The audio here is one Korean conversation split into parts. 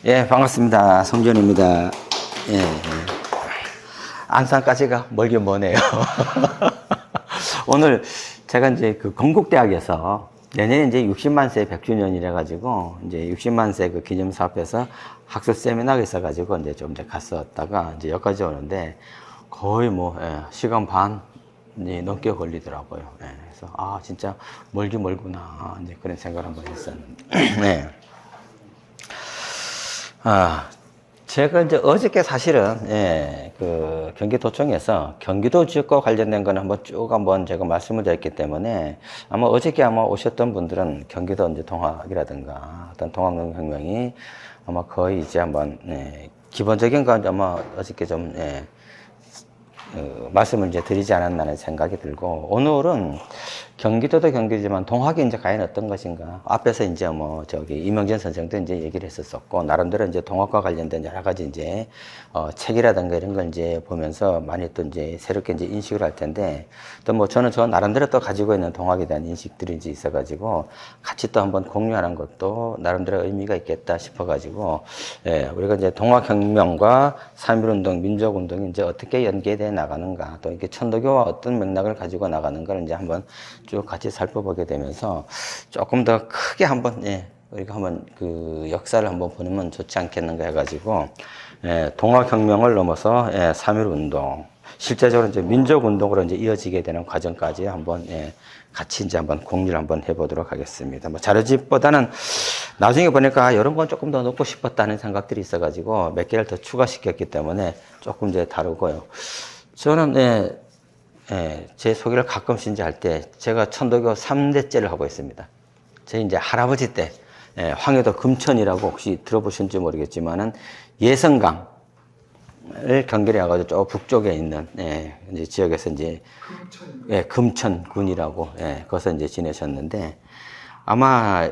예, 반갑습니다. 성전입니다. 예, 예. 안산까지가 멀긴 머네요. 오늘 제가 이제 그 건국대학에서 내년에 이제 60만 세 100주년이래 가지고 이제 60만 세 그 기념 사업에서 학술 세미나가 있어 가지고 이제 좀 갔었다가 이제 여기까지 오는데 거의 뭐 시간 반이 넘게 걸리더라고요. 예, 그래서 아 진짜 멀긴 멀구나 이제 그런 생각을 한번 했었는데. 네. 제가 이제 어저께 사실은, 그 경기도청에서 경기도 지역과 관련된 건 한번 쭉 한번 제가 말씀을 드렸기 때문에 아마 어저께 오셨던 분들은 경기도 이제 동학이라든가 어떤 동학농혁명이 아마 거의 이제 한번, 기본적인 건 아마 어저께 좀, 말씀을 이제 드리지 않았나는 생각이 들고, 오늘은 경기도도 경기지만 동학이 이제 과연 어떤 것인가. 앞에서 이제 뭐 저기 이명진 선생도 이제 얘기를 했었었고, 나름대로 이제 동학과 관련된 여러 가지 이제 책이라든가 이런 걸 이제 보면서 많이 또 이제 새롭게 이제 인식을 할 텐데, 또 뭐 저는 저 나름대로 또 가지고 있는 동학에 대한 인식들이 이제 있어가지고 같이 또 한번 공유하는 것도 나름대로 의미가 있겠다 싶어가지고, 우리가 이제 동학혁명과 3.1운동, 민족운동이 이제 어떻게 연계돼 나가는가, 또 이렇게 천도교와 어떤 맥락을 가지고 나가는가를 이제 한번 쭉 같이 살펴보게 되면서 조금 더 크게 한번, 우리가 한번 그 역사를 한번 보면 좋지 않겠는가 해가지고, 동학혁명을 넘어서 3.1운동, 실제적으로 이제 민족운동으로 이제 이어지게 되는 과정까지 한번, 같이 이제 한번 공유를 한번 해보도록 하겠습니다. 뭐 자료집보다는 나중에 보니까 이런 건 조금 더 넣고 싶었다는 생각들이 있어가지고 몇 개를 더 추가시켰기 때문에 조금 이제 다르고요. 저는, 제 소개를 가끔씩 이제 할 때 제가 천도교 3대째를 하고 있습니다. 제 이제 할아버지 때, 황해도 금천이라고 혹시 들어보셨는지 모르겠지만은 예성강을 경계해가지고 저 북쪽에 있는, 이제 지역에서 이제, 금천군이라고, 거기서 이제 지내셨는데 아마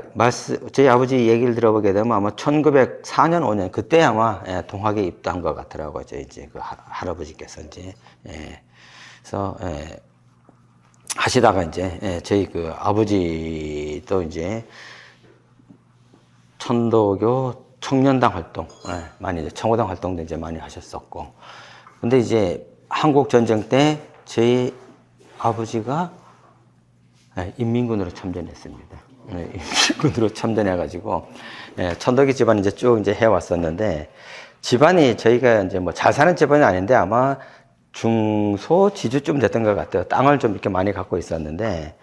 저희 아버지 얘기를 들어보게 되면 아마 1904년, 5년 그때 아마 동학에 입도한 것 같더라고요. 저 이제 그 할아버지께서 이제, 그래서, 하시다가 이제, 저희 그 아버지도 이제 천도교 청년당 활동, 많이 이제 청호당 활동도 이제 많이 하셨었고. 근데 이제 한국 전쟁 때 저희 아버지가 인민군으로 참전했습니다. 인민군으로 참전해가지고, 천도교 집안 이제 쭉 이제 해왔었는데, 집안이 저희가 이제 뭐 잘 사는 집안이 아닌데 아마 중소 지주쯤 됐던 것 같아요. 땅을 좀 이렇게 많이 갖고 있었는데,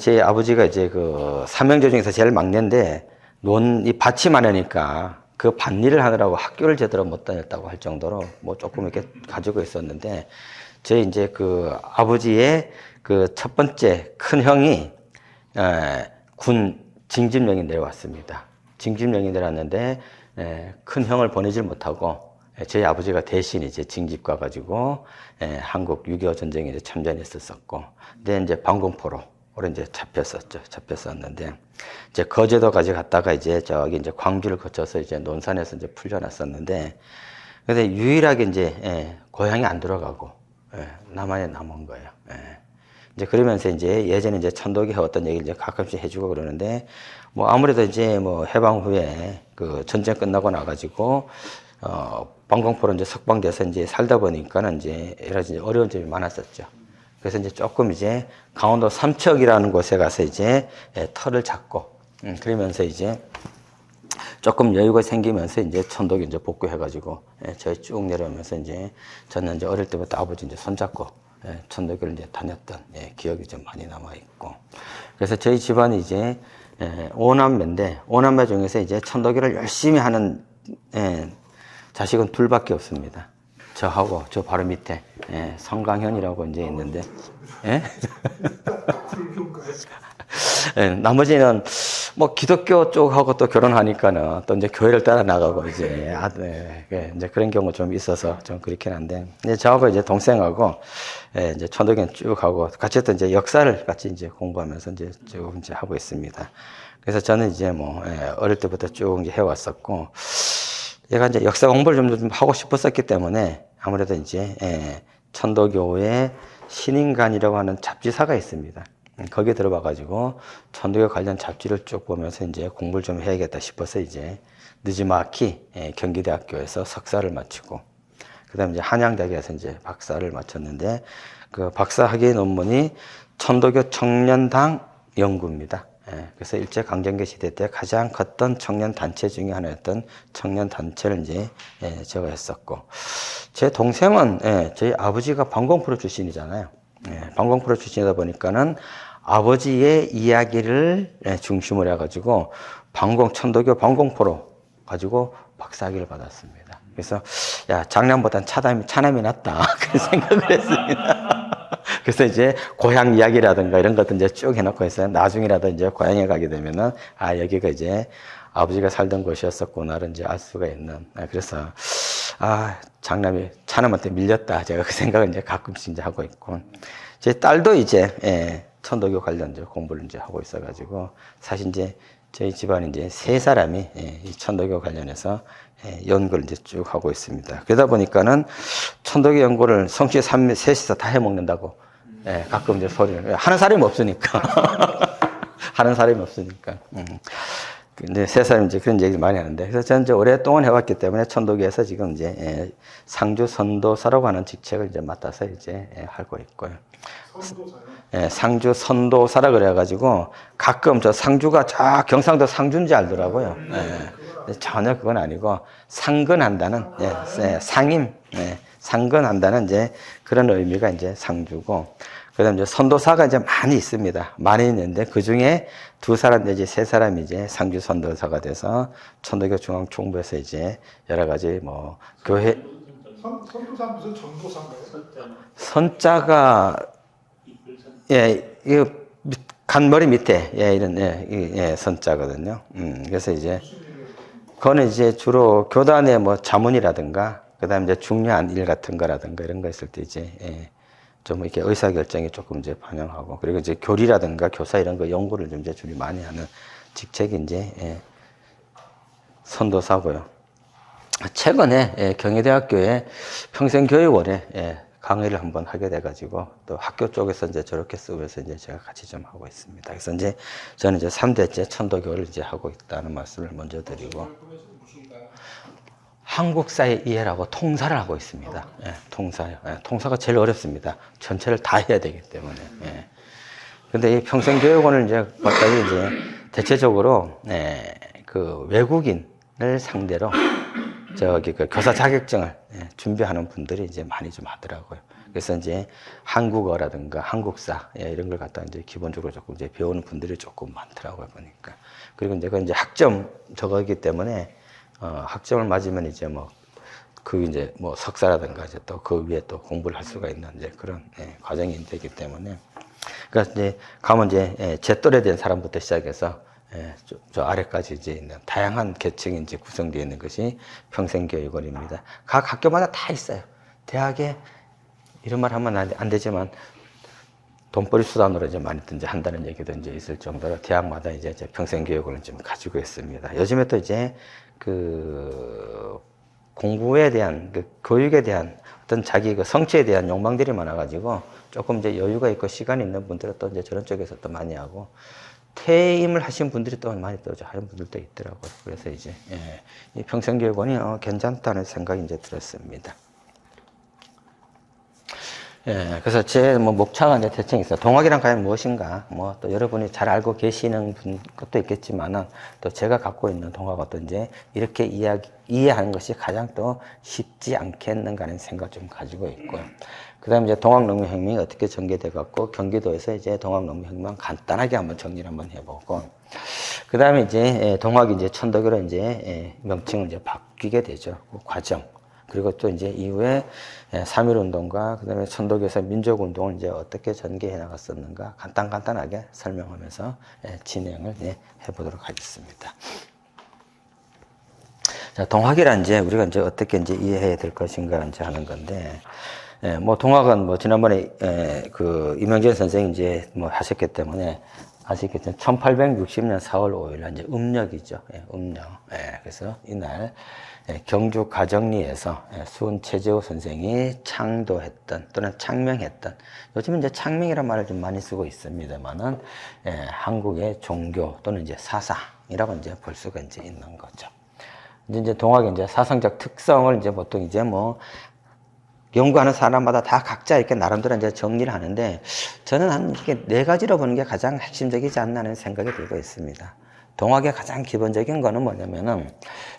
제 아버지가 이제 그 삼형제 중에서 제일 막내인데, 이 밭이 많으니까 그 밭일을 하느라고 학교를 제대로 못 다녔다고 할 정도로 뭐 조금 이렇게 가지고 있었는데, 저희 이제 그 아버지의 그 첫 번째 큰 형이, 군 징집령이 내려왔습니다. 징집령이 내려왔는데, 큰 형을 보내질 못하고, 저희 아버지가 대신 이제 징집 가가지고, 한국 6.25 전쟁에 이제 참전했었고, 근데 이제 방공포로 이제 잡혔었는데, 이제 거제도까지 갔다가 이제 저기 이제 광주를 거쳐서 이제 논산에서 이제 풀려났었는데, 근데 유일하게 이제, 고향이 안 들어가고, 남한에 남은 거예요. 이제 그러면서 이제 예전에 이제 천도교 해왔던 얘기를 이제 가끔씩 해주고 그러는데, 뭐 아무래도 이제 뭐 해방 후에 그 전쟁 끝나고 나가지고, 방공포로 이제 석방돼서 이제 살다 보니까는 이제 여러 가지 어려운 점이 많았었죠. 그래서 이제 조금 이제 강원도 삼척이라는 곳에 가서 이제 터를 잡고, 그러면서 이제 조금 여유가 생기면서 이제 천도교 이제 복구해가지고, 저희 쭉 내려오면서 이제 저는 이제 어릴 때부터 아버지 이제 손잡고, 천도교를 이제 다녔던, 기억이 좀 많이 남아있고. 그래서 저희 집안이 이제, 5남매인데, 5남매 중에서 이제 천도교를 열심히 하는, 자식은 둘밖에 없습니다. 저하고 저 바로 밑에 성강현이라고 이제 있는데, 나머지는 뭐 기독교 쪽하고 또 결혼하니까는 또 이제 교회를 따라 나가고 이제 이제 그런 경우 좀 있어서 좀 그렇긴 한데, 이제 저하고 이제 동생하고 이제 천도교는 쭉 하고 같이 또 이제 역사를 같이 이제 공부하면서 이제 쭉 이제 하고 있습니다. 그래서 저는 이제 뭐 어릴 때부터 쭉 이제 해왔었고. 제가 이제 역사 공부를 좀 하고 싶었었기 때문에 아무래도 이제 천도교의 신인간이라고 하는 잡지사가 있습니다. 거기에 들어봐가지고 천도교 관련 잡지를 쭉 보면서 이제 공부를 좀 해야겠다 싶어서 이제 느지막이 경기대학교에서 석사를 마치고 그다음에 이제 한양대학에서 이제 박사를 마쳤는데 그 박사 학위 논문이 천도교 청년당 연구입니다. 그래서 일제 강점기 시대 때 가장 컸던 청년 단체 중에 하나였던 청년 단체를 이제 제가 했었고 제 동생은 저희 아버지가 방공프로 출신이잖아요. 방공프로 출신이다 보니까는 아버지의 이야기를 중심으로 해가지고 천도교 방공프로 가지고 박사학위를 받았습니다. 그래서 야 작년보단 차남이 낫다 그런 생각을 했습니다. 그래서 이제 고향 이야기라든가 이런 것도 이제 쭉 해놓고 있어요. 나중이라도 이제 고향에 가게 되면은 여기가 이제 아버지가 살던 곳이었었구나를 이제 알 수가 있는. 그래서 장남이 차남한테 밀렸다. 제가 그 생각을 이제 가끔씩 이제 하고 있고 제 딸도 이제 천도교 관련 이제 공부를 이제 하고 있어가지고 사실 이제 저희 집안 이제 세 사람이 이 천도교 관련해서 연구를 이제 쭉 하고 있습니다. 그러다 보니까는 천도교 연구를 성취 셋이서 다 해먹는다고 가끔 이제 소리를 하는 사람이 없으니까 하는 사람이 없으니까. 근데 세 사람이 이제 그런 얘기를 많이 하는데 그래서 저는 이제 오랫동안 해왔기 때문에 천도교에서 지금 이제 상주 선도사라고 하는 직책을 이제 맡아서 이제 하고 있고요. 상주 선도사라 그래가지고 가끔 저 상주가 저 경상도 상주인지 알더라고요. 전혀 그건 아니고 상근한다는 상임 상근한다는 이제 그런 의미가 이제 상주고 그다음 이제 선도사가 이제 많이 있습니다. 많이 있는데 그 중에 두 사람 내지 세 사람이 이제 상주 선도사가 돼서 천도교 중앙총부에서 이제 여러 가지 뭐 교회 선도사 무슨 전도사인가요? 선자가 이거 간머리 밑에 이런 선자거든요. 그래서 이제 그거는 이제 주로 교단의 뭐 자문이라든가 그다음 이제 중요한 일 같은 거라든가 이런 거 있을 때 이제 좀 이렇게 의사결정에 조금 이제 반영하고 그리고 이제 교리라든가 교사 이런 거 연구를 좀 이제 주로 많이 하는 직책이 이제 선도사고요. 최근에 경희대학교에 평생교육원에 강의를 한번 하게 돼가지고 또 학교 쪽에서 이제 저렇게 쓰면서 이제 제가 같이 좀 하고 있습니다. 그래서 이제 저는 이제 3대째 천도교를 이제 하고 있다는 말씀을 먼저 드리고 한국사의 이해라고 통사를 하고 있습니다. 통사요. 통사가 제일 어렵습니다. 전체를 다 해야 되기 때문에. 근데 이 평생교육원을 이제 봤더니 이제 대체적으로 그 외국인을 상대로 그 교사 자격증을 준비하는 분들이 이제 많이 좀 하더라고요. 그래서 이제 한국어라든가 한국사 이런 걸 갖다 이제 기본적으로 조금 이제 배우는 분들이 조금 많더라고요 보니까. 그리고 이제 그 이제 학점 저거기 때문에 학점을 맞으면 이제 뭐 그 이제 뭐 석사라든가 이제 또 그 위에 또 공부를 할 수가 있는 이제 그런 과정이 되기 때문에. 그러니까 이제 가면 이제 제 또래 된 사람부터 시작해서 저 아래까지 이제 있는 다양한 계층이 이제 구성되어 있는 것이 평생교육원입니다. 각 학교마다 다 있어요. 대학에 이런 말 하면 안 되지만 돈벌이 수단으로 이제 많이 이제 한다는 얘기도 이제 있을 정도로 대학마다 이제 평생교육원을 좀 가지고 있습니다. 요즘에 또 이제 그 공부에 대한 그 교육에 대한 어떤 자기 그 성취에 대한 욕망들이 많아가지고 조금 이제 여유가 있고 시간이 있는 분들은 또 이제 저런 쪽에서 또 많이 하고 퇴임을 하신 분들이 또 많이 또 하는 분들도 있더라고요. 그래서 이제 이 평생교육원이 괜찮다는 생각이 이제 들었습니다. 그래서 제 뭐 목차가 이제 대충 있어요. 동학이란 과연 무엇인가? 뭐 또 여러분이 잘 알고 계시는 분 것도 있겠지만은 또 제가 갖고 있는 동학은 또 이제 이렇게 이해하는 것이 가장 또 쉽지 않겠는가 하는 생각을 좀 가지고 있고요. 그 다음에 이제 동학농민혁명이 어떻게 전개돼 갖고 경기도에서 이제 동학농민혁명 간단하게 한번 정리를 한번 해보고 그 다음에 이제 동학이 이제 천도교로 이제 명칭을 이제 바뀌게 되죠. 그 과정. 그리고 또 이제 이후에 3.1운동과 그 다음에 천도교에서 민족운동을 이제 어떻게 전개해 나갔었는가 간단하게 설명하면서 진행을 해보도록 하겠습니다. 자, 동학이란 이제 우리가 이제 어떻게 이제 이해해야 될 것인가 이제 하는 건데, 뭐 동학은 뭐 지난번에 그 이명재 선생이 이제 뭐 하셨기 때문에 아시겠죠? 1860년 4월 5일, 이제 음력이죠. 예, 음력. 예, 그래서 이날 경주 가정리에서 수은 최재호 선생이 창도했던 또는 창명했던, 요즘은 이제 창명이라는 말을 좀 많이 쓰고 있습니다만은 한국의 종교 또는 이제 사상이라고 이제 볼 수가 이제 있는 거죠. 이제 동학의 이제 사상적 특성을 이제 보통 이제 뭐 연구하는 사람마다 다 각자 이렇게 나름대로 이제 정리를 하는데, 저는 한 이렇게 네 가지로 보는 게 가장 핵심적이지 않나 하는 생각이 들고 있습니다. 동학의 가장 기본적인 거는 뭐냐면은,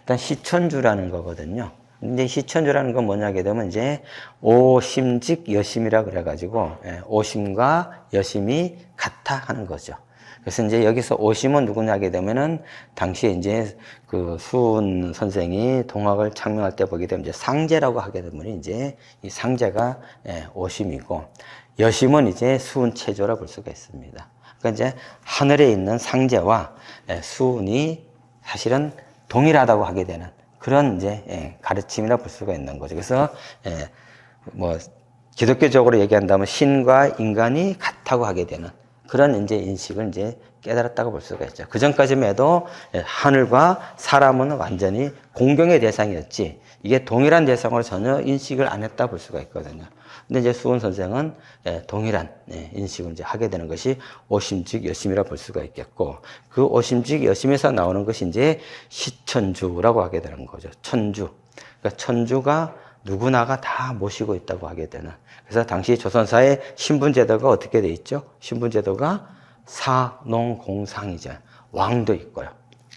일단 시천주라는 거거든요. 근데 시천주라는 건 뭐냐 하게 되면 이제 오심직 여심이라 그래가지고, 오심과 여심이 같아 하는 거죠. 그래서 이제 여기서 오심은 누구냐 하게 되면은, 당시에 이제 그 수은 선생이 동학을 창명할 때 보게 되면 이제 상제라고 하게 되면 이제 이 상제가 오심이고, 여심은 이제 수은 체조라 볼 수가 있습니다. 그러니까 이제 하늘에 있는 상제와 수은이 사실은 동일하다고 하게 되는 그런 이제 가르침이라 볼 수가 있는 거죠. 그래서 뭐 기독교적으로 얘기한다면 신과 인간이 같다고 하게 되는 그런 이제 인식을 이제 깨달았다고 볼 수가 있죠. 그 전까지만 해도 하늘과 사람은 완전히 공경의 대상이었지, 이게 동일한 대상으로 전혀 인식을 안 했다 볼 수가 있거든요. 근데 이제 수은 선생은 동일한 인식을 이제 하게 되는 것이 오심직 여심이라 볼 수가 있겠고, 그 오심직 여심에서 나오는 것이 이제 시천주라고 하게 되는 거죠. 천주. 그러니까 천주가 누구나가 다 모시고 있다고 하게 되는. 그래서 당시 조선사의 신분제도가 어떻게 돼 있죠? 신분제도가 사농공상이죠. 왕도 있고요.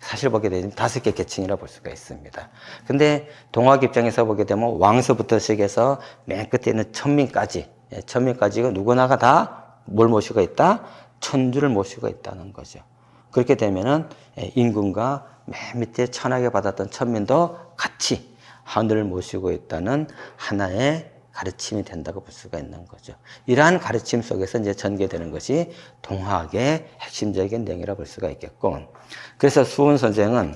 사실 보게 되면 5개 계층이라 볼 수가 있습니다. 근데 동학 입장에서 보게 되면 왕서부터 시작해서 맨 끝에 있는 천민까지, 천민까지가 누구나가 다 뭘 모시고 있다? 천주를 모시고 있다는 거죠. 그렇게 되면은 임금과 맨 밑에 천하게 받았던 천민도 같이 하늘을 모시고 있다는 하나의 가르침이 된다고 볼 수가 있는 거죠. 이러한 가르침 속에서 이제 전개되는 것이 동학의 핵심적인 내용이라 볼 수가 있겠고, 그래서 수은 선생은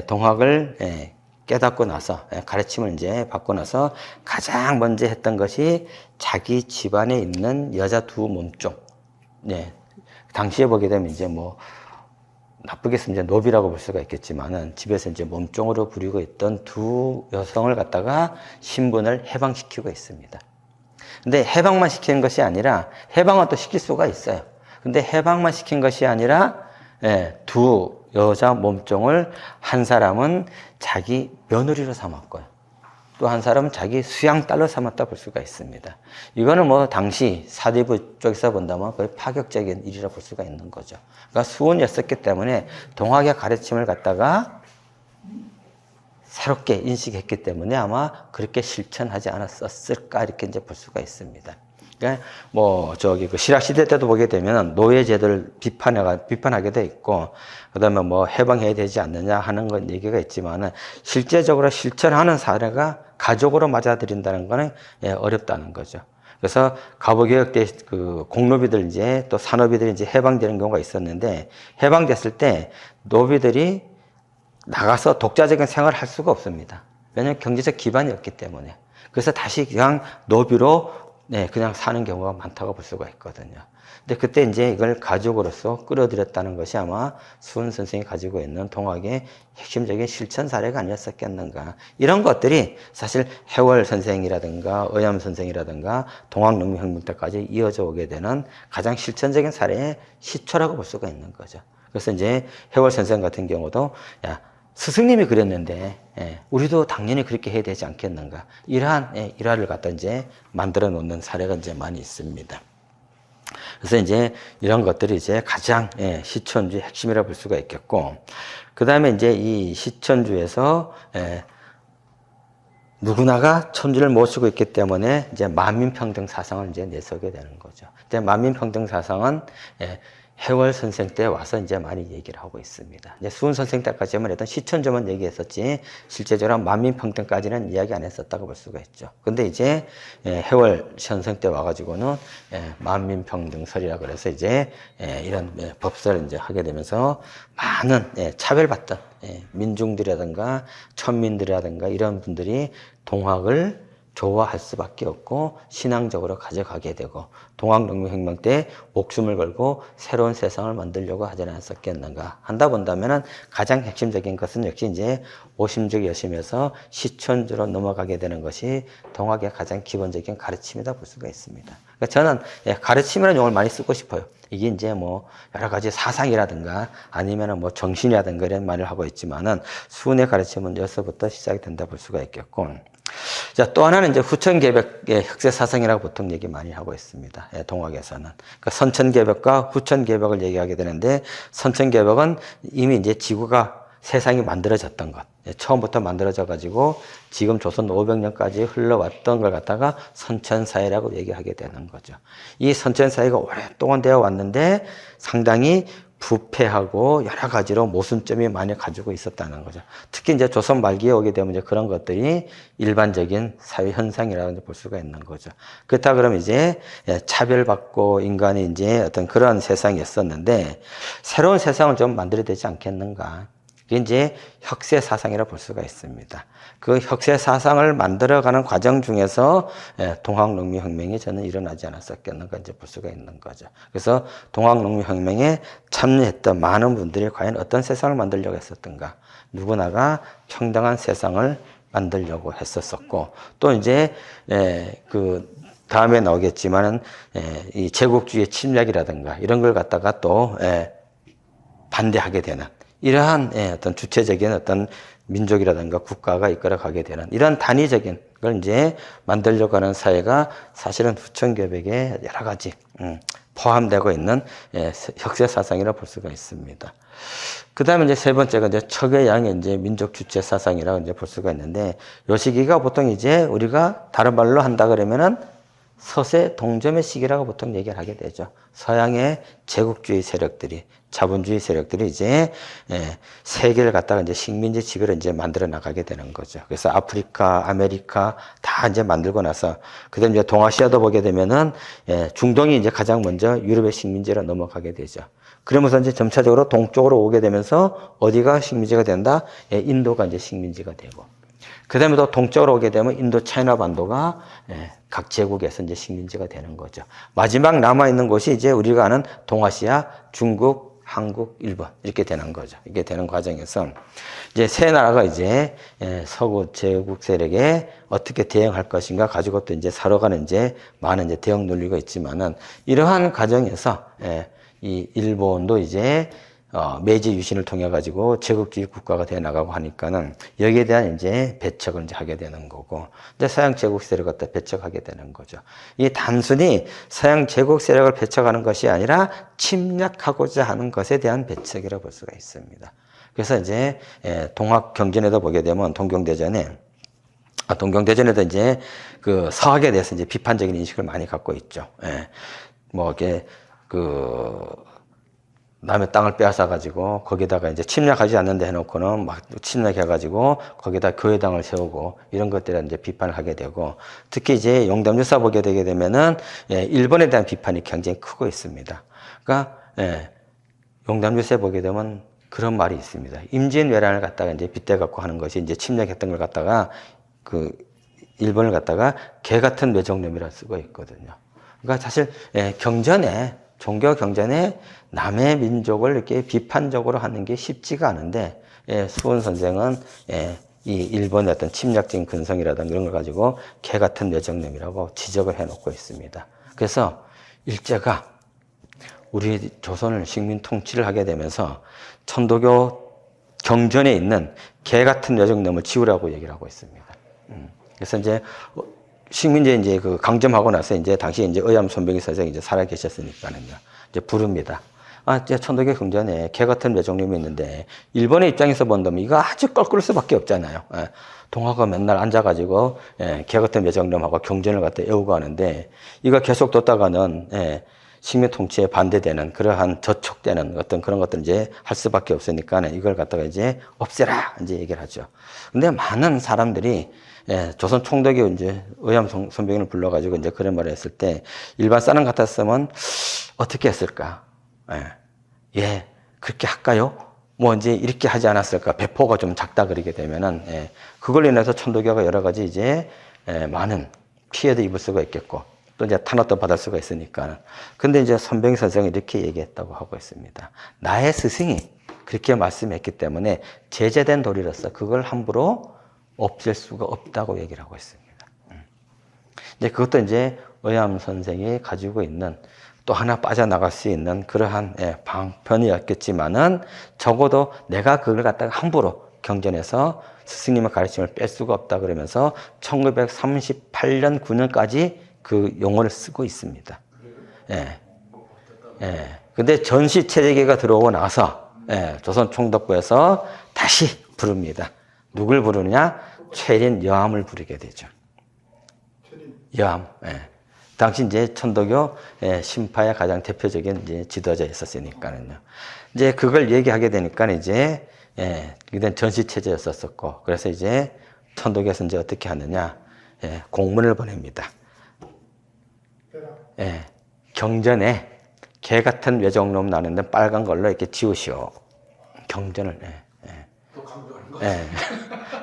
동학을 깨닫고 나서, 가르침을 이제 받고 나서 가장 먼저 했던 것이 자기 집안에 있는 여자 두 몸종, 당시에 보게 되면 이제 뭐 나쁘게 쓰면 이제 노비라고 볼 수가 있겠지만은, 집에서 이제 몸종으로 부리고 있던 두 여성을 갖다가 신분을 해방시키고 있습니다. 근데 해방만 시키는 것이 아니라, 해방은 또 시킬 수가 있어요. 근데 해방만 시킨 것이 아니라, 두 여자 몸종을 한 사람은 자기 며느리로 삼았고요. 또 한 사람은 자기 수양딸로 삼았다 볼 수가 있습니다. 이거는 뭐 당시 사대부 쪽에서 본다면 거의 파격적인 일이라 볼 수가 있는 거죠. 그러니까 수은이었기 때문에 동학의 가르침을 갖다가 새롭게 인식했기 때문에 아마 그렇게 실천하지 않았었을까, 이렇게 이제 볼 수가 있습니다. 그러니까 뭐 그 신라시대 때도 보게 되면 노예제도를 비판하게 돼 있고, 그다음에 뭐 해방해야 되지 않느냐 하는 건 얘기가 있지만은, 실제적으로 실천하는 사례가 가족으로 맞아들인다는 거는 어렵다는 거죠. 그래서 갑오개혁 때 그 공노비들 이제 또 산노비들이 이제 해방되는 경우가 있었는데, 해방됐을 때 노비들이 나가서 독자적인 생활을 할 수가 없습니다. 왜냐하면 경제적 기반이 없기 때문에. 그래서 다시 그냥 노비로 그냥 사는 경우가 많다고 볼 수가 있거든요. 근데 그때 이제 이걸 가족으로서 끌어들였다는 것이 아마 수은 선생이 가지고 있는 동학의 핵심적인 실천 사례가 아니었었겠는가. 이런 것들이 사실 해월 선생이라든가 의암 선생이라든가 동학농민혁명 때까지 이어져 오게 되는 가장 실천적인 사례의 시초라고 볼 수가 있는 거죠. 그래서 이제 해월 선생 같은 경우도, 야, 스승님이 그랬는데 우리도 당연히 그렇게 해야 되지 않겠는가, 이러한 일화를 갖다 이제 만들어 놓는 사례가 이제 많이 있습니다. 그래서 이제 이런 것들이 이제 가장 시천주의 핵심이라 볼 수가 있겠고, 그 다음에 이제 이 시천주에서 누구나가 천주를 모시고 있기 때문에 이제 만민평등 사상을 이제 내세우게 되는 거죠. 근데 만민평등 사상은 해월 선생 때 와서 이제 많이 얘기를 하고 있습니다. 이제 수은 선생 때까지만 해도 시천주만 얘기했었지, 실제적으로 만민평등까지는 이야기 안 했었다고 볼 수가 있죠. 근데 이제 해월 선생 때 와가지고는 만민평등설이라 그래서 이제 이런 법설을 이제 하게 되면서 많은 차별받던 민중들이라든가 천민들이라든가 이런 분들이 동학을 좋아할 수밖에 없고 신앙적으로 가져가게 되고 동학농민혁명 때 목숨을 걸고 새로운 세상을 만들려고 하지 않았었겠는가 한다 본다면은 가장 핵심적인 것은 역시 이제 오심적 여심에서 시천주로 넘어가게 되는 것이 동학의 가장 기본적인 가르침이다 볼 수가 있습니다. 그러니까 저는 가르침이라는 용어를 많이 쓰고 싶어요. 이게 이제 뭐 여러 가지 사상이라든가 아니면은 뭐 정신이라든가 이런 말을 하고 있지만은 수훈의 가르침은 여기서부터 시작이 된다 볼 수가 있겠고. 자, 또 하나는 이제 후천개벽의 혁세사상이라고 보통 얘기 많이 하고 있습니다. 동학에서는. 그러니까 선천개벽과 후천개벽을 얘기하게 되는데, 선천개벽은 이미 이제 지구가 세상이 만들어졌던 것. 처음부터 만들어져가지고 지금 조선 500년까지 흘러왔던 걸 갖다가 선천사회라고 얘기하게 되는 거죠. 이 선천사회가 오랫동안 되어 왔는데 상당히 부패하고 여러 가지로 모순점이 많이 가지고 있었다는 거죠. 특히 이제 조선 말기에 오게 되면 이제 그런 것들이 일반적인 사회 현상이라고 볼 수가 있는 거죠. 그렇다 그러면 이제 차별받고 인간이 이제 어떤 그런 세상이었었는데 새로운 세상을 좀 만들어야 되지 않겠는가. 이게 이제 혁세 사상이라 볼 수가 있습니다. 그 혁세 사상을 만들어가는 과정 중에서 동학농민혁명이 저는 일어나지 않았었겠는가 이제 볼 수가 있는 거죠. 그래서 동학농민혁명에 참여했던 많은 분들이 과연 어떤 세상을 만들려고 했었던가, 누구나가 평등한 세상을 만들려고 했었었고, 또 이제 그 다음에 나오겠지만은 이 제국주의 침략이라든가 이런 걸 갖다가 또 반대하게 되는. 이러한 어떤 주체적인 어떤 민족이라든가 국가가 이끌어가게 되는 이런 단위적인 걸 이제 만들려고 하는 사회가 사실은 후천개벽에 여러 가지 포함되고 있는 혁세 사상이라 볼 수가 있습니다. 그 다음에 이제 세 번째가 이제 척의양의 이제 민족 주체 사상이라고 이제 볼 수가 있는데, 요 시기가 보통 이제 우리가 다른 말로 한다 그러면은 서세 동점의 시기라고 보통 얘기를 하게 되죠. 서양의 제국주의 세력들이, 자본주의 세력들이 이제 세계를 갖다가 이제 식민지 지배로 이제 만들어 나가게 되는 거죠. 그래서 아프리카, 아메리카 다 이제 만들고 나서 그다음 이제 동아시아도 보게 되면은 중동이 이제 가장 먼저 유럽의 식민지로 넘어가게 되죠. 그러면서 이제 점차적으로 동쪽으로 오게 되면서 어디가 식민지가 된다? 인도가 이제 식민지가 되고. 그 다음에 또 동쪽으로 오게 되면 인도 차이나 반도가 각 제국에서 이제 식민지가 되는 거죠. 마지막 남아있는 곳이 이제 우리가 아는 동아시아, 중국, 한국, 일본 이렇게 되는 거죠. 이게 되는 과정에서 이제 세 나라가 이제 서구 제국 세력에 어떻게 대응할 것인가 가지고 또 이제 서로 간에 이제 많은 이제 대응 논리가 있지만은 이러한 과정에서 이 일본도 이제 메이지 유신을 통해 가지고 제국주의 국가가 돼 나가고 하니까는 여기에 대한 이제 배척을 이제 하게 되는 거고, 이제 서양 제국 세력을 갖다 배척하게 되는 거죠. 이 단순히 서양 제국 세력을 배척하는 것이 아니라 침략하고자 하는 것에 대한 배척이라고 볼 수가 있습니다. 그래서 이제 동학 경전에도 보게 되면 동경대전에도 이제 그 서학에 대해서 이제 비판적인 인식을 많이 갖고 있죠. 뭐 이게 남의 땅을 빼앗아가지고 거기다가 이제 침략하지 않는데 해놓고는 막 침략해가지고 거기다 교회당을 세우고 이런 것들에 이제 비판을 하게 되고, 특히 이제 용담유사 보게 되게 되면은 일본에 대한 비판이 굉장히 크고 있습니다. 그러니까 용담유사에 보게 되면 그런 말이 있습니다. 임진왜란을 갖다가 이제 빗대갖고 하는 것이 이제 침략했던 걸 갖다가 그 일본을 갖다가 개 같은 외적놈이라 쓰고 있거든요. 그러니까 사실 종교 경전에 남의 민족을 이렇게 비판적으로 하는 게 쉽지가 않은데, 수훈 선생은 이 일본의 어떤 침략적인 근성이라든가 이런 걸 가지고 개 같은 내정놈이라고 지적을 해놓고 있습니다. 그래서 일제가 우리 조선을 식민 통치를 하게 되면서 천도교 경전에 있는 개 같은 내정놈을 지우라고 얘기를 하고 있습니다. 그래서 이제 식민지 이제 그 강점하고 나서 이제 당시 이제 의암 손병희 선생이 이제 살아 계셨으니까는요. 이제 부릅니다. 이제 천도교 경전에 개 같은 외종님이 있는데 일본의 입장에서 본다면 이거 아주 껄끄러울 수밖에 없잖아요. 동화가 맨날 앉아가지고 개 같은 외종님하고 경전을 갖다 외우고 하는데 이거 계속 뒀다가는 식민 통치에 반대되는 그러한 저촉되는 어떤 그런 것들 이제 할 수밖에 없으니까 이걸 갖다가 이제 없애라 이제 얘기를 하죠. 근데 많은 사람들이 조선 총독이 이제 의암 손병희를 불러가지고 이제 그런 말을 했을 때 일반 사람 같았으면 어떻게 했을까? 그렇게 할까요? 뭐 이제 이렇게 하지 않았을까. 배포가 좀 작다 그러게 되면은, 그걸로 인해서 천도교가 여러 가지 이제, 많은 피해도 입을 수가 있겠고, 또 이제 탄압도 받을 수가 있으니까. 근데 이제 선병 선생은 이렇게 얘기했다고 하고 있습니다. 나의 스승이 그렇게 말씀했기 때문에 제재된 도리로서 그걸 함부로 없앨 수가 없다고 얘기를 하고 있습니다. 이제 그것도 이제 의암 선생이 가지고 있는 또 하나 빠져나갈 수 있는 그러한 방편이었겠지만은 적어도 내가 그걸 갖다가 함부로 경전에서 스승님의 가르침을 뺄 수가 없다 그러면서 1938년 9년까지 그 용어를 쓰고 있습니다. 근데 전시 체제계가 들어오고 나서 조선 총독부에서 다시 부릅니다. 누굴 부르느냐? 최린 여암을 부르게 되죠. 여암. 당시 이제 천도교 신파의 가장 대표적인 이제 지도자였었으니까는요. 이제 그걸 얘기하게 되니까 이제 그땐 전시 체제였었고, 그래서 이제 천도교에서 이제 어떻게 하느냐? 공문을 보냅니다. 경전에 개 같은 외정놈 나는데 빨간 걸로 이렇게 지우시오. 경전을. 또 강조하는 거예요.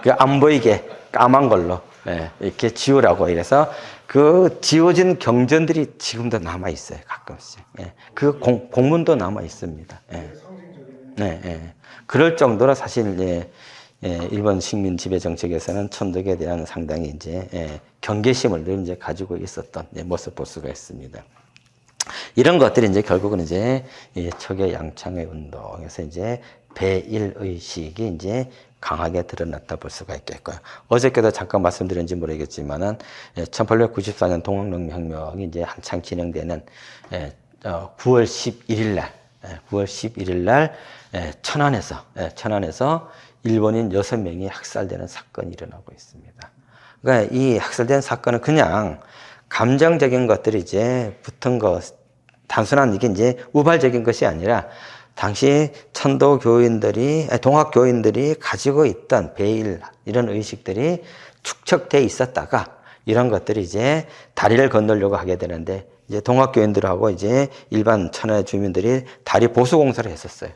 그 안 보이게 까만 걸로 이렇게 지우라고 이래서 그 지워진 경전들이 지금도 남아 있어요. 가끔씩. 그 공문도 남아 있습니다. 상징적인. 그럴 정도로 사실 일본 식민 지배 정책에서는 천도교에 대한 상당히 이제 경계심을 늘 이제 가지고 있었던 모습 볼 수가 있습니다. 이런 것들이 이제 결국은 이제 척의 양창의 운동에서 이제 배일 의식이 이제 강하게 드러났다 볼 수가 있겠고요. 어저께도 잠깐 말씀드렸는지 모르겠지만은 1894년 동학농민혁명이 이제 한창 진행되는 9월 11일 날 천안에서 일본인 6명이 학살되는 사건이 일어나고 있습니다. 그러니까 이 학살된 사건은 그냥 감정적인 것들이 이제 붙은 것, 단순한 이게 이제 우발적인 것이 아니라 당시 천도 교인들이, 동학 교인들이 가지고 있던 배일, 이런 의식들이 축적돼 있었다가 이런 것들이 이제 다리를 건너려고 하게 되는데 이제 동학 교인들하고 이제 일반 천하의 주민들이 다리 보수 공사를 했었어요.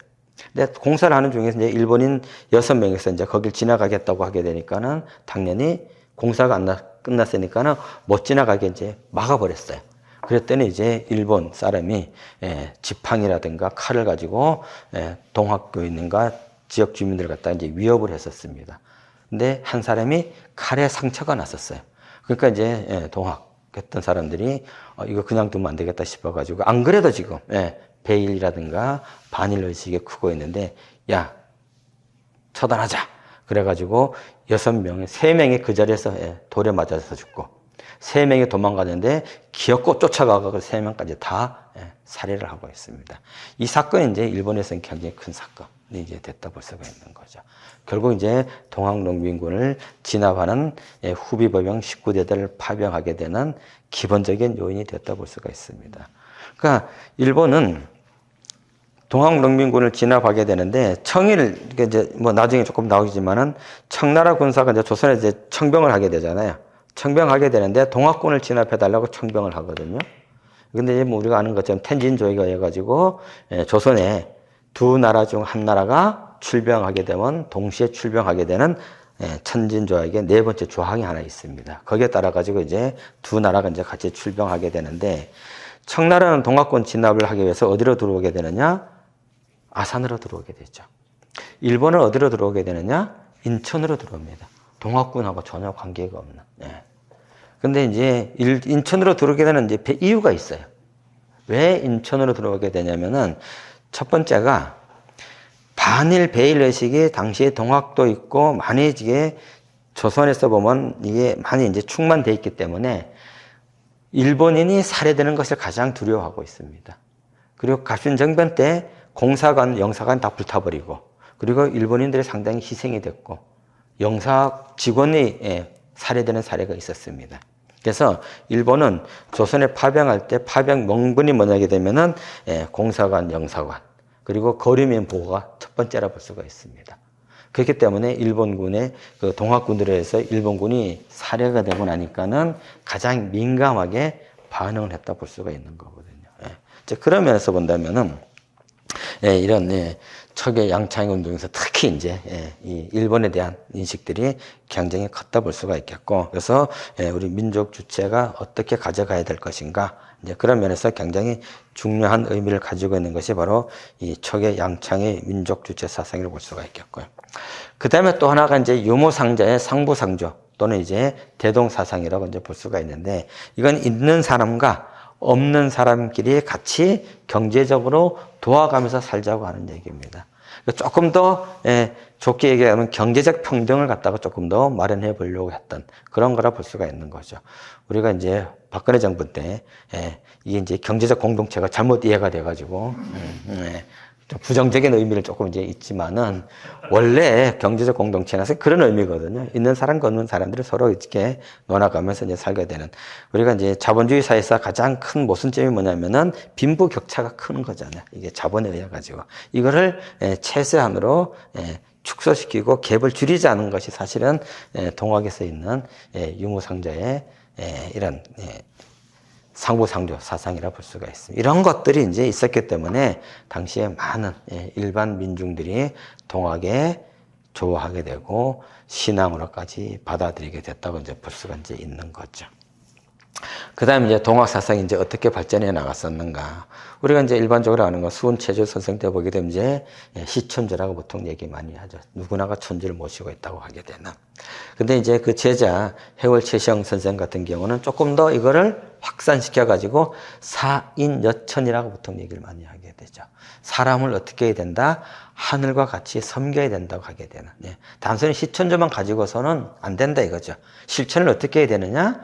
근데 공사를 하는 중에서 이제 일본인 6명이서 이제 거길 지나가겠다고 하게 되니까는 당연히 공사가 끝났으니까는 못 지나가게 이제 막아버렸어요. 그랬더니 이제 일본 사람이 지팡이라든가 칼을 가지고 동학교인과 지역 주민들을 갖다 이제 위협을 했었습니다. 근데 한 사람이 칼에 상처가 났었어요. 그러니까 이제 동학했던 사람들이 이거 그냥 두면 안 되겠다 싶어가지고 안 그래도 지금 배일이라든가 반일 의식이 크고 있는데 야 처단하자. 그래가지고 3명이 그 자리에서 돌에 맞아서 죽고 3명이 도망가는데 기어코 쫓아가고 3명까지 다 살해를 하고 있습니다. 이 사건이 이제 일본에서는 굉장히 큰 사건이 이제 됐다 볼 수가 있는 거죠. 결국 이제 동학농민군을 진압하는 후비법영 19대들을 파병하게 되는 기본적인 요인이 됐다 볼 수가 있습니다. 그러니까 일본은 동학농민군을 진압하게 되는데 청일 이제 뭐 나중에 조금 나오지만은 청나라 군사가 이제 조선에 이제 청병을 하게 되잖아요. 청병하게 되는데 동학군을 진압해달라고 청병을 하거든요. 근데 이제 뭐 우리가 아는 것처럼 텐진조약이 해가지고 조선에 두 나라 중 한 나라가 출병하게 되면 동시에 출병하게 되는 천진조약의 4번째 조항이 하나 있습니다. 거기에 따라 가지고 이제 두 나라가 이제 같이 출병하게 되는데 청나라는 동학군 진압을 하기 위해서 어디로 들어오게 되느냐? 아산으로 들어오게 되죠. 일본은 어디로 들어오게 되느냐? 인천으로 들어옵니다. 동학군하고 전혀 관계가 없는. 근데 이제 인천으로 들어오게 되는 이제 이유가 있어요. 왜 인천으로 들어오게 되냐면은 첫 번째가 반일 배일 의식이 당시에 동학도 있고 많이 이게 조선에서 보면 이게 많이 이제 충만돼 있기 때문에 일본인이 살해되는 것을 가장 두려워하고 있습니다. 그리고 갑신정변 때 공사관, 영사관 다 불타버리고 그리고 일본인들이 상당히 희생이 됐고 영사 직원이 살해되는 사례가 있었습니다. 그래서 일본은 조선에 파병할 때 파병 명분이 뭐냐게 되면은 공사관, 영사관 그리고 거류민 보호가 첫 번째라 볼 수가 있습니다. 그렇기 때문에 일본군의 그 동학군들에 의해서 일본군이 살해가 되고 나니까는 가장 민감하게 반응을 했다 볼 수가 있는 거거든요. 그런 면에서 본다면은 이런 척의 양창의 운동에서 특히 이제 이 일본에 대한 인식들이 굉장히 컸다 볼 수가 있겠고, 그래서 우리 민족 주체가 어떻게 가져가야 될 것인가, 이제 그런 면에서 굉장히 중요한 의미를 가지고 있는 것이 바로 이 척의 양창의 민족 주체 사상이라고 볼 수가 있겠고요. 그 다음에 또 하나가 이제 유무상자의 상부상조 또는 이제 대동사상이라고 이제 볼 수가 있는데, 이건 있는 사람과 없는 사람끼리 같이 경제적으로 도와가면서 살자고 하는 얘기입니다. 조금 더 좋게 얘기하면 경제적 평등을 갖다가 조금 더 마련해 보려고 했던 그런 거라 볼 수가 있는 거죠. 우리가 이제 박근혜 정부 때 이게 이제 경제적 공동체가 잘못 이해가 돼가지고 좀 부정적인 의미를 조금 이제 있지만은 원래 경제적 공동체는 그런 의미거든요. 있는 사람과 없는 사람들이 서로 이렇게 놀아가면서 이제 살게 되는, 우리가 이제 자본주의 사회에서 가장 큰 모순점이 뭐냐면은 빈부격차가 큰 거잖아요. 이게 자본에 의해 가지고 이거를 최소한으로 축소시키고 갭을 줄이자는 것이 사실은 동학에서 있는 유무상자의 이런 상부상조 사상이라 볼 수가 있습니다. 이런 것들이 이제 있었기 때문에 당시에 많은 일반 민중들이 동학에 좋아하게 되고 신앙으로까지 받아들이게 됐다고 이제 볼 수가 이제 있는 거죠. 그 다음에 이제 동학 사상이 이제 어떻게 발전해 나갔었는가. 우리가 이제 일반적으로 아는 거 수훈체조 선생 때 보게 되면 이제 시천주라고 보통 얘기 많이 하죠. 누구나가 천주를 모시고 있다고 하게 되는. 근데 이제 그 제자 해월 최시영 선생 같은 경우는 조금 더 이거를 확산시켜가지고 사인여천이라고 보통 얘기를 많이 하게 되죠. 사람을 어떻게 해야 된다? 하늘과 같이 섬겨야 된다고 하게 되는. 단순히 시천주만 가지고서는 안 된다 이거죠. 실천을 어떻게 해야 되느냐?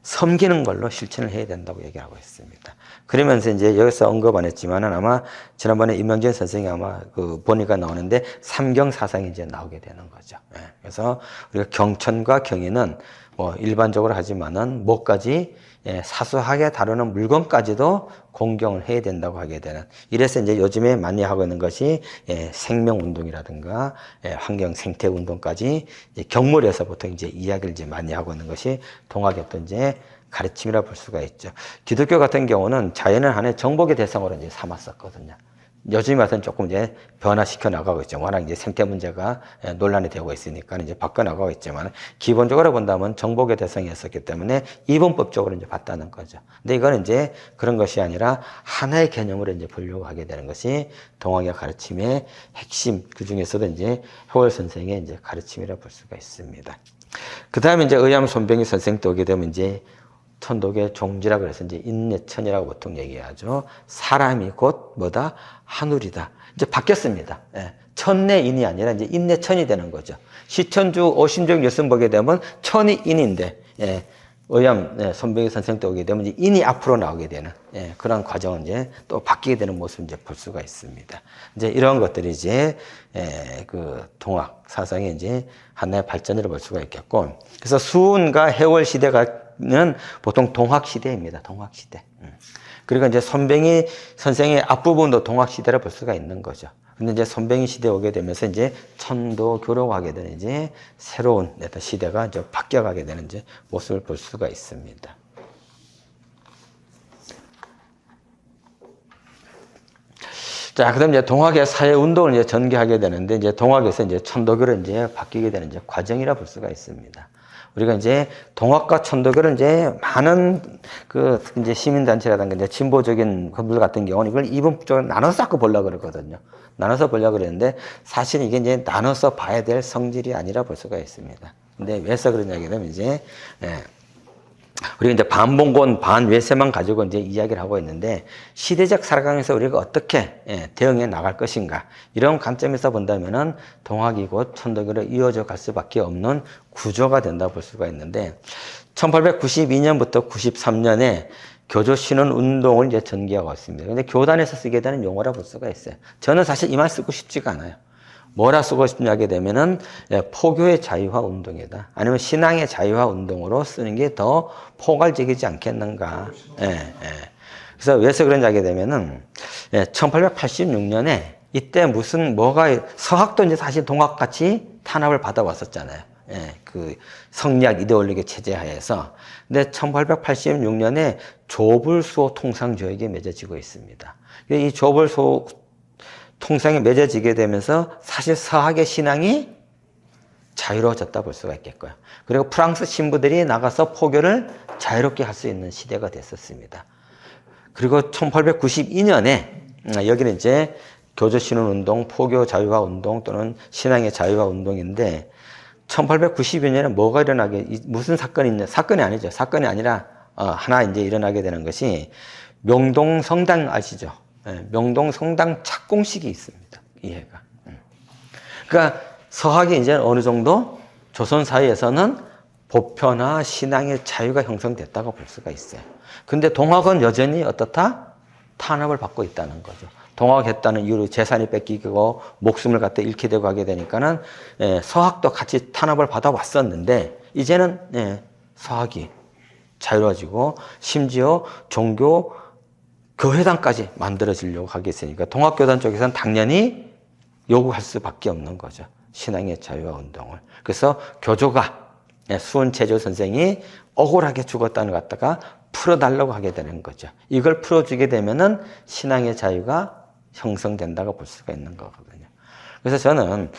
섬기는 걸로 실천을 해야 된다고 얘기하고 있습니다. 그러면서 이제 여기서 언급 안 했지만은 아마 지난번에 임명진 선생이 아마 그 보니까 나오는데 삼경 사상이 이제 나오게 되는 거죠. 그래서 우리가 경천과 경의는 뭐 일반적으로 하지만은 뭐까지 사소하게 다루는 물건까지도 공경을 해야 된다고 하게 되는. 이래서 이제 요즘에 많이 하고 있는 것이 생명운동이라든가 환경 생태운동까지 경물에서 보통 이제 이야기를 이제 많이 하고 있는 것이 동학의 또 이제 가르침이라 볼 수가 있죠. 기독교 같은 경우는 자연을 하나의 정복의 대상으로 이제 삼았었거든요. 요즘 와서는 조금 이제 변화시켜 나가고 있죠. 워낙 이제 생태 문제가 논란이 되고 있으니까 이제 바꿔 나가고 있지만, 기본적으로 본다면 정복의 대상이었었기 때문에 이분법적으로 이제 봤다는 거죠. 근데 이거는 이제 그런 것이 아니라 하나의 개념으로 이제 보려고 하게 되는 것이 동학의 가르침의 핵심, 그 중에서도 이제 효월 선생의 이제 가르침이라 볼 수가 있습니다. 그 다음에 이제 의암 손병희 선생 때 오게 되면 이제 천독의 종지라 그래서 이제 인내천이라고 보통 얘기하죠. 사람이 곧 뭐다? 하늘이다. 이제 바뀌었습니다. 천내인이 아니라 이제 인내천이 되는 거죠. 시천주 오신종 예수 보게 되면 천이 인인데, 의암 손병희 선생 때 오게 되면 이제 인이 앞으로 나오게 되는 그런 과정은 이제 또 바뀌게 되는 모습을 이제 볼 수가 있습니다. 이제 이런 것들이 이제 그 동학 사상의 이제 하나의 발전이라고 볼 수가 있겠고, 그래서 수훈과 해월 시대가 는 보통 동학시대입니다. 동학시대. 그리고 이제 손병희 선생의 앞부분도 동학시대라 볼 수가 있는 거죠. 근데 이제 손병희 시대에 오게 되면서 이제 천도교라고 하게 되는 이제 새로운 시대가 이제 바뀌어가게 되는 이제 모습을 볼 수가 있습니다. 자, 그다음 이제 동학의 사회 운동을 이제 전개하게 되는데, 이제 동학에서 이제 천도교로 이제 바뀌게 되는 이제 과정이라 볼 수가 있습니다. 우리가 이제 동학과 천도교를 이제 많은 그 이제 시민단체라든가 이제 진보적인 분들 같은 경우는 이걸 이분법적으로 나눠서 자꾸 보려고 그러거든요. 나눠서 보려고 그러는데 사실 이게 이제 나눠서 봐야 될 성질이 아니라 볼 수가 있습니다. 근데 왜서 그러냐 하면 이제 우리가 이제 반봉건 반외세만 가지고 이제 이야기를 하고 있는데, 시대적 살아가면서 우리가 어떻게 대응해 나갈 것인가, 이런 관점에서 본다면은 동학이 곧 천도교로 이어져 갈 수밖에 없는 구조가 된다 볼 수가 있는데, 1892년부터 93년에 교조 신원 운동을 이제 전개하고 있습니다. 근데 교단에서 쓰게 되는 용어라 볼 수가 있어요. 저는 사실 이 말 쓰고 싶지가 않아요. 뭐라 쓰고 싶냐 하게 되면은 포교의 자유화 운동이다, 아니면 신앙의 자유화 운동으로 쓰는 게 더 포괄적이지 않겠는가. 그래서 왜서 그런지 하게 되면은 1886년에 이때 뭐가 서학도 이제 사실 동학같이 탄압을 받아왔었잖아요. 그 성리학 이데올로기 체제 하에서. 근데 1886년에 조불수호 통상조약이 맺어지고 있습니다. 이 조불수호 통상에 맺어지게 되면서 사실 서학의 신앙이 자유로워졌다 볼 수가 있겠고요. 그리고 프랑스 신부들이 나가서 포교를 자유롭게 할 수 있는 시대가 됐었습니다. 그리고 1892년에 여기는 이제 교조 신운 운동, 포교 자유화 운동 또는 신앙의 자유화 운동인데 1892년에 뭐가 무슨 사건이 있냐? 사건이 아니죠. 사건이 아니라 하나 이제 일어나게 되는 것이 명동 성당 아시죠? 명동 성당 착공식이 있습니다. 이해가. 그러니까 서학이 이제 어느 정도 조선 사회에서는 보편화 신앙의 자유가 형성됐다고 볼 수가 있어요. 근데 동학은 여전히 어떻다? 탄압을 받고 있다는 거죠. 동학했다는 이유로 재산이 뺏기고 목숨을 갖다 잃게 되고 하게 되니까는 서학도 같이 탄압을 받아왔었는데 이제는 서학이 자유로워지고 심지어 종교 교회당까지 만들어지려고 하게 있으니까 동학교단 쪽에서는 당연히 요구할 수밖에 없는 거죠. 신앙의 자유화 운동을. 그래서 교조가 수은체조 선생이 억울하게 죽었다는 걸 갖다가 풀어달라고 하게 되는 거죠. 이걸 풀어주게 되면은 신앙의 자유가 형성된다고 볼 수가 있는 거거든요. 그래서 저는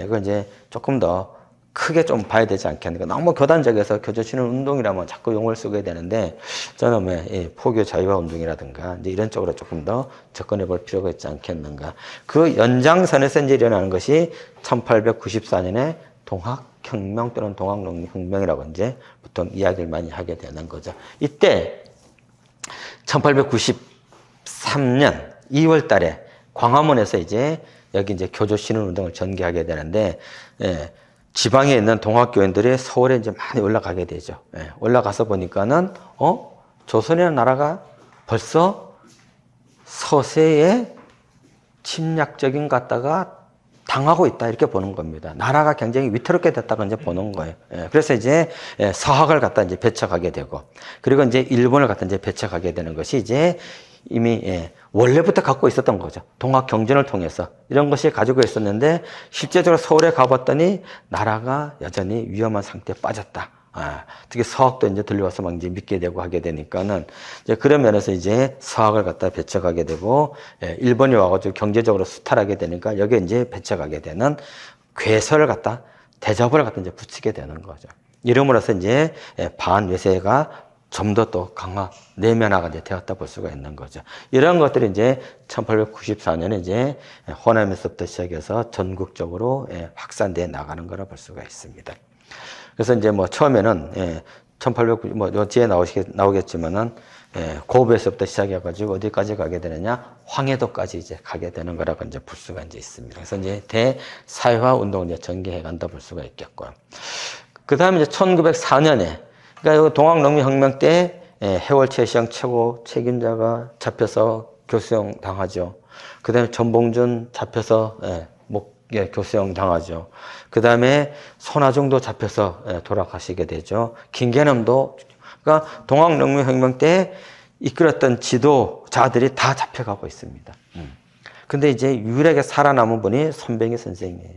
이걸 이제 조금 더 크게 좀 봐야 되지 않겠는가. 너무 교단적에서 교조 신운 운동이라면 자꾸 용어를 쓰게 되는데 저는 포교 자유화 운동이라든가 이제 이런 쪽으로 조금 더 접근해 볼 필요가 있지 않겠는가. 그 연장선에서 이제 일어나는 것이 1894년에 동학혁명 또는 동학농민혁명이라고 이제 보통 이야기를 많이 하게 되는 거죠. 이때 1893년 2월 달에 광화문에서 이제 여기 이제 교조 신운 운동을 전개하게 되는데 지방에 있는 동학교인들이 서울에 이제 많이 올라가게 되죠. 올라가서 보니까는 조선이라는 나라가 벌써 서세의 침략적인 갖다가 당하고 있다 이렇게 보는 겁니다. 나라가 굉장히 위태롭게 됐다고 이제 보는 거예요. 그래서 이제 서학을 갖다 이제 배척하게 되고 그리고 이제 일본을 갖다 이제 배척하게 되는 것이 이제 이미 원래부터 갖고 있었던 거죠. 동학 경전을 통해서 이런 것이 가지고 있었는데 실제적으로 서울에 가봤더니 나라가 여전히 위험한 상태에 빠졌다. 특히 서학도 이제 들려와서 막 이제 믿게 되고 하게 되니까는 이제 그런 면에서 이제 서학을 갖다 배척하게 되고 일본이 와가지고 경제적으로 수탈하게 되니까 여기에 이제 배척하게 되는 괴설을 갖다 대접을 갖다 이제 붙이게 되는 거죠. 이름으로써 이제 반외세가 좀 더 또 내면화가 이제 되었다 볼 수가 있는 거죠. 이런 것들이 이제 1894년에 이제 호남에서부터 시작해서 전국적으로 확산되어 나가는 거라 볼 수가 있습니다. 그래서 이제 뭐 처음에는 1890, 뭐 뒤에 나오겠지만은 고부에서부터 시작해가지고 어디까지 가게 되느냐? 황해도까지 이제 가게 되는 거라고 이제 볼 수가 이제 있습니다. 그래서 이제 대사회화 운동을 이제 전개해 간다 볼 수가 있겠고요. 그 다음에 이제 1904년에 그러니까 동학농민혁명 때 해월 최시영 최고 책임자가 잡혀서 교수형 당하죠. 그 다음에 전봉준 잡혀서 교수형 당하죠. 그 다음에 손아중도 잡혀서 돌아가시게 되죠. 김계남도 그러니까 동학농민혁명 때 이끌었던 지도자들이 다 잡혀가고 있습니다. 근데 이제 유일하게 살아남은 분이 손병희 선생이에요.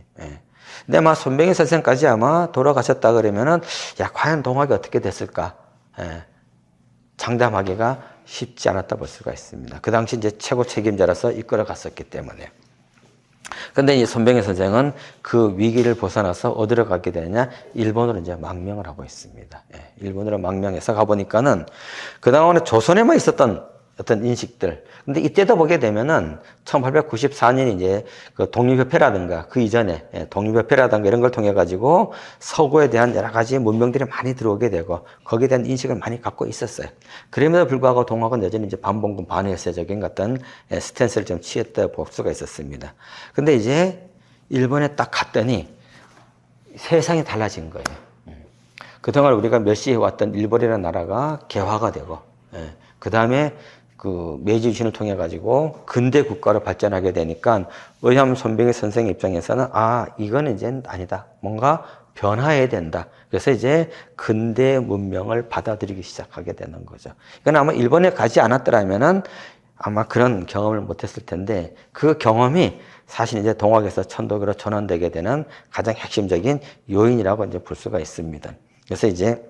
근데 아마 손병희 선생까지 아마 돌아가셨다 그러면은 과연 동학이 어떻게 됐을까? 장담하기가 쉽지 않았다 볼 수가 있습니다. 그 당시 이제 최고 책임자로서 이끌어 갔었기 때문에. 근데 이 손병희 선생은 그 위기를 벗어나서 어디로 가게 되느냐? 일본으로 이제 망명을 하고 있습니다. 일본으로 망명해서 가보니까는 그동안에 조선에만 있었던 어떤 인식들. 근데 이때도 보게 되면은 1894년이 이제 그 독립협회라든가 그 이전에 독립협회라든가 이런 걸 통해 가지고 서구에 대한 여러 가지 문명들이 많이 들어오게 되고 거기에 대한 인식을 많이 갖고 있었어요. 그럼에도 불구하고 동학은 여전히 이제 반봉건 반외세적인 어떤 스탠스를 좀 취했다 볼 수가 있었습니다. 근데 이제 일본에 딱 갔더니 세상이 달라진 거예요. 그동안 우리가 멸시해왔던 일본이라는 나라가 개화가 되고 그 다음에 그 메이지 유신을 통해 가지고 근대 국가로 발전하게 되니까 의함 손병희 선생 입장에서는 이거는 이제 아니다. 뭔가 변화해야 된다. 그래서 이제 근대 문명을 받아들이기 시작하게 되는 거죠. 이건 아마 일본에 가지 않았더라면은 아마 그런 경험을 못했을 텐데 그 경험이 사실 이제 동학에서 천도교로 전환되게 되는 가장 핵심적인 요인이라고 이제 볼 수가 있습니다. 그래서 이제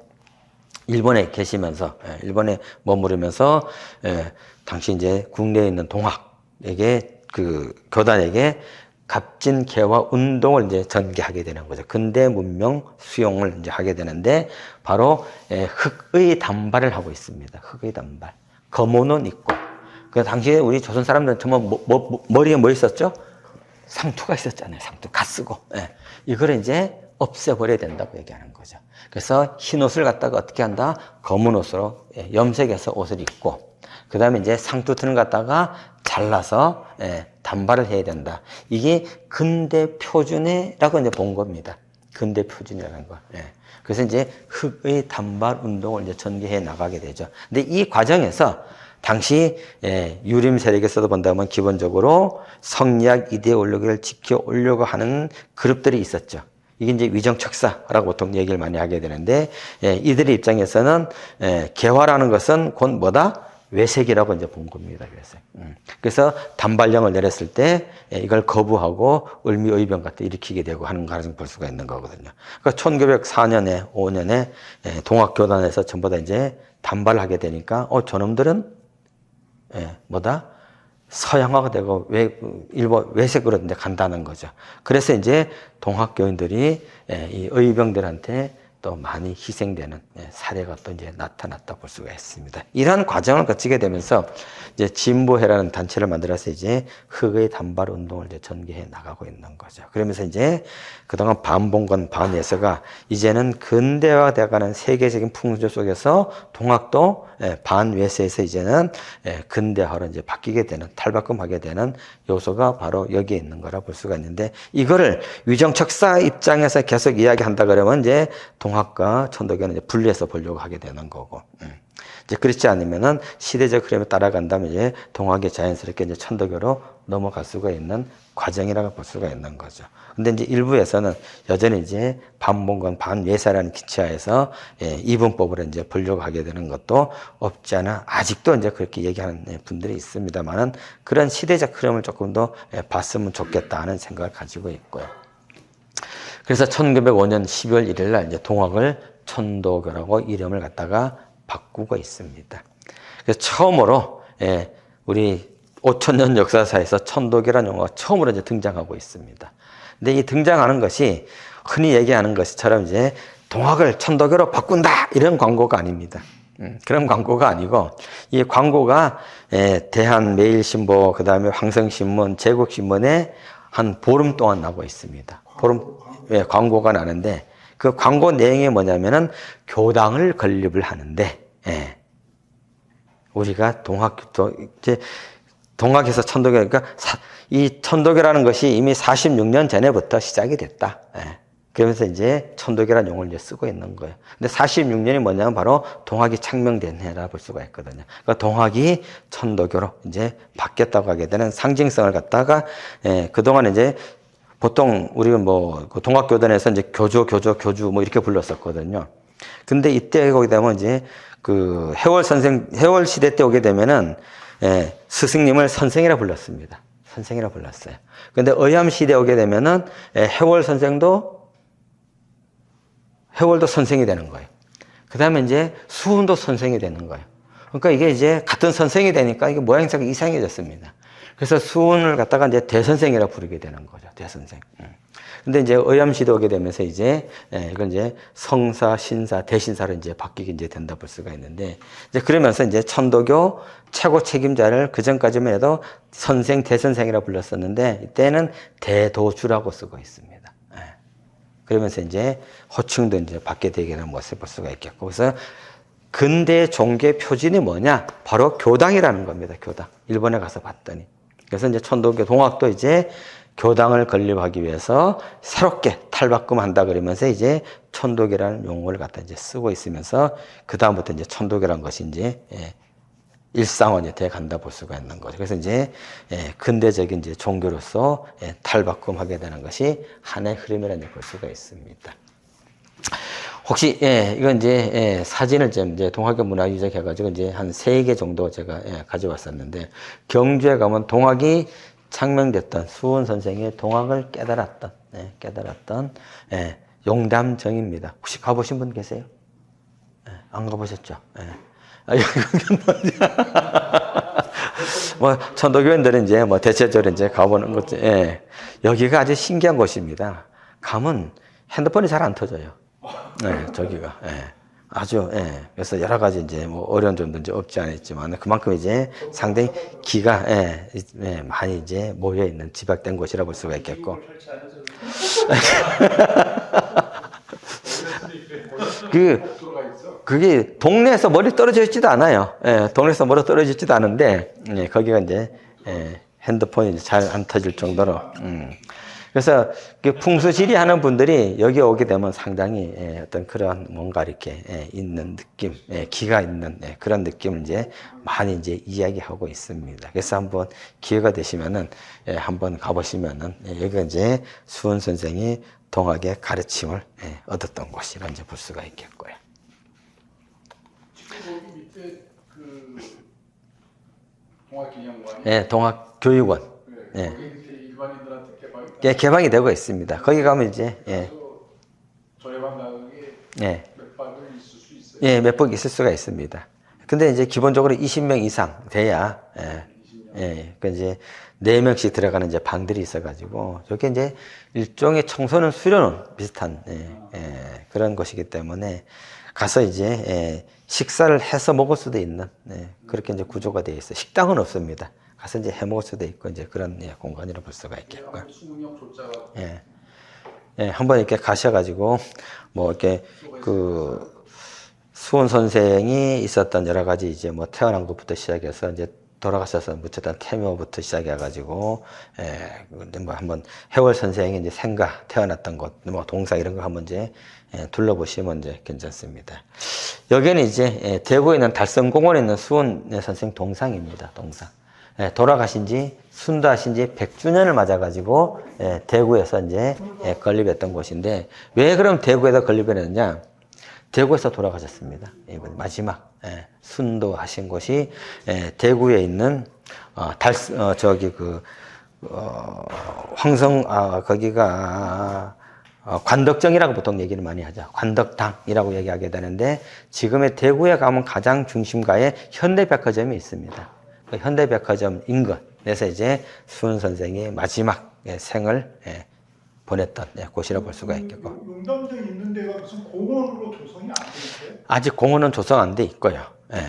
일본에 계시면서, 일본에 머무르면서, 당시 이제 국내에 있는 동학에게 그 교단에게 값진 개화 운동을 이제 전개하게 되는 거죠. 근대 문명 수용을 이제 하게 되는데 바로 흙의 단발을 하고 있습니다. 흙의 단발. 거모는 있고. 그 당시에 우리 조선 사람들은 정말 머리에 뭐 있었죠? 상투가 있었잖아요. 상투. 가 쓰고. 예. 이걸 이제 없애버려야 된다고 얘기하는 거죠. 그래서 흰 옷을 갖다가 어떻게 한다? 검은 옷으로 염색해서 옷을 입고, 그 다음에 이제 상투트는 갖다가 잘라서 단발을 해야 된다. 이게 근대 표준이라고 이제 본 겁니다. 근대 표준이라는 거. 그래서 이제 흙의 단발 운동을 이제 전개해 나가게 되죠. 근데 이 과정에서 당시 유림 세력에서도 본다면 기본적으로 성리학 이데올로기를 지켜 오려고 하는 그룹들이 있었죠. 이게 이제 위정척사라고 보통 얘기를 많이 하게 되는데, 이들의 입장에서는 개화라는 것은 곧 뭐다? 외색이라고 이제 본 겁니다. 그래서 단발령을 내렸을 때 이걸 거부하고 을미의병 같은 일으키게 되고 하는 과정을 볼 수가 있는 거거든요. 그러니까 1904년에 5년에 동학교단에서 전부 다 이제 단발을 하게 되니까 저놈들은 뭐다? 서양화가 되고 일본 외색으로 이제 간다는 거죠. 그래서 이제 동학교인들이 이 의병들한테 또 많이 희생되는 사례가 또 이제 나타났다 볼 수가 있습니다. 이러한 과정을 거치게 되면서 이제 진보회라는 단체를 만들어서 이제 흙의 단발 운동을 이제 전개해 나가고 있는 거죠. 그러면서 이제 그동안 반봉건 반예서가 이제는 근대화되어가는 세계적인 풍조 속에서 동학도 반외세에서 이제는 근대화로 이제 바뀌게 되는, 탈바꿈하게 되는 요소가 바로 여기에 있는 거라 볼 수가 있는데, 이거를 위정척사 입장에서 계속 이야기한다 그러면 이제 동학과 천도교는 이제 분리해서 보려고 하게 되는 거고, 이제 그렇지 않으면은 시대적 흐름에 따라간다면 이제 동학이 자연스럽게 이제 천도교로 넘어갈 수가 있는 과정이라고 볼 수가 있는 거죠. 근데 이제 일부에서는 여전히 이제 반봉건 반외사라는 기치하에서 이분법으로 이제 보려고 하게 되는 것도 없지 않아 아직도 이제 그렇게 얘기하는 분들이 있습니다만은, 그런 시대적 흐름을 조금 더 봤으면 좋겠다는 생각을 가지고 있고요. 그래서 1905년 12월 1일 날 이제 동학을 천도교라고 이름을 갖다가 바꾸고 있습니다. 그래서 처음으로 우리 5,000년 역사사에서 천도교라는 용어가 처음으로 이제 등장하고 있습니다. 근데 이 등장하는 것이 흔히 얘기하는 것처럼 이제 동학을 천도교로 바꾼다 이런 광고가 아닙니다. 그런 광고가 아니고, 이 광고가 대한매일신보, 그 다음에 황성신문, 제국신문에 한 보름 동안 나고 있습니다. 광고가 나는데, 그 광고 내용이 뭐냐면은 교당을 건립을 하는데, 우리가 동학에서 천도교, 그러니까 이 천도교라는 것이 이미 46년 전에부터 시작이 됐다. 그러면서 이제 천도교라는 용어를 이제 쓰고 있는 거예요. 근데 46년이 뭐냐면 바로 동학이 창명된 해라 볼 수가 있거든요. 그러니까 동학이 천도교로 이제 바뀌었다고 하게 되는 상징성을 갖다가, 그동안 이제 보통 우리가 뭐 동학교단에서 이제 교주 뭐 이렇게 불렀었거든요. 근데 이때 오게 되면 이제 그 해월 시대 때 오게 되면은 스승님을 선생이라 불렀습니다. 선생이라 불렀어요. 근데 의암 시대 오게 되면은 해월도 선생이 되는 거예요. 그 다음에 이제 수훈도 선생이 되는 거예요. 그러니까 이게 이제 같은 선생이 되니까 이게 모양새가 이상해졌습니다. 그래서 수훈을 갖다가 이제 대선생이라 부르게 되는 거죠. 대선생. 근데 이제 의암시대 오게 되면서 이제 이건 이제 성사, 신사, 대신사로 이제 바뀌게 이제 된다 볼 수가 있는데, 이제 그러면서 이제 천도교 최고 책임자를 그 전까지만 해도 선생, 대선생이라 불렀었는데, 이때는 대도주라고 쓰고 있습니다. 그러면서 이제 호칭도 이제 받게 되게 되는 모습을 볼 수가 있겠고, 그래서 근대 종교 표준이 뭐냐? 바로 교당이라는 겁니다. 교당. 일본에 가서 봤더니. 그래서 이제 천도교 동학도 이제 교당을 건립하기 위해서 새롭게 탈바꿈한다 그러면서 이제 천도교라는 용어를 갖다 이제 쓰고 있으면서, 그다음부터 이제 천도교라는 것이 이제 일상화에 돼 간다 볼 수가 있는 거죠. 그래서 이제 근대적인 이제 종교로서 탈바꿈하게 되는 것이 하나의 흐름이라는 볼 수가 있습니다. 혹시 이건 이제 사진을 좀 이제 동학교 문화유적 해가지고 이제 한 3개 정도 제가 가져왔었는데, 경주에 가면 동학이 창명됐던 수훈 선생의 동학을 깨달았던 용담정입니다. 혹시 가보신 분 계세요? 안 가보셨죠? 여기 뭐 천도교인들은 이제 뭐 대체적으로 이제 가보는 거지. 예. 여기가 아주 신기한 곳입니다. 가면 핸드폰이 잘 안 터져요. 예, 저기가. 예. 아주, 예. 그래서 여러 가지 이제 뭐 어려운 점도 이제 없지 않아 있지만 그만큼 이제 상당히 기가, 예, 예, 많이 이제 모여있는 집약된 곳이라 볼 수가 있겠고. 그게 동네에서 멀리 떨어져 있지도 않아요. 예, 동네에서 멀리 떨어져 있지도 않은데, 예, 거기가 이제, 예, 핸드폰이 잘 안 터질 정도로, 그래서 그 풍수지리 하는 분들이 여기 오게 되면 상당히 예, 어떤 그런 뭔가 이렇게 예, 있는 느낌, 예, 기가 있는 예, 그런 느낌을 이제 많이 이제 이야기하고 있습니다. 그래서 한번 기회가 되시면은 예, 한번 가보시면은 예, 여기가 이제 수원 선생이 동학의 가르침을 예, 얻었던 곳이라 이제 볼 수가 있겠고요. 지금 거기 밑에 그 동학기념관이 예, 동학교육원. 네, 예. 거기 밑에 일반인들한테 개방이 예, 개방이 되고 있습니다. 거기 가면 이제 예, 저렴한 가격에 예. 몇 박을 있을 수 있어요. 예, 몇 번 있을 수가 있습니다. 근데 이제 기본적으로 20명 이상 돼야, 예, 예, 그 이제 4명씩 들어가는 이제 방들이 있어가지고, 저게 이제 일종의 청소년 수련원 비슷한, 예, 예, 그런 것이기 때문에 가서 이제, 예, 식사를 해서 먹을 수도 있는, 예, 그렇게 이제 구조가 되어 있어요. 식당은 없습니다. 가서 이제 해 먹을 수도 있고, 이제 그런 예, 공간이라 볼 수가 있겠고요. 수능력 조짜가 예. 예, 한번 이렇게 가셔가지고, 뭐, 이렇게, 그, 수원 선생이 있었던 여러 가지 이제 뭐 태어난 것부터 시작해서 이제 돌아가셔서 무쳤던 태묘부터 시작해가지고, 예, 근데 뭐 한번 해월 선생이 이제 생가 태어났던 곳, 뭐 동사 이런 거 한번 이제 예, 둘러보시면 이제 괜찮습니다. 여기는 이제 예, 대구에 있는 달성공원에 있는 수원 선생 동상입니다, 동상. 예, 돌아가신 지 순도하신 지 100주년을 맞아가지고 예, 대구에서 이제 예, 건립했던 곳인데 왜 그럼 대구에서 건립을 했느냐? 대구에서 돌아가셨습니다. 이번 마지막 예, 순도하신 곳이 예, 대구에 있는 저기 그 황성 거기가 관덕정이라고 보통 얘기를 많이 하죠. 관덕당이라고 얘기하게 되는데 지금의 대구에 가면 가장 중심가에 현대백화점이 있습니다. 그 현대백화점 인근. 그래서 이제 수원 선생의 마지막 생을 보냈던 곳이라 볼 수가 있겠고. 용담정 있는 데가 무슨 공원으로 조성이 안 돼 있어요? 아직 공원은 조성 안 돼 있고요. 예.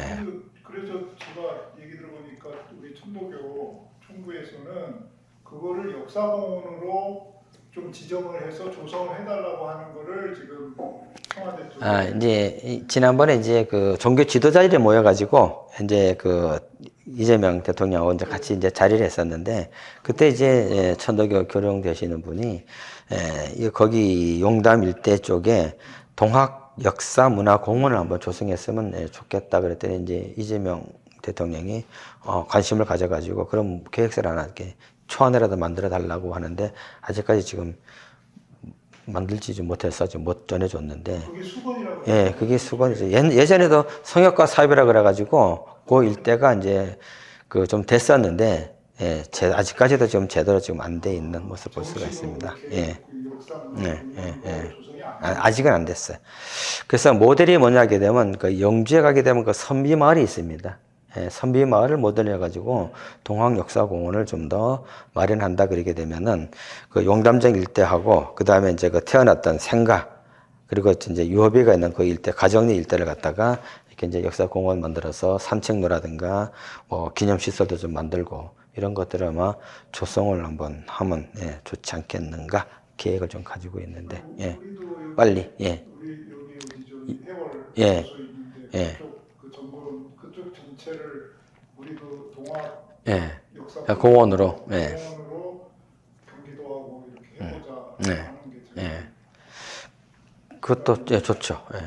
그래서 제가 얘기 들어보니까 우리 천도교 총부에서는 그거를 역사공원으로 좀 지정을 해서 조성을 해달라고 하는 거를 지금 청와대 쪽에 이제 지난번에 이제 그 종교 지도자들이 모여가지고 이제 그 이재명 대통령하고 이제 같이 이제 자리를 했었는데 그때 이제 천도교 교령 되시는 분이 거기 용담 일대 쪽에 동학 역사 문화 공원을 한번 조성했으면 좋겠다 그랬더니 이제 이재명 대통령이 관심을 가져가지고 그럼 계획서를 하나 이렇게 초안이라도 만들어 달라고 하는데 아직까지 지금 만들지 못해서 지금 못 전해줬는데. 그게 수건이라고. 예, 그게 수건이죠. 예전에도 성역과 사업이라 그래가지고 그 일대가 이제 그 좀 됐었는데 예, 아직까지도 좀 제대로 지금 안 돼 있는 모습 볼 수가 있습니다. 예. 아직은 안 됐어요. 그래서 모델이 뭐냐 하게 되면 그 영주에 가게 되면 그 선비마을이 있습니다. 예, 선비마을을 모델로 해가지고 동학역사공원을 좀 더 마련한다 그러게 되면은 그 용담정 일대하고 그 다음에 이제 그 태어났던 생가 그리고 이제 유업이가 있는 그 일대 가정리 일대를 갖다가 이렇게 이제 역사공원 만들어서 산책로라든가 뭐 기념시설도 좀 만들고 이런 것들을 아마 조성을 한번 하면 예, 좋지 않겠는가 계획을 좀 가지고 있는데 예, 빨리 예, 우리 여기 해월 예, 있는데 예. 그쪽 전체를 우리도 동학 예, 역사 공원으로 예. 공원으로 경기도하고 이렇게 해보자 네. 하는 게 제가 예. 그것도 예, 좋죠. 예.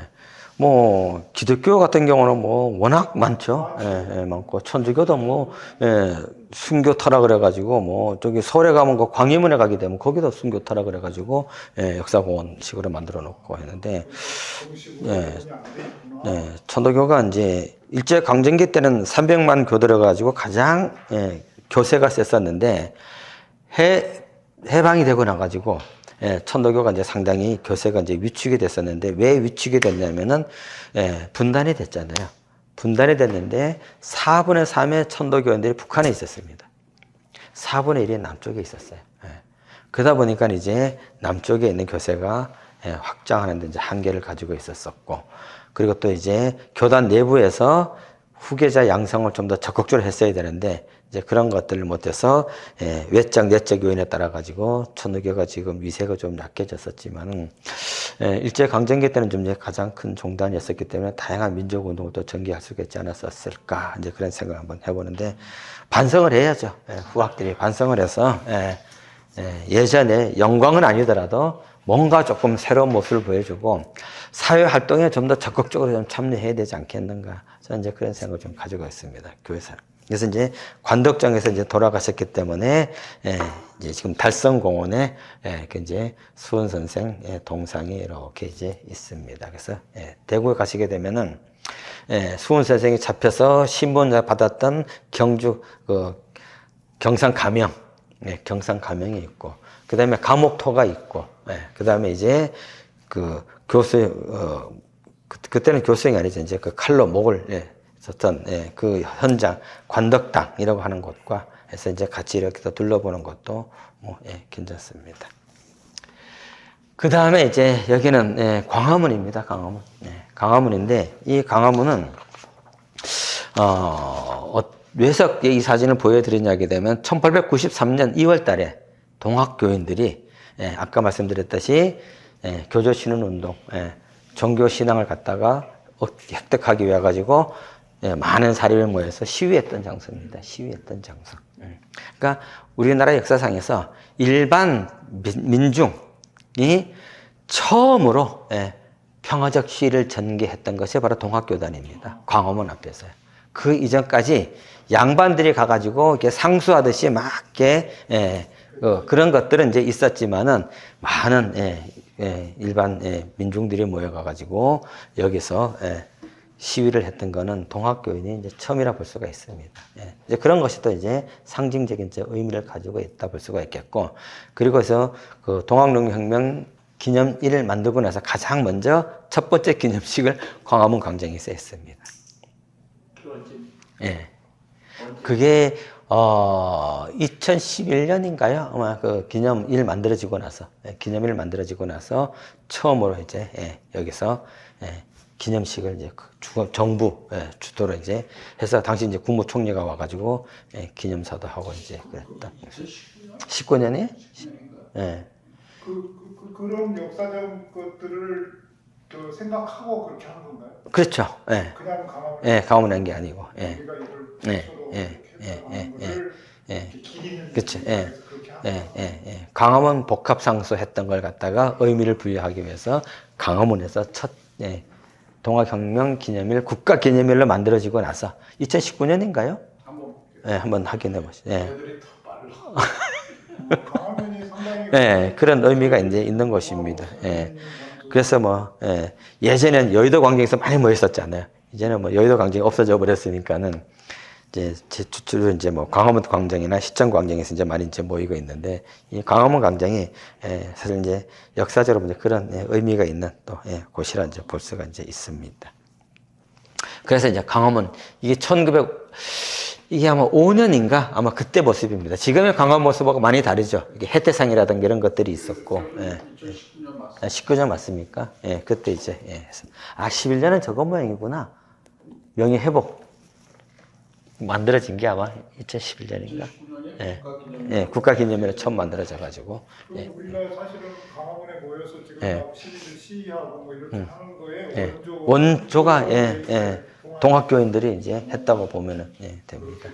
뭐 기독교 같은 경우는 뭐 워낙 많죠. 예, 예, 많고 천주교도 뭐 예, 순교타라 그래가지고 뭐 저기 서울에 가면 그 광화문에 가게 되면 거기도 순교타라 그래가지고 예, 역사공원식으로 만들어 놓고 했는데 예, 예, 천도교가 이제 일제 강점기 때는 300만 교도를 가지고 가장 예, 교세가 셌었는데 해방이 되고 나가지고 예, 천도교가 이제 상당히 교세가 이제 위축이 됐었는데 왜 위축이 됐냐면은 예, 분단이 됐잖아요. 분단이 됐는데 4분의 3의 천도교인들이 북한에 있었습니다. 4분의 1이 남쪽에 있었어요. 예. 그러다 보니까 이제 남쪽에 있는 교세가 확장하는 데 이제 한계를 가지고 있었었고, 그리고 또 이제 교단 내부에서 후계자 양성을 좀 더 적극적으로 했어야 되는데, 이제 그런 것들을 못해서 외적 내적 요인에 따라 가지고 천도교가 지금 위세가 좀 약해졌었지만은 일제 강점기 때는 좀 이제 가장 큰 종단이었었기 때문에 다양한 민족 운동을 또 전개할 수 있지 않았었을까, 이제 그런 생각을 한번 해보는데, 반성을 해야죠. 후학들이 반성을 해서 예전에 영광은 아니더라도 뭔가 조금 새로운 모습을 보여주고 사회 활동에 좀 더 적극적으로 좀 참여해야 되지 않겠는가, 저는 이제 그런 생각을 좀 가지고 있습니다. 교회에서. 그래서 이제 관덕정에서 이제 돌아가셨기 때문에 이제 지금 달성공원에 그 이제 수원 선생 동상이 이렇게 이제 있습니다. 그래서 대구에 가시게 되면은 수원 선생이 잡혀서 신분을 받았던 경주 경상 가명, 경상 가명이 있고, 그 다음에 감옥토가 있고, 그 다음에 이제 그 교수 그때는 교수형이 아니죠. 이제 그 칼로 목을 썼던 그 현장 관덕당이라고 하는 곳과 해서 이제 같이 이렇게 더 둘러보는 것도 뭐 괜찮습니다. 그 다음에 이제 여기는 광화문입니다. 광화문. 광화문인데 이 광화문은 왜 이 사진을 보여드리냐게 되면 1893년 2월달에 동학교인들이 아까 말씀드렸듯이 교조신운운동, 종교신앙을 갖다가 획득하기 위해 가지고 많은 사람이 모여서 시위했던 장소입니다. 시위했던 장소. 그러니까 우리나라 역사상에서 일반 민중이 처음으로 평화적 시위를 전개했던 것이 바로 동학교단입니다. 광화문 앞에서요. 그 이전까지 양반들이 가가지고 이렇게 상수하듯이 막 이렇게 그런 것들은 이제 있었지만은 많은 일반 민중들이 모여가가지고 여기서 시위를 했던 거는 동학교인이 이제 처음이라 볼 수가 있습니다. 이제 그런 것이 또 이제 상징적인 의미를 가지고 있다 볼 수가 있겠고, 그리고 해서 그 동학농민혁명 기념일을 만들고 나서 가장 먼저 첫 번째 기념식을 광화문 광장에서 했습니다. 그게 2011년인가요? 아마 그 기념일 만들어지고 나서, 기념일 만들어지고 나서 처음으로 이제 여기서 기념식을 이제 정부 주도로 이제 해서 당시 이제 국무총리가 와가지고 기념사도 하고 이제 그랬다. 19년에? 그런 역사적 것들을 생각하고 그렇게 하는 건가요? 그렇죠. 그냥 강화문. 강화문 한 게 아니고. 우리가 이걸 그렇죠. 강화문 복합상소 했던 걸 갖다가 의미를 부여하기 위해서 강화문에서 첫 동학혁명 기념일 국가 기념일로 만들어지고 나서 2019년인가요? 한번 확인해 보시죠. 애들이 더 빨라. 강화문이 상당히 그런 의미가 이제 있는 것입니다. 그래서 뭐 예전에는 여의도 광장에서 많이 모였었잖아요. 이제는 뭐 여의도 광장이 없어져 버렸으니까는 이제 주로 이제 뭐 광화문 광장이나 시청 광장에서 이제 많이 이제 모이고 있는데, 이 광화문 광장이 사실 이제 역사적으로 이제 그런 의미가 있는 또 곳이라 이제 볼 수가 이제 있습니다. 그래서 이제 광화문 이게 이게 아마 5년인가 아마 그때 모습입니다. 지금의 광화문 모습하고 많이 다르죠. 이게 해태상이라든가 이런 것들이 있었고. 19년 맞습니까? 그때 이제 11년은 저거 모양이구나. 명예 회복 만들어진 게 아마 2011년인가? 국가 기념일에 처음 만들어져 가지고. 우리가 사실은 강화문에 모여서 지금 시위를 시위하고 뭐 이렇게 하는 거에 원조가 동학교인들이 이제 했다고 보면은 됩니다.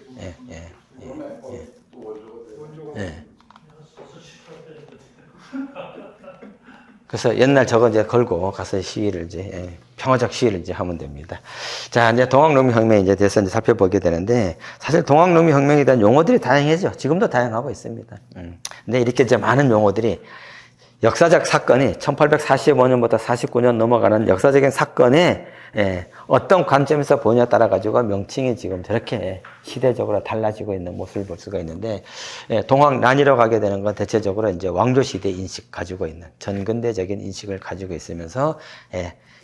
그래서 옛날 저거 이제 걸고 가서 시위를 이제 평화적 시위를 이제 하면 됩니다. 자, 이제 동학농민혁명에 이제 대해서 이제 살펴보게 되는데, 사실 동학농민혁명에 대한 용어들이 다양해져. 지금도 다양하고 있습니다. 근데 이렇게 이제 많은 용어들이 역사적 사건이 1845년부터 49년 넘어가는 역사적인 사건에 어떤 관점에서 보냐에 따라 가지고 명칭이 지금 저렇게 시대적으로 달라지고 있는 모습을 볼 수가 있는데, 동학난이라고 하게 되는 건 대체적으로 이제 왕조시대 인식 가지고 있는 전근대적인 인식을 가지고 있으면서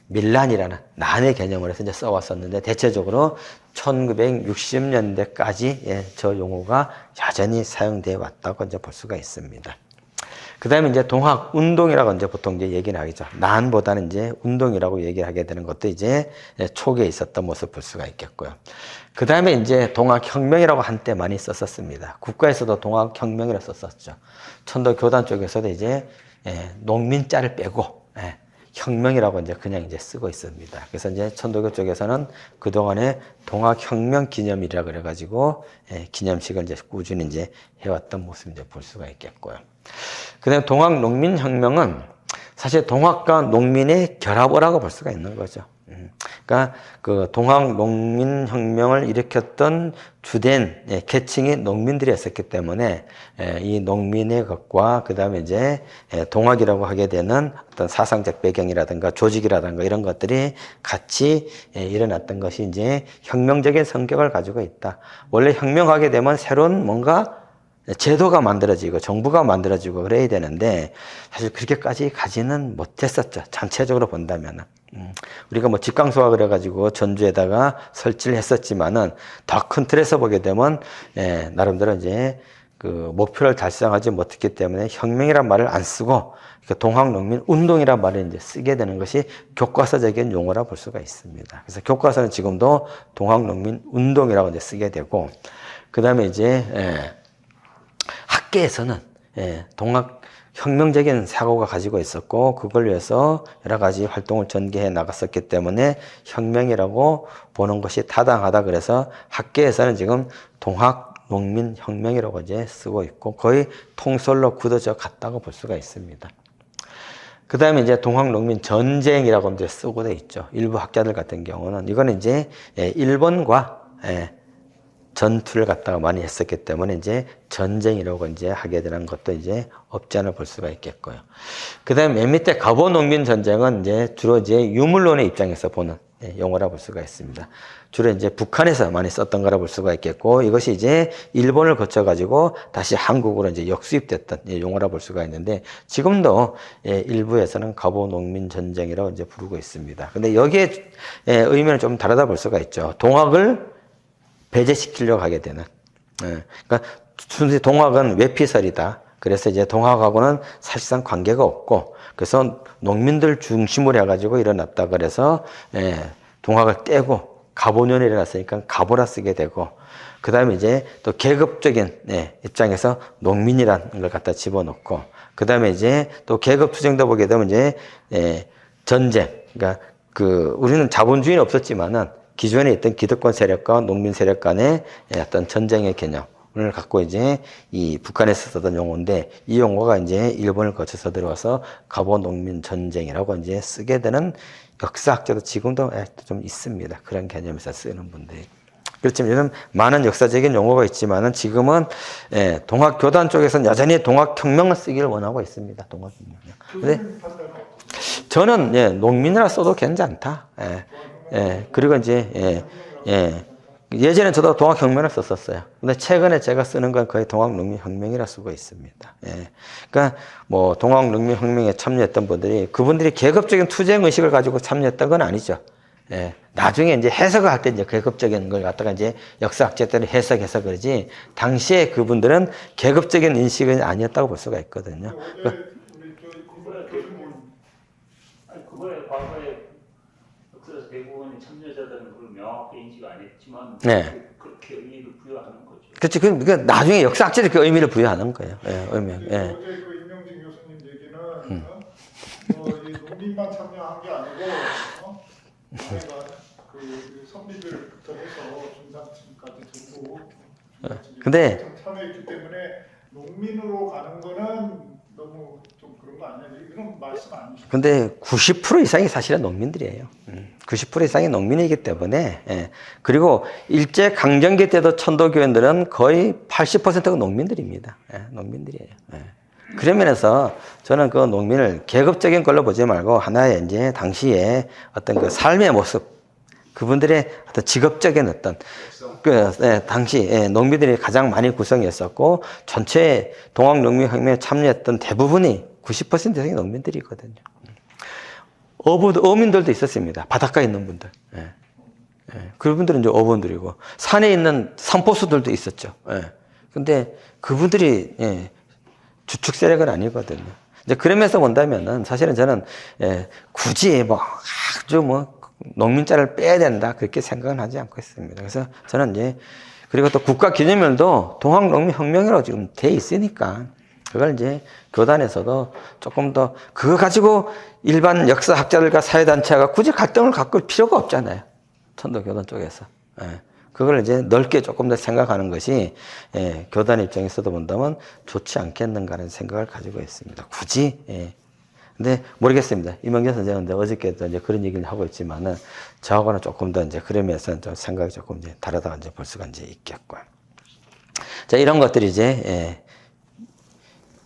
밀란이라는 난의 개념을 해서 이제 써왔었는데, 대체적으로 1960년대까지 저 용어가 여전히 사용되어 왔다고 이제 볼 수가 있습니다. 그 다음에 이제 동학 운동이라고 이제 보통 이제 얘기를 하겠죠. 난보다는 이제 운동이라고 얘기를 하게 되는 것도 이제 초기에 있었던 모습 볼 수가 있겠고요. 그 다음에 이제 동학혁명이라고 한때 많이 썼었습니다. 국가에서도 동학혁명이라고 썼었죠. 천도 교단 쪽에서도 이제 농민자를 빼고 혁명이라고 이제 그냥 이제 쓰고 있습니다. 그래서 이제 천도교 쪽에서는 그동안에 동학혁명 기념일이라 그래가지고 기념식을 이제 꾸준히 이제 해왔던 모습을 이제 볼 수가 있겠고요. 그 다음에 동학농민혁명은 사실 동학과 농민의 결합어라고 볼 수가 있는 거죠. 그러니까 그 동학농민혁명을 일으켰던 주된 계층이 농민들이었기 때문에 이 농민의 것과 그 다음에 이제 동학이라고 하게 되는 어떤 사상적 배경이라든가 조직이라든가 이런 것들이 같이 일어났던 것이 이제 혁명적인 성격을 가지고 있다. 원래 혁명하게 되면 새로운 뭔가 제도가 만들어지고 정부가 만들어지고 그래야 되는데 사실 그렇게까지 가지는 못했었죠. 전체적으로 본다면은. 우리가 뭐 직강소화 그래가지고 전주에다가 설치를 했었지만은 더 큰 틀에서 보게 되면 나름대로 이제 그 목표를 달성하지 못했기 때문에 혁명이란 말을 안 쓰고 동학농민 운동이란 말을 이제 쓰게 되는 것이 교과서적인 용어라 볼 수가 있습니다. 그래서 교과서는 지금도 동학농민 운동이라고 이제 쓰게 되고, 그 다음에 이제 학계에서는 동학 혁명적인 사고가 가지고 있었고 그걸 위해서 여러 가지 활동을 전개해 나갔었기 때문에 혁명이라고 보는 것이 타당하다. 그래서 학계에서는 지금 동학농민혁명이라고 이제 쓰고 있고 거의 통솔로 굳어져 갔다고 볼 수가 있습니다. 그 다음에 이제 동학농민전쟁이라고 이제 쓰고 돼 있죠. 일부 학자들 같은 경우는 이거는 이제 일본과 전투를 갖다가 많이 했었기 때문에 이제 전쟁이라고 이제 하게 되는 것도 이제 없지 않아 볼 수가 있겠고요. 그 다음에 맨 밑에 갑오농민 전쟁은 이제 주로 이제 유물론의 입장에서 보는 용어라 볼 수가 있습니다. 주로 이제 북한에서 많이 썼던 거라 볼 수가 있겠고, 이것이 이제 일본을 거쳐가지고 다시 한국으로 이제 역수입됐던 용어라 볼 수가 있는데, 지금도 일부에서는 갑오농민 전쟁이라고 이제 부르고 있습니다. 근데 여기에 의미는 좀 다르다 볼 수가 있죠. 동학을 배제시키려고 하게 되는. 그러니까 순수 동학은 외피설이다. 그래서 이제 동학하고는 사실상 관계가 없고, 그래서 농민들 중심으로 해가지고 일어났다. 그래서 동학을 떼고 갑오년이 일어났으니까 갑오라 쓰게 되고, 그 다음에 이제 또 계급적인 입장에서 농민이라는 걸 갖다 집어넣고, 그 다음에 이제 또 계급 투쟁도 보게 되면 이제 전쟁. 그러니까 우리는 자본주의는 없었지만은 기존에 있던 기득권 세력과 농민 세력 간의 어떤 전쟁의 개념을 갖고 이제 이 북한에서 쓰던 용어인데, 이 용어가 이제 일본을 거쳐서 들어와서 갑오농민 전쟁이라고 이제 쓰게 되는 역사학자도 지금도 좀 있습니다. 그런 개념에서 쓰는 분들이. 그렇지만 요즘 많은 역사적인 용어가 있지만은 지금은 동학교단 쪽에서는 여전히 동학혁명을 쓰기를 원하고 있습니다. 동학혁명. 근데 저는 농민이라 써도 괜찮다. 그리고 이제 예전에 저도 동학혁명을 썼었어요. 근데 최근에 제가 쓰는 건 거의 동학농민혁명이라 쓰고 있습니다. 그러니까 뭐 동학농민혁명에 참여했던 분들이 그분들이 계급적인 투쟁 의식을 가지고 참여했던 건 아니죠. 나중에 이제 해석을 할 때 이제 계급적인 걸 갖다가 이제 역사학자들이 해석해서 그러지, 당시에 그분들은 계급적인 인식은 아니었다고 볼 수가 있거든요. 그거에 과거에 역사에서 대부분의 참여자들은 그걸 명확히 인식 안 했지만 그렇게 의미를 부여하는 거죠. 그렇지. 그 나중에 역사학자들이 그 의미를 부여하는 거예요. 의미. 어제 그 임명진 교수님 얘기는 이 농민만 참여한 게 아니고 그 선비들부터 해서 중산층까지 전부 근데 참여했기 때문에 농민으로 가는 거는 너무 좀 그런 거 아니야? 이런 말씀 아니시죠? 근데 90% 이상이 사실은 농민들이에요. 90% 이상이 농민이기 때문에, 그리고 일제 강점기 때도 천도교인들은 거의 80%가 농민들입니다. 농민들이에요. 그런 면에서 저는 그 농민을 계급적인 걸로 보지 말고 하나의 이제 당시에 어떤 그 삶의 모습, 그분들의 어떤 직업적인 어떤 당시 농민들이 가장 많이 구성했었고 전체 동학농민혁명에 참여했던 대부분이 90% 이상이 농민들이거든요. 어민들도 있었습니다. 바닷가에 있는 분들. 그분들은 이제 어부들이고 산에 있는 산포수들도 있었죠. 근데 그분들이 주축 세력은 아니거든요. 이제 그러면서 본다면은 사실은 저는 굳이 뭐 아주 뭐 농민자를 빼야 된다 그렇게 생각은 하지 않고 있습니다. 그래서 저는 이제 그리고 또 국가 기념일도 동학농민혁명이라고 지금 돼 있으니까 그걸 이제 교단에서도 조금 더 그거 가지고 일반 역사학자들과 사회단체가 굳이 갈등을 갖고 필요가 없잖아요. 천도교단 쪽에서. 그걸 이제 넓게 조금 더 생각하는 것이 교단 입장에서도 본다면 좋지 않겠는가라는 생각을 가지고 있습니다. 굳이. 근데 모르겠습니다. 이명재 선생은 어저께도 이제 그런 얘기를 하고 있지만은 저하고는 조금 더 이제 그러면서 좀 생각이 조금 이제 다르다고 이제 볼 수가 이제 있겠고요. 자, 이런 것들이 이제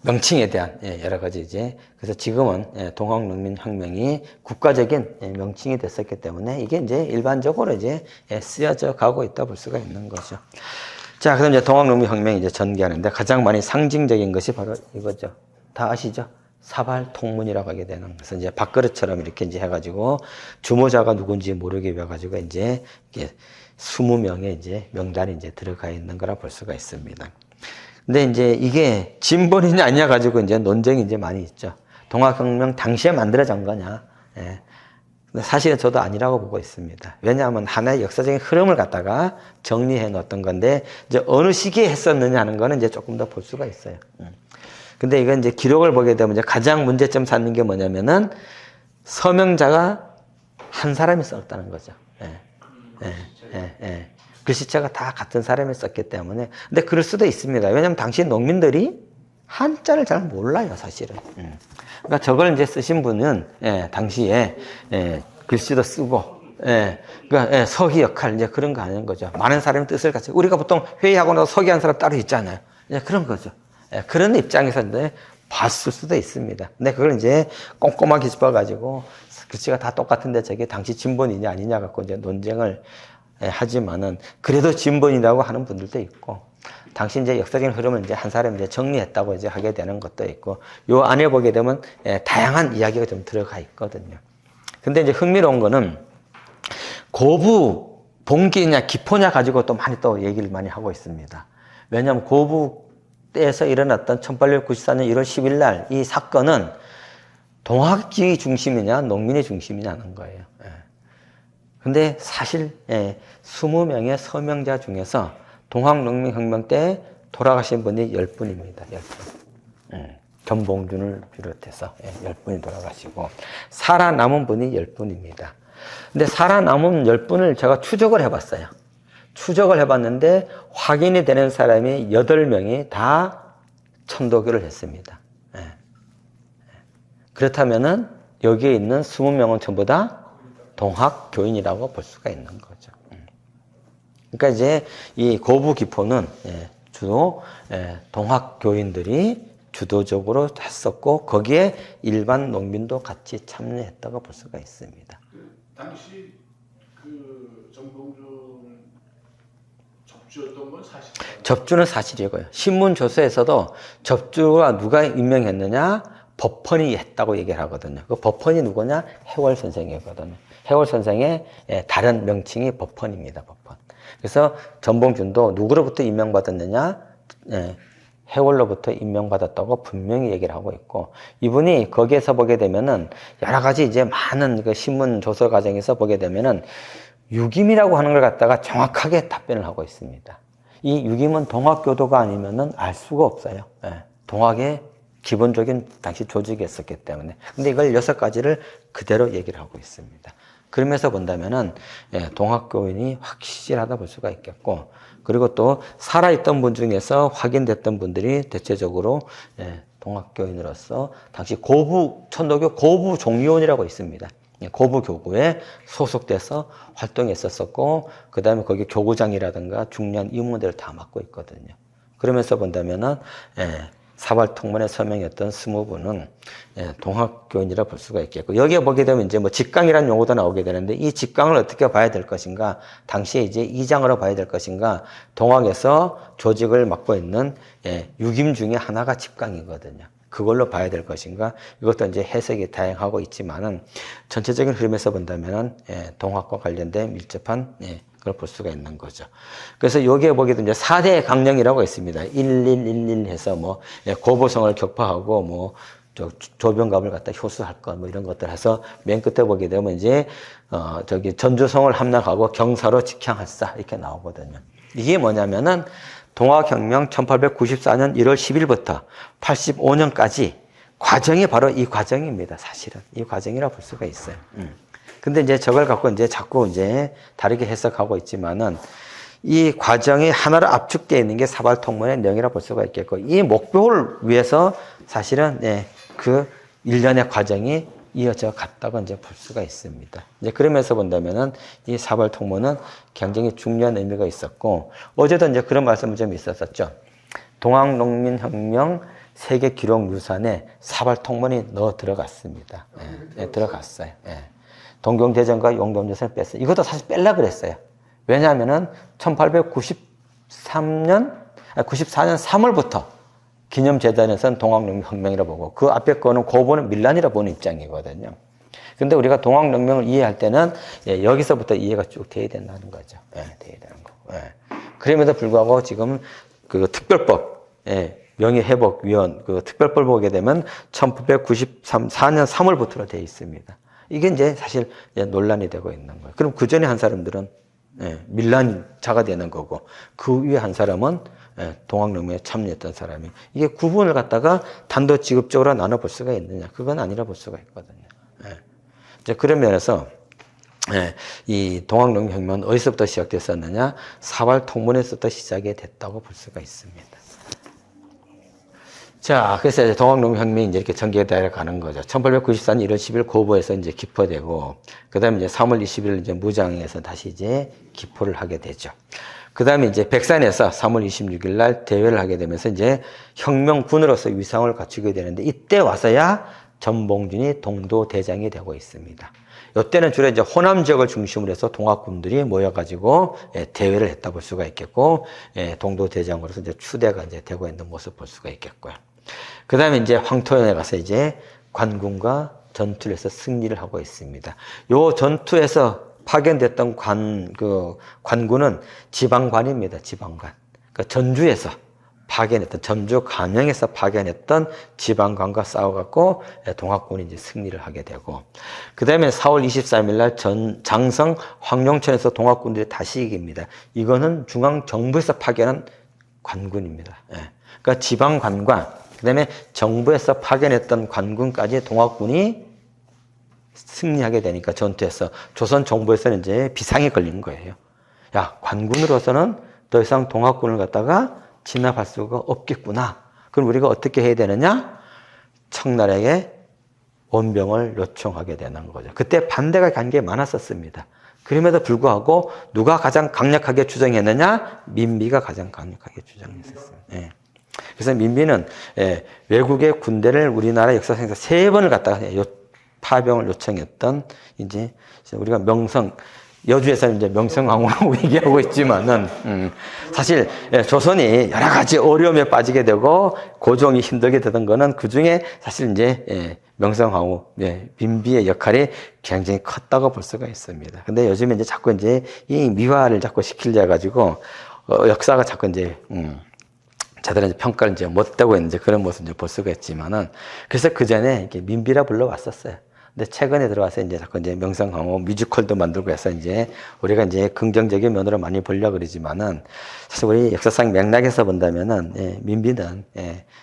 명칭에 대한 여러 가지 이제 그래서 지금은 동학농민혁명이 국가적인 명칭이 됐었기 때문에 이게 이제 일반적으로 이제 쓰여져 가고 있다 볼 수가 있는 거죠. 자, 그럼 이제 동학농민혁명이 이제 전개하는데 가장 많이 상징적인 것이 바로 이거죠. 다 아시죠? 사발통문이라고 하게 되는 그래서 이제 밥그릇처럼 이렇게 이제 해가지고 주모자가 누군지 모르게 해가지고 이제 20명의 이제 명단이 이제 들어가 있는 거라 볼 수가 있습니다. 근데 이제 이게 진본이냐 아니냐 가지고 이제 논쟁이 이제 많이 있죠. 동학혁명 당시에 만들어진 거냐. 근데 사실은 저도 아니라고 보고 있습니다. 왜냐하면 하나의 역사적인 흐름을 갖다가 정리해 놓았던 건데 이제 어느 시기에 했었느냐 하는 거는 이제 조금 더 볼 수가 있어요. 근데 이건 이제 기록을 보게 되면 이제 가장 문제점 삼는 게 뭐냐면은 서명자가 한 사람이 썼다는 거죠. 글씨체가 다 같은 사람이 썼기 때문에. 근데 그럴 수도 있습니다. 왜냐하면 당시 농민들이 한자를 잘 몰라요, 사실은. 그러니까 저걸 이제 쓰신 분은 당시에 글씨도 쓰고, 그러니까 서기 역할 이제 그런 거 하는 거죠. 많은 사람의 뜻을 같이 우리가 보통 회의하고 나서 서기한 사람 따로 있잖아요. 이제 그런 거죠. 그런 입장에서 이제 봤을 수도 있습니다. 근데 그걸 이제 꼼꼼하게 짚어가지고 글씨가 다 똑같은데 저게 당시 진본이냐 아니냐 갖고 이제 논쟁을 하지만은 그래도 진본이라고 하는 분들도 있고 당시 이제 역사적인 흐름을 이제 한 사람이 이제 정리했다고 이제 하게 되는 것도 있고 요 안에 보게 되면 다양한 이야기가 좀 들어가 있거든요. 근데 이제 흥미로운 거는 고부 봉기냐 기포냐 가지고 또 많이 또 얘기를 많이 하고 있습니다. 왜냐하면 고부 때에서 일어났던 1894년 1월 10일 날 이 사건은 동학이 중심이냐 농민이 중심이냐는 거예요. 근데 사실 20명의 서명자 중에서 동학농민혁명 때 돌아가신 분이 10분입니다. 10분. 전봉준을 비롯해서 10분이 돌아가시고 살아남은 분이 10분입니다. 근데 살아남은 10분을 제가 추적을 해봤어요. 추적을 해봤는데 확인이 되는 사람이 8명이 다 천도교를 했습니다. 그렇다면은 여기에 있는 20명은 전부 다 동학교인이라고 볼 수가 있는 거죠. 그러니까 이제 이 고부기포는 주로 동학교인들이 주도적으로 했었고 거기에 일반 농민도 같이 참여했다고 볼 수가 있습니다. 당시 그 정봉준 접주였던 건 사실이에요? 접주는 사실이고요. 신문 조서에서도 접주가 누가 임명했느냐 법헌이 했다고 얘기를 하거든요. 그 법헌이 누구냐? 해월 선생이거든요. 해월 선생의 다른 명칭이 법헌입니다. 법헌. 그래서 전봉준도 누구로부터 임명받았느냐? 해월로부터 임명받았다고 분명히 얘기를 하고 있고 이분이 거기에서 보게 되면은 여러 가지 이제 많은 그 신문 조서 과정에서 보게 되면은 유김이라고 하는 걸 갖다가 정확하게 답변을 하고 있습니다. 이 유김은 동학교도가 아니면은 알 수가 없어요. 동학의 기본적인 당시 조직이었었기 때문에. 근데 이걸 6가지를 그대로 얘기를 하고 있습니다. 그러면서 본다면은 동학교인이 확실하다 볼 수가 있겠고 그리고 또 살아있던 분 중에서 확인됐던 분들이 대체적으로 동학교인으로서 당시 고부 천도교 고부 종료원이라고 있습니다. 고부교구에 소속돼서 활동했었었고 그 다음에 거기 교구장이라든가 중요한 임무들을 다 맡고 있거든요. 그러면서 본다면은 사발통문에 서명했던 20분은 동학교인이라 볼 수가 있겠고, 여기에 보게 되면 이제 뭐 직강이라는 용어도 나오게 되는데, 이 직강을 어떻게 봐야 될 것인가, 당시에 이제 이장으로 봐야 될 것인가, 동학에서 조직을 맡고 있는 유김 중에 하나가 직강이거든요. 그걸로 봐야 될 것인가, 이것도 이제 해석이 다양하고 있지만은 전체적인 흐름에서 본다면은 동학과 관련된 밀접한 그걸 볼 수가 있는 거죠. 그래서 여기에 보게 되면 이제 4대 강령이라고 있습니다. 1111 해서 뭐 고보성을 격파하고 뭐 조병갑을 갖다 효수할 것 뭐 이런 것들 해서 맨 끝에 보게 되면 이제 전주성을 함락하고 경사로 직향하사 이렇게 나오거든요. 이게 뭐냐면은 동학혁명 1894년 1월 10일부터 85년까지 과정이 바로 이 과정입니다. 사실은 이 과정이라 볼 수가 있어요. 근데 이제 저걸 갖고 이제 자꾸 이제 다르게 해석하고 있지만은 이 과정이 하나로 압축되어 있는 게 사발통문의 내용이라 볼 수가 있겠고, 이 목표를 위해서 사실은 그 일련의 과정이 이어져 갔다고 이제 볼 수가 있습니다. 이제 그러면서 본다면은 이 사발통문은 굉장히 중요한 의미가 있었고, 어제도 이제 그런 말씀이 좀 있었었죠. 동학농민혁명 세계 기록 유산에 사발통문이 넣어 들어갔습니다. 들어갔어요. 동경대전과 용동조선을 뺐어요. 이것도 사실 뺄라 그랬어요. 왜냐하면은 1894년 3월부터 기념재단에서는 동학농민혁명이라 보고, 그 앞에 거는 고보는 밀란이라 보는 입장이거든요. 근데 우리가 동학농명을 이해할 때는 여기서부터 이해가 쭉 돼야 된다는 거죠. 돼야 되는 거고. 그럼에도 불구하고 지금 그 특별법, 명예회복위원 그 특별법을 보게 되면 1994년 3월부터로 되어 있습니다. 이게 이제 사실 논란이 되고 있는 거예요. 그럼 그 전에 한 사람들은 밀란자가 되는 거고, 그 위에 한 사람은 동학농명에 참여했던 사람이, 이게 구분을 갖다가 단도직입적으로 나눠볼 수가 있느냐? 그건 아니라 볼 수가 있거든요. 이제 그런 면에서 이 동학농민혁명은 어디서부터 시작됐었느냐? 사발통문에서부터 시작이 됐다고 볼 수가 있습니다. 자, 그래서 이제 동학농민혁명이 이제 이렇게 전개되어 가는 거죠. 1894년 1월 10일 고보에서 이제 기포되고, 그 다음에 이제 3월 20일 이제 무장에서 다시 이제 기포를 하게 되죠. 그 다음에 이제 백산에서 3월 26일 날 대회를 하게 되면서 이제 혁명군으로서 위상을 갖추게 되는데, 이때 와서야 전봉준이 동도대장이 되고 있습니다. 이때는 주로 이제 호남 지역을 중심으로 해서 동학군들이 모여가지고 대회를 했다 볼 수가 있겠고, 동도대장으로서 이제 추대가 이제 되고 있는 모습 볼 수가 있겠고요. 그 다음에 이제 황토현에 가서 이제 관군과 전투를 해서 승리를 하고 있습니다. 요 전투에서 파견됐던 관군은 지방관입니다. 지방관. 그러니까 전주에서 파견했던, 전주 감영에서 파견했던 지방관과 싸워갖고 동학군이 이제 승리를 하게 되고, 그 다음에 4월 23일 날 장성 황룡천에서 동학군들이 다시 이깁니다. 이거는 중앙정부에서 파견한 관군입니다. 그러니까 지방관과 그 다음에 정부에서 파견했던 관군까지 동학군이 승리하게 되니까 전투에서 조선 정부에서는 이제 비상이 걸린 거예요. 야, 관군으로서는 더 이상 동학군을 갖다가 진압할 수가 없겠구나. 그럼 우리가 어떻게 해야 되느냐? 청나라에게 원병을 요청하게 되는 거죠. 그때 반대가 굉장히 많았었습니다. 그럼에도 불구하고 누가 가장 강력하게 주장했느냐? 민비가 가장 강력하게 주장했었어요. 그래서 민비는 외국의 군대를 우리나라 역사상에서 3번을 갖다가 파병을 요청했던, 이제 우리가 여주에서는 이제 명성황후라고 얘기하고 있지만은, 사실 조선이 여러 가지 어려움에 빠지게 되고 고종이 힘들게 되던 거는 그 중에 사실 이제 명성황후, 민비의 역할이 굉장히 컸다고 볼 수가 있습니다. 근데 요즘에 이제 자꾸 이제 이 미화를 자꾸 시키려 가지고 역사가 자꾸 이제 제대로 이제 평가를 이제 못하고 있는 그런 모습을 이제 볼 수가 있지만은, 그래서 그 전에 이렇게 민비라 불러왔었어요. 근데 최근에 들어와서 이제 자꾸 이제 명성황후 뮤지컬도 만들고 해서 이제 우리가 이제 긍정적인 면으로 많이 보려고 그러지만은, 사실 우리 역사상 맥락에서 본다면은 민비는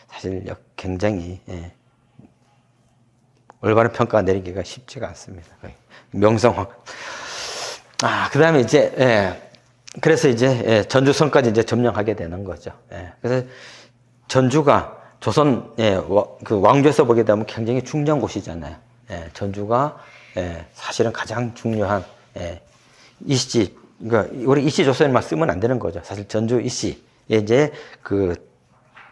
사실 굉장히 올바른 평가가 내리기가 쉽지가 않습니다. 명성황후. 그 다음에 이제 그래서 이제 전주성까지 이제 점령하게 되는 거죠. 그래서 전주가 조선 그 왕조에서 보게 되면 굉장히 중요한 곳이잖아요. 전주가 사실은 가장 중요한 이씨, 그러니까 우리 이씨 조선을 막 쓰면 안 되는 거죠. 사실 전주 이씨에 이제 그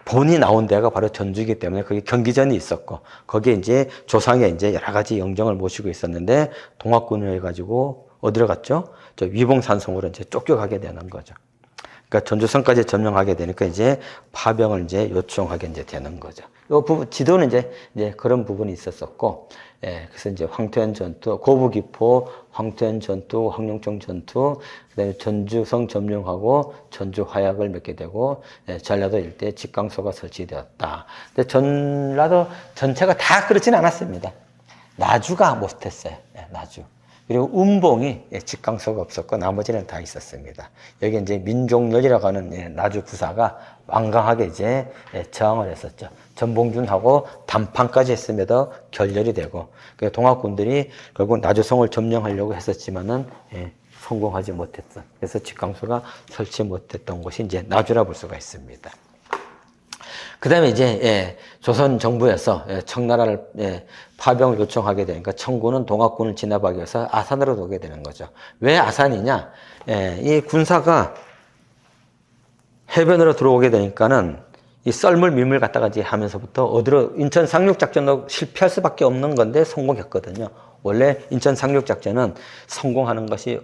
본이 나온 데가 바로 전주이기 때문에 거기 경기전이 있었고, 거기에 이제 조상의 이제 여러 가지 영정을 모시고 있었는데, 동학군을 해가지고 어디로 갔죠? 저 위봉산성으로 이제 쫓겨가게 되는 거죠. 그러니까 전주성까지 점령하게 되니까 이제 파병을 이제 요청하게 이제 되는 거죠. 이 부분, 지도는 이제 그런 부분이 있었었고, 그래서 이제 황토현 전투, 고부기포, 황토현 전투, 황룡청 전투, 그다음에 전주성 점령하고 전주 화약을 맺게 되고, 전라도 일대에 직강소가 설치되었다. 근데 전라도 전체가 다 그렇지는 않았습니다. 나주가 못했어요. 나주. 그리고 운봉이 직강소가 없었고 나머지는 다 있었습니다. 여기 이제 민족열이라고 하는 나주 부사가 완강하게 이제 저항을 했었죠. 전봉준하고 담판까지 했음에도 결렬이 되고, 동학군들이 결국 나주성을 점령하려고 했었지만은 성공하지 못했어. 그래서 직강소가 설치 못했던 곳이 이제 나주라 볼 수가 있습니다. 그 다음에 이제, 조선 정부에서 청나라를, 파병을 요청하게 되니까 청군은 동학군을 진압하기 위해서 아산으로 오게 되는 거죠. 왜 아산이냐? 이 군사가 해변으로 들어오게 되니까는 이 썰물 밀물 갖다가 이제 하면서부터 어디로 인천 상륙작전도 실패할 수밖에 없는 건데 성공했거든요. 원래 인천 상륙작전은 성공하는 것이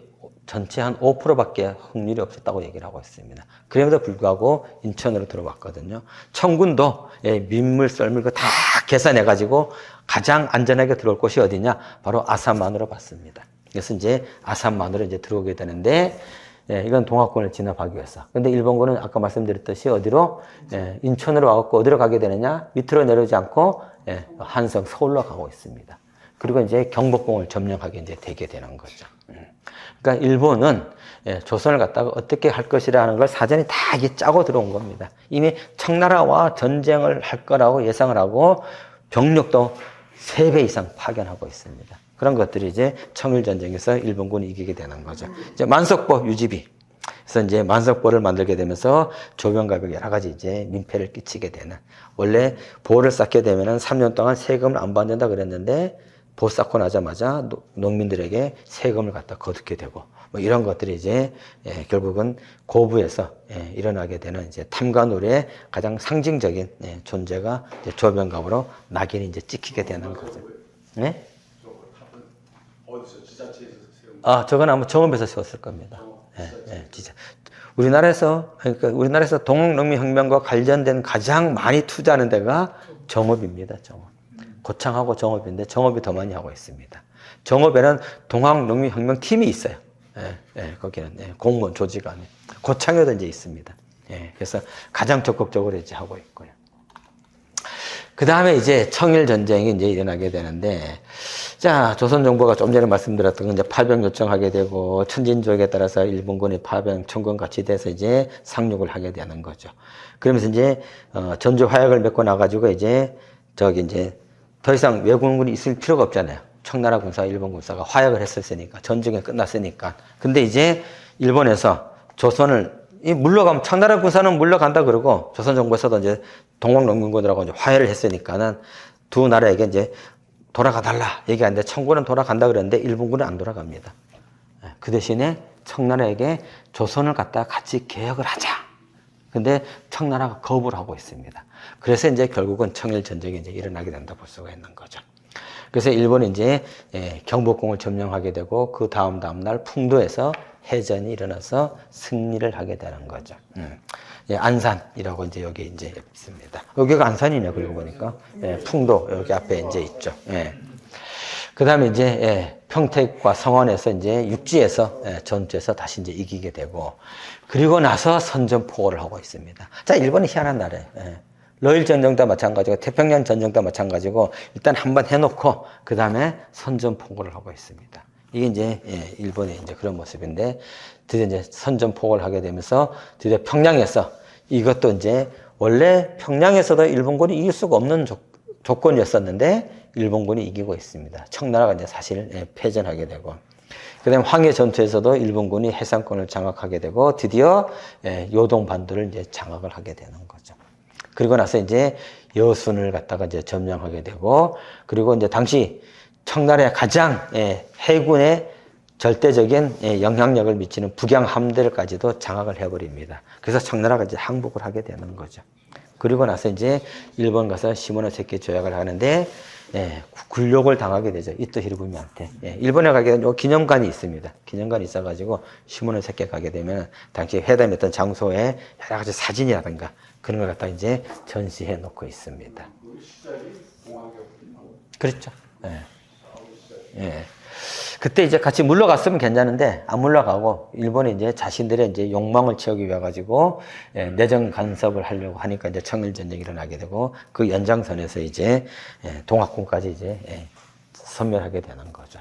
전체 한 5%밖에 확률이 없었다고 얘기를 하고 있습니다. 그럼에도 불구하고 인천으로 들어왔거든요. 청군도 민물, 썰물 다 계산해가지고 가장 안전하게 들어올 곳이 어디냐? 바로 아산만으로 봤습니다. 그래서 이제 아산만으로 이제 들어오게 되는데, 이건 동학군을 진압하기 위해서. 근데 일본군은 아까 말씀드렸듯이 어디로? 인천으로 와갖고 어디로 가게 되느냐? 밑으로 내려오지 않고, 한성, 서울로 가고 있습니다. 그리고 이제 경복궁을 점령하게 이제 되게 되는 거죠. 그러니까 일본은 조선을 갖다가 어떻게 할 것이라는 걸 사전에 다 이게 짜고 들어온 겁니다. 이미 청나라와 전쟁을 할 거라고 예상을 하고 병력도 3배 이상 파견하고 있습니다. 그런 것들이 이제 청일전쟁에서 일본군이 이기게 되는 거죠. 이제 만석보 유지비. 그래서 이제 만석보를 만들게 되면서 조병갑에게 여러 가지 이제 민폐를 끼치게 되는. 원래 보를 쌓게 되면은 3년 동안 세금을 안 받는다 그랬는데 보 쌓고 나자마자 농민들에게 세금을 갖다 거두게 되고, 뭐 이런 것들이 이제 결국은 고부에서 일어나게 되는 이제 탐관오리의 가장 상징적인 존재가 이제 조병갑으로 낙인이 이제 찍히게 되는 거죠. 네? 어디서 지자체에서 세운? 저건 아마 정읍에서 세웠을 겁니다. 진짜. 우리나라에서 동학농민혁명과 관련된 가장 많이 투자하는 데가 정읍입니다. 정읍. 고창하고 정읍인데 정읍이 더 많이 하고 있습니다. 정읍에는 동학농민혁명팀이 있어요. 거기는 공무원 조직 안에. 고창에도 이제 있습니다. 그래서 가장 적극적으로 이제 하고 있고요. 그 다음에 이제 청일전쟁이 이제 일어나게 되는데, 자, 조선정부가 좀 전에 말씀드렸던 건 이제 파병 요청하게 되고, 천진족에 따라서 일본군이 파병, 청군 같이 돼서 이제 상륙을 하게 되는 거죠. 그러면서 이제, 전주 화약을 맺고 나가지고 이제, 이제, 더 이상 외국군이 있을 필요가 없잖아요. 청나라 군사, 일본 군사가 화약을 했었으니까, 전쟁이 끝났으니까. 근데 이제 일본에서 조선을 물러가면 청나라 군사는 물러간다 그러고 조선 정부에서도 이제 동학농민군들하고 이제 화해를 했으니까는 두 나라에게 이제 돌아가달라 얘기하는데 청군은 돌아간다 그랬는데 일본군은 안 돌아갑니다. 그 대신에 청나라에게 조선을 갖다가 같이 개혁을 하자. 근데 청나라가 거부를 하고 있습니다. 그래서 이제 결국은 청일전쟁이 이제 일어나게 된다 볼 수가 있는 거죠. 그래서 일본이 이제 경복궁을 점령하게 되고 그 다음 날 풍도에서 해전이 일어나서 승리를 하게 되는 거죠. 안산이라고 이제 여기 이제 있습니다. 여기가 안산이네요. 그리고 보니까 풍도 여기 앞에 이제 있죠. 그 다음에 이제 평택과 성원에서 이제 육지에서 전투에서 다시 이제 이기게 되고, 그리고 나서 선전포고를 하고 있습니다. 자, 일본이 희한한 나라예요. 러일 전쟁도 마찬가지고 태평양 전쟁도 마찬가지고 일단 한번 해놓고 그 다음에 선전포고를 하고 있습니다. 이게 이제 일본의 이제 그런 모습인데, 드디어 이제 선전포고를 하게 되면서 드디어 평양에서 이것도 이제 원래 평양에서도 일본군이 이길 수가 없는 조건이었었는데 일본군이 이기고 있습니다. 청나라가 이제 사실 패전하게 되고, 그다음에 황해 전투에서도 일본군이 해상권을 장악하게 되고 드디어 요동 반도를 이제 장악을 하게 되는 거죠. 그리고 나서 이제 여순을 갖다가 이제 점령하게 되고, 그리고 이제 당시 청나라의 가장 해군의 절대적인 영향력을 미치는 북양 함대를까지도 장악을 해버립니다. 그래서 청나라가 이제 항복을 하게 되는 거죠. 그리고 나서 이제 일본 가서 시모노세키 조약을 하는데 굴욕을 당하게 되죠. 이토 히로부미한테. 일본에 가게 되면 기념관이 있습니다. 기념관이 있어가지고 시모노세키에 가게 되면 당시 회담했던 장소에 여러 가지 사진이라든가 그런 걸 갖다 이제 전시해 놓고 있습니다. 그 시작이 공화국이요. 그렇죠. 그때 이제 같이 물러갔으면 괜찮은데 안 물러가고 일본이 이제 자신들의 이제 욕망을 채우기 위해 가지고 내정 간섭을 하려고 하니까 이제 청일 전쟁이 일어나게 되고 그 연장선에서 이제 동학군까지 이제 섬멸하게 되는 거죠.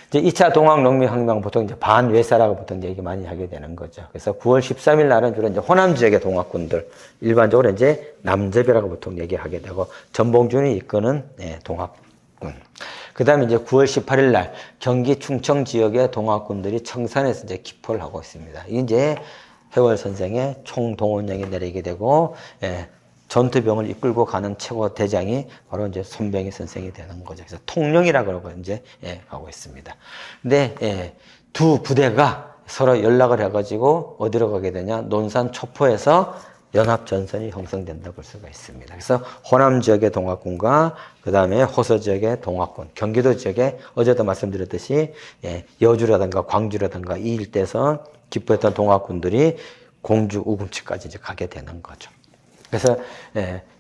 이제 2차 동학농민혁명 보통 이제 반외사라고 보통 얘기 많이 하게 되는 거죠. 그래서 9월 13일 날은 주로 이제 호남 지역의 동학군들 일반적으로 이제 남재배라고 보통 얘기하게 되고 전봉준이 이끄는 동학군. 그 다음에 이제 9월 18일 날 경기 충청 지역의 동학군들이 청산에서 이제 기포를 하고 있습니다. 이제 해월 선생의 총동원령이 내리게 되고, 전투병을 이끌고 가는 최고 대장이 바로 이제 손병희 선생이 되는 거죠. 그래서 통령이라고 그러고 이제, 하고 있습니다. 근데, 두 부대가 서로 연락을 해가지고 어디로 가게 되냐? 논산 초포에서 연합전선이 형성된다 볼 수가 있습니다. 그래서 호남 지역의 동학군과 그 다음에 호서 지역의 동학군, 경기도 지역에 어제도 말씀드렸듯이 여주라든가 광주라든가 이 일대에서 기포했던 동학군들이 공주 우금치까지 이제 가게 되는 거죠. 그래서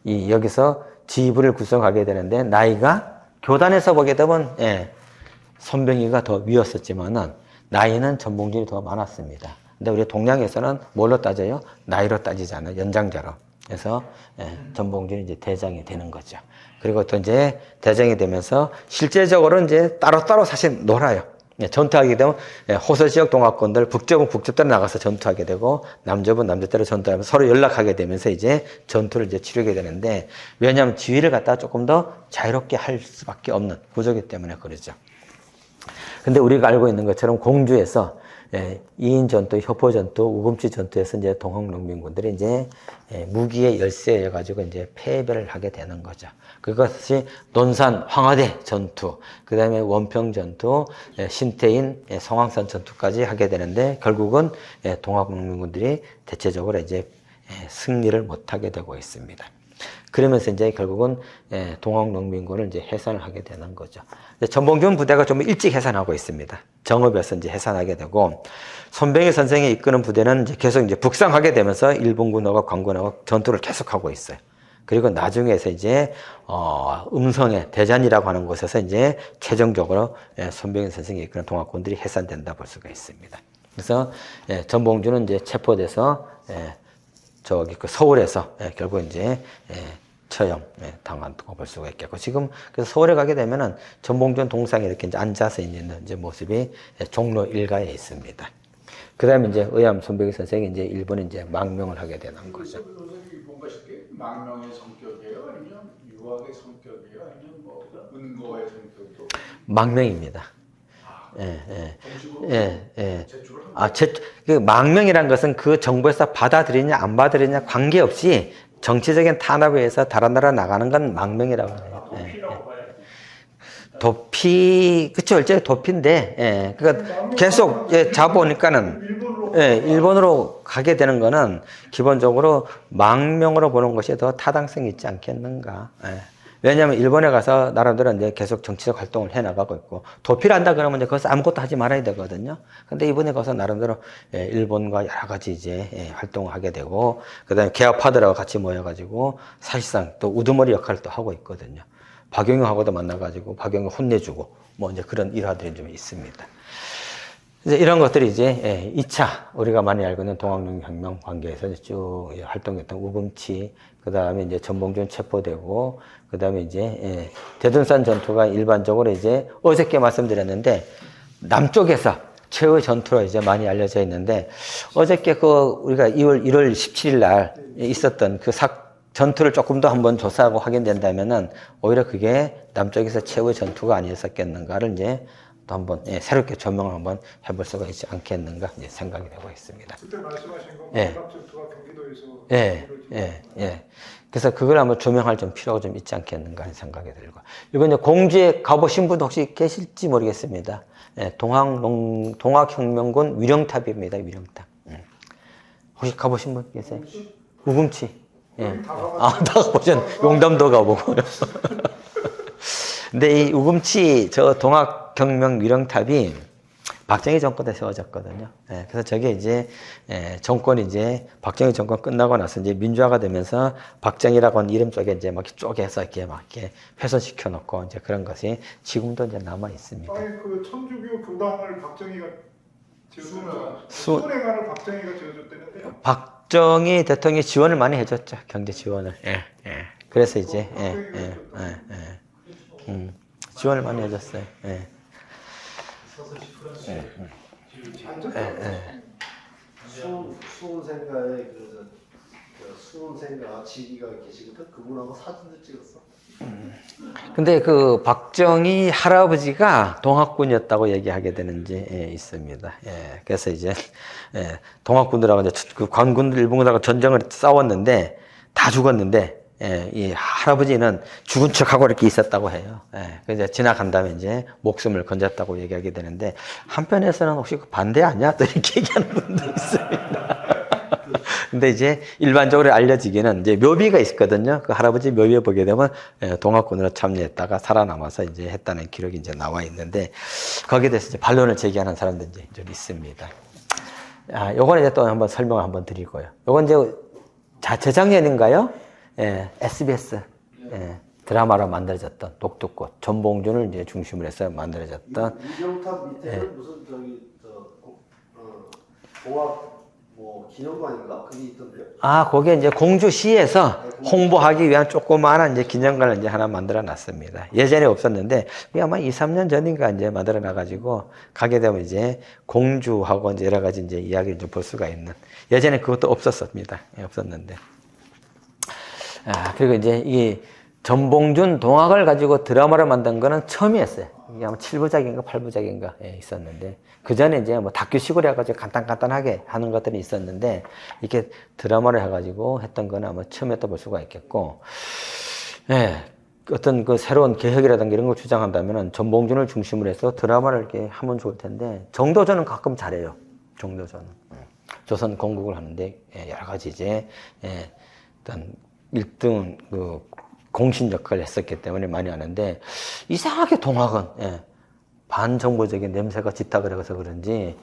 여기서 지부를 구성하게 되는데 나이가 교단에서 보게 되면 손병희가 더 위였었지만은 나이는 전봉준이 더 많았습니다. 근데 우리 동양에서는 뭘로 따져요? 나이로 따지잖아요. 연장자로. 그래서 전봉준이 이제 대장이 되는 거죠. 그리고 또 이제 대장이 되면서 실제적으로 이제 따로따로 사실 놀아요. 전투하게 되면 호서 지역 동학군들 북쪽은 북쪽대로 나가서 전투하게 되고 남쪽은 남쪽대로 전투하면서 서로 연락하게 되면서 이제 전투를 이제 치르게 되는데 왜냐하면 지휘를 갖다가 조금 더 자유롭게 할 수밖에 없는 구조기 때문에 그러죠. 근데 우리가 알고 있는 것처럼 공주에서 2인 전투, 효포 전투, 우금치 전투에서 이제 동학농민군들이 이제 무기의 열세여 가지고 이제 패배를 하게 되는 거죠. 그것이 논산 황하대 전투, 그 다음에 원평 전투, 신태인 성황산 전투까지 하게 되는데 결국은 동학농민군들이 대체적으로 이제 승리를 못하게 되고 있습니다. 그러면서 이제 결국은 동학농민군을 이제 해산을 하게 되는 거죠. 전봉준 부대가 좀 일찍 해산하고 있습니다. 정읍에서 이제 해산하게 되고 손병희 선생이 이끄는 부대는 이제 계속 이제 북상하게 되면서 일본군하고 관군하고 전투를 계속하고 있어요. 그리고 나중에서 이제 음성의 대잔이라고 하는 곳에서 이제 최종적으로 손병희 선생이 이끄는 동학군들이 해산된다 볼 수가 있습니다. 그래서 전봉준은 이제 체포돼서 저기 그 서울에서 결국 이제 처형 당한다고 볼 수가 있겠고 지금 그래서 서울에 가게 되면은 전봉준 동상에 이렇게 이제 앉아서 있는 이제 모습이 종로 일가에 있습니다. 그다음에 이제 의암 손병희 선생이 이제 일본에 이제 망명을 하게 되는 거죠. 뭔가 쉽게 망명의 성격이에요, 아니면 유학의 성격이에요, 아니면 뭐 은거의 성격도? 망명입니다. 정식으로 제출을 그 망명이란 것은 그 정부에서 받아들이냐 안 받아들이냐 관계없이 정치적인 탄압에 의해서 다른 나라 나가는 건 망명이라고 해요. 도피, 그쵸, 일제 도피인데, 그러니까 계속 잡아오니까는, 일본으로 가게 되는 거는 기본적으로 망명으로 보는 것이 더 타당성이 있지 않겠는가. 왜냐하면 일본에 가서 나라들은 이제 계속 정치적 활동을 해 나가고 있고 도피를 한다 그러면 이제 거기서 아무것도 하지 말아야 되거든요. 근데 이번에 가서 나름대로 일본과 여러 가지 이제 활동을 하게 되고 그다음에 개업파들하고 같이 모여가지고 사실상 또 우두머리 역할을 또 하고 있거든요. 박용영하고도 만나가지고 박용영 혼내주고 뭐 이제 그런 일화들이 좀 있습니다. 이제 이런 것들이 이제 2차 우리가 많이 알고 있는 동학농민혁명 관계에서 쭉 활동했던 우금치, 그 다음에 이제 전봉준 체포되고, 그 다음에 이제 대둔산 전투가 일반적으로 이제 어저께 말씀드렸는데 남쪽에서 최후의 전투로 이제 많이 알려져 있는데 어저께 그 우리가 1월 17일 날 있었던 그 전투를 조금 더 한번 조사하고 확인된다면은 오히려 그게 남쪽에서 최후의 전투가 아니었었겠는가를 이제 또 한번 새롭게 조명을 한번 해볼 수가 있지 않겠는가 이제 생각이 되고 있습니다. 그때 말씀하신 건 전투가 경기도에서 그래서 그걸 한번 조명할 좀 필요가 좀 있지 않겠는가 하는 생각이 들고 이번 이제 공주에 가보신 분 혹시 계실지 모르겠습니다. 동학혁명군 위령탑입니다. 위령탑. 혹시 가보신 분 계세요? 우금치. 예. 다 가봤어요. 아, 다 가보셨, 용담도 가보고. 근데 이 우금치 저 동학혁명 위령탑이 박정희 정권 때 세워졌거든요. 예, 그래서 저게 이제 정권이 이제 박정희 정권 끝나고 나서 이제 민주화가 되면서 박정희라고 하는 이름 쪽에 이제 막 쪼개서 이렇게 막 이렇게 훼손시켜 놓고 이제 그런 것이 지금도 이제 남아 있습니다. 아니 그 천주교 교당을 박정희가 지어줬죠. 수- 수은행을 박정희가 지어줬다는데요. 박정희 대통령이 지원을 많이 해줬죠. 경제 지원을. 예, 예. 그래서 이제 지원을 많이 해줬어요. 예. 수훈생가의 수훈생가 지기가 계시거든. 그분하고 사진도 찍었어. 근데 그 박정희 할아버지가 동학군이었다고 얘기하게 되는 게 있습니다. 예, 그래서 이제 동학군들하고 이제 그 관군들 일본군들하고 전쟁을 싸웠는데 다 죽었는데 이 할아버지는 죽은 척하고 이렇게 있었다고 해요. 그래서 지나간 다음에 이제 목숨을 건졌다고 얘기하게 되는데 한편에서는 혹시 그 반대 아니야? 또 이렇게 얘기하는 분도 있습니다. 근데 이제 일반적으로 알려지기는 이제 묘비가 있거든요. 그 할아버지 묘비에 보게 되면 동학군으로 참여했다가 살아남아서 이제 했다는 기록이 이제 나와 있는데 거기에 대해서 이제 반론을 제기하는 사람들이 이제 좀 있습니다. 요거는 이제 또 한번 설명을 한번 드리고요. 요건 이제 재작년인가요? SBS 드라마로 만들어졌던 독두꽃 전봉준을 이제 중심으로 해서 만들어졌던 이정탑 밑에는 무슨 공학 뭐 기념관인가 그게 있던데요. 거기에 이제 공주시에서 홍보하기 위한 조그마한 이제 기념관을 이제 하나 만들어 놨습니다. 예전에 없었는데, 그게 아마 2, 3년 전인가 이제 만들어 놔가지고, 가게 되면 이제 공주하고 이제 여러 가지 이제 이야기를 좀 볼 수가 있는. 예전에 그것도 없었습니다. 없었는데. 그리고 이제 이 전봉준 동학을 가지고 드라마를 만든 거는 처음이었어요. 이게 아마 7부작인가 8부작인가 있었는데, 그 전에 이제 뭐 다큐식으로 해가지고 간단하게 하는 것들이 있었는데, 이렇게 드라마를 해가지고 했던 거는 아마 처음이었다 볼 수가 있겠고, 어떤 그 새로운 개혁이라든가 이런 걸 주장한다면은 전봉준을 중심으로 해서 드라마를 이렇게 하면 좋을 텐데, 정도전은 가끔 잘해요. 정도전은. 조선 건국을 하는데, 여러 가지 이제, 어떤 1등 그 공신 역할을 했었기 때문에 많이 하는데, 이상하게 동학은, 반정보적인 냄새가 짙다 그래서 그런지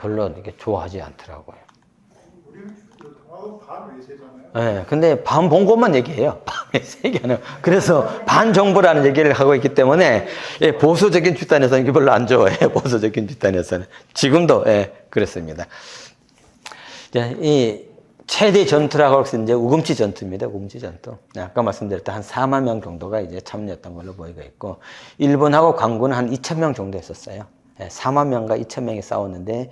별로 이렇게 좋아하지 않더라고요. 우리는 그 동학은 반외세잖아요. 근데 반봉고만 얘기해요. 반외세 얘기하는. 그래서 반정보라는 얘기를 하고 있기 때문에 보수적인 집단에서는 이게 별로 안 좋아해요. 보수적인 집단에서는. 지금도 그렇습니다. 이 최대 전투라고 해서 이제 우금치 전투입니다. 우금치 전투. 아까 말씀드렸던 한 4만 명 정도가 이제 참여했던 걸로 보이고 있고, 일본하고 관군은 한 2천 명 정도 했었어요. 4만 명과 2천 명이 싸웠는데,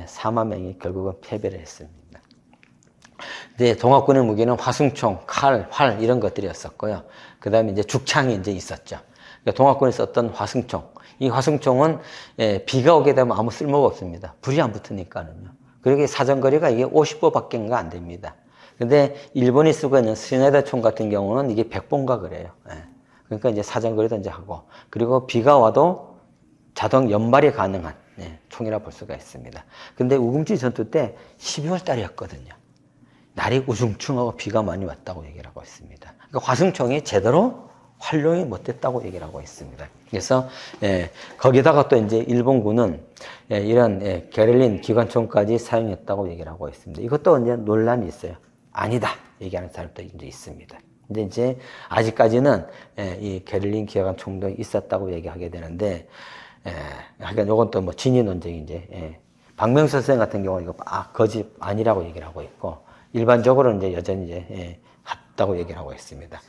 4만 명이 결국은 패배를 했습니다. 근데 동학군의 무기는 화승총, 칼, 활 이런 것들이었었고요. 그 다음에 이제 죽창이 이제 있었죠. 그러니까 동학군이 썼던 화승총. 이 화승총은 비가 오게 되면 아무 쓸모가 없습니다. 불이 안 붙으니까는요. 그러게 사정거리가 이게 50보밖에 안 됩니다. 근데 일본이 쓰고 있는 스네더 총 같은 경우는 이게 100보인가 그래요. 그러니까 이제 사정거리도 이제 하고, 그리고 비가 와도 자동 연발이 가능한 총이라 볼 수가 있습니다. 근데 우금치 전투 때 12월 달이었거든요. 날이 우중충하고 비가 많이 왔다고 얘기를 하고 있습니다. 그러니까 화승총이 제대로 활용이 못됐다고 얘기를 하고 있습니다. 그래서 거기다가 또 이제 일본군은 이런 게를린 기관총까지 사용했다고 얘기를 하고 있습니다. 이것도 이제 논란이 있어요. 아니다 얘기하는 사람도 이제 있습니다. 근데 이제 아직까지는 이 게를린 기관총도 있었다고 얘기하게 되는데, 하여간 이건 또 뭐 진위 논쟁이 이제 박명수 선생 같은 경우는 이거 거짓 아니라고 얘기를 하고 있고, 일반적으로 이제 여전히 이제 했다고 얘기를 하고 있습니다.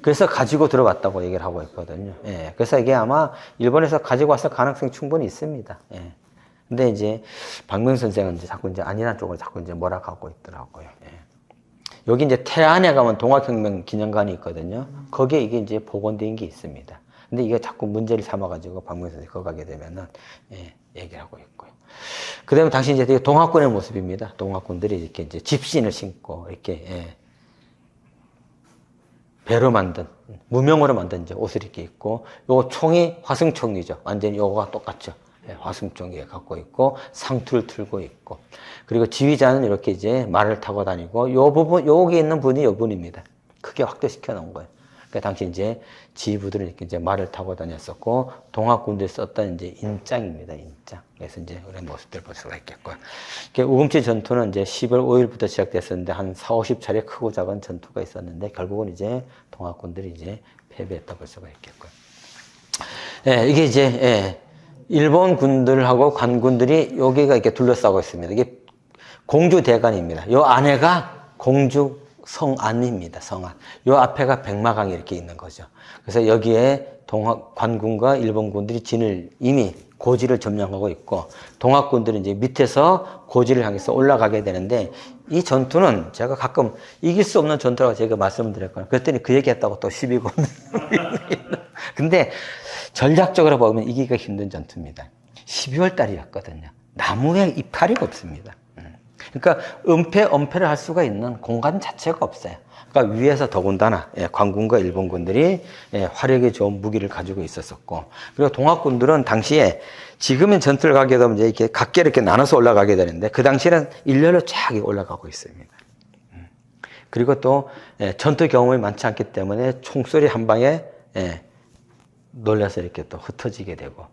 그래서 가지고 들어왔다고 얘기를 하고 있거든요. 그래서 이게 아마 일본에서 가지고 왔을 가능성이 충분히 있습니다. 근데 이제 박명수 선생은 이제 자꾸 이제 아니라는 쪽으로 자꾸 이제 몰아가고 있더라고요. 여기 이제 태안에 가면 동학혁명 기념관이 있거든요. 거기에 이게 이제 복원된 게 있습니다. 근데 이게 자꾸 문제를 삼아가지고 박명수 선생이 거기 가게 되면은 얘기를 하고 있고요. 그 다음에 당시 이제 되게 동학군의 모습입니다. 동학군들이 이렇게 이제 집신을 신고 이렇게 배로 만든, 무명으로 만든 이제 옷을 이렇게 입고, 요 총이 화승총이죠. 완전히 요거가 똑같죠. 화승종기에 갖고 있고 상투를 틀고 있고 그리고 지휘자는 이렇게 이제 말을 타고 다니고 요 부분 여기 있는 분이 요 분입니다. 크게 확대시켜 놓은 거예요. 그러니까 당시 이제 지휘부들은 이렇게 이제 말을 타고 다녔었고 동학군들이 썼던 이제 인장입니다. 인장. 그래서 이제 이런 모습들 볼 수가 있겠고요. 우금치 전투는 이제 10월 5일부터 시작됐었는데 한 4, 50차례 크고 작은 전투가 있었는데 결국은 이제 동학군들이 이제 패배했다 볼 수가 있겠고요. 예, 이게 이제 일본 군들하고 관군들이 여기가 이렇게 둘러싸고 있습니다. 이게 공주대관입니다. 요 안에가 공주 성안입니다. 성안. 요 앞에가 백마강이 이렇게 있는 거죠. 그래서 여기에 관군과 일본군들이 진을 이미 고지를 점령하고 있고 동학군들이 이제 밑에서 고지를 향해서 올라가게 되는데 이 전투는 제가 가끔 이길 수 없는 전투라고 제가 말씀을 드렸거든요. 그랬더니 그 얘기했다고 또 시비 거는. 근데 전략적으로 보면 이기기가 힘든 전투입니다. 12월 달이었거든요. 나무에 이파리가 없습니다. 그러니까 엄폐를 할 수가 있는 공간 자체가 없어요. 그러니까 위에서 더군다나 관군과 일본군들이 화력이 좋은 무기를 가지고 있었었고 그리고 동학군들은 당시에 지금은 전투를 가게 되면 이제 이렇게 각계 이렇게 나눠서 올라가게 되는데 그 당시에는 일렬로 쫙 올라가고 있습니다. 그리고 또 전투 경험이 많지 않기 때문에 총소리 한 방에 놀라서 이렇게 또 흩어지게 되고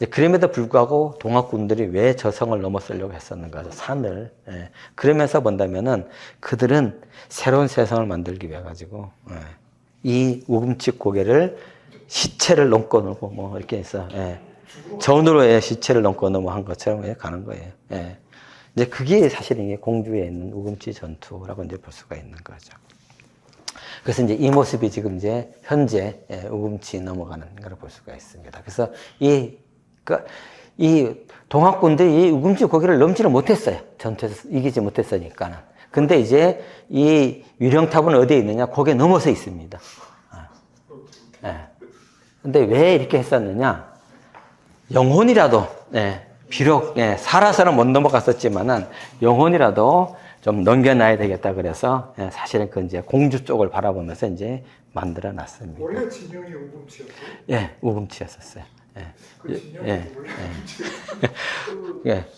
그럼에도 불구하고 동학군들이 왜 저 성을 넘어서려고 했었는가, 산을. 그러면서 본다면은 그들은 새로운 세상을 만들기 위해 가지고 이 우금치 고개를 시체를 넘고 넘어 뭐 이렇게 해서 전으로 시체를 넘고 넘어 한 것처럼 가는 거예요. 이제 그게 사실 이게 공주에 있는 우금치 전투라고 이제 볼 수가 있는 거죠. 그래서 이제 이 모습이 지금 이제 현재 우금치 넘어가는 걸 볼 수가 있습니다. 그래서 이 동학군들이 이 우금치 고개를 넘지를 못했어요. 전투에서 이기지 못했으니까는. 근데 이제 이 위령탑은 어디에 있느냐? 고개 넘어서 있습니다. 근데 왜 이렇게 했었느냐? 영혼이라도, 비록, 살아서는 못 넘어갔었지만은, 영혼이라도 좀 넘겨놔야 되겠다 그래서, 사실은 그 이제 공주 쪽을 바라보면서 이제 만들어 놨습니다. 원래 진영이 우금치였어요? 예, 우금치였었어요. 그 진영이 원래 우금치.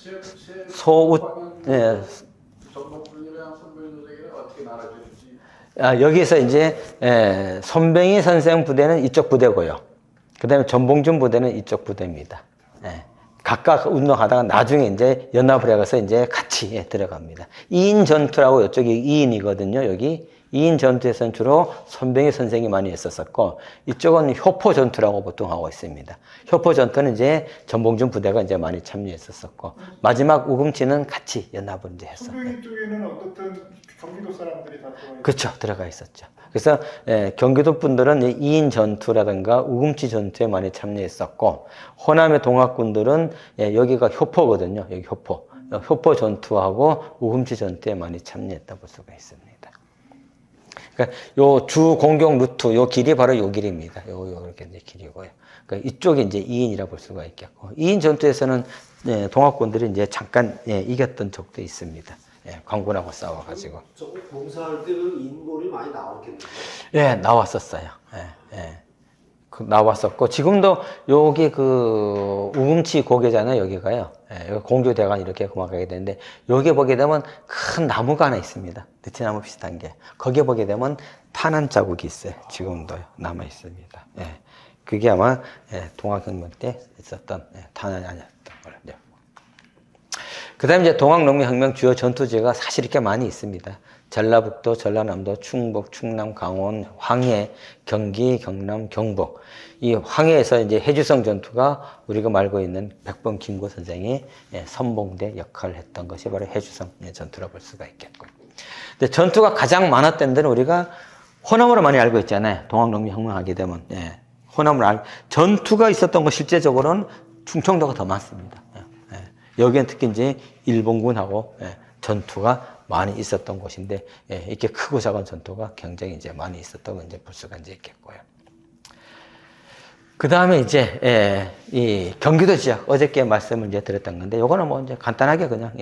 소웃, 전복분이랑 선배님들에게는 어떻게 나눠주는지. 여기서 이제, 손병희 선생 부대는 이쪽 부대고요. 그 다음에 전봉준 부대는 이쪽 부대입니다. 각각 운동하다가 나중에 이제 연합을 해가서 이제 같이 들어갑니다. 2인 전투라고 이쪽이 2인이거든요, 여기. 2인 전투에서는 주로 손병희 선생이 많이 했었었고, 이쪽은 효포 전투라고 보통 하고 있습니다. 효포 전투는 이제 전봉준 부대가 이제 많이 참여했었었고, 마지막 우금치는 같이 연합을 이제 했었고. 손병희 쪽에는 어떻든 경기도 사람들이 다 들어가 있어요. 그렇죠. 들어가 있었죠. 그래서 경기도 분들은 2인 전투라든가 우금치 전투에 많이 참여했었고, 호남의 동학군들은 여기가 효포거든요. 여기 효포. 효포 전투하고 우금치 전투에 많이 참여했다 볼 수가 있습니다. 그러니까 요 주 공격 루트, 요 길이 바로 요 길입니다. 요렇게 이제 길이고요. 그러니까 이쪽이 이제 2인이라 볼 수가 있겠고, 2인 전투에서는 동학군들이 이제 잠깐 이겼던 적도 있습니다. 관군하고 싸워가지고. 저거 봉사할 때는 인물이 많이 나왔겠네요. 예, 나왔었어요. 나왔었고, 지금도 여기 우금치 고개잖아요, 여기가요. 여기 공주대관 이렇게 고막하게 되는데, 여기 보게 되면 큰 나무가 하나 있습니다. 느티나무 비슷한 게. 거기에 보게 되면 탄환 자국이 있어요. 지금도 남아 있습니다. 그게 아마 동학혁명 때 있었던 탄환이 아니었던 걸로. 그 다음에 이제 동학농민혁명 주요 전투지가 사실 이렇게 많이 있습니다. 전라북도, 전라남도, 충북, 충남, 강원, 황해, 경기, 경남, 경북. 이 황해에서 이제 해주성 전투가 우리가 알고 있는 백범 김구 선생이 선봉대 역할을 했던 것이 바로 해주성 전투라 볼 수가 있겠고. 근데 전투가 가장 많았던 데는 우리가 호남으로 많이 알고 있잖아요. 동학농민혁명하게 되면. 전투가 있었던 거 실제적으로는 충청도가 더 많습니다. 여기는 특히 이제 일본군하고 전투가 많이 있었던 곳인데, 이렇게 크고 작은 전투가 굉장히 이제 많이 있었던 걸 이제 볼 수가 이제 있겠고요. 그 다음에 이제, 이 경기도 지역, 어저께 말씀을 이제 드렸던 건데, 요거는 뭐 이제 간단하게 그냥,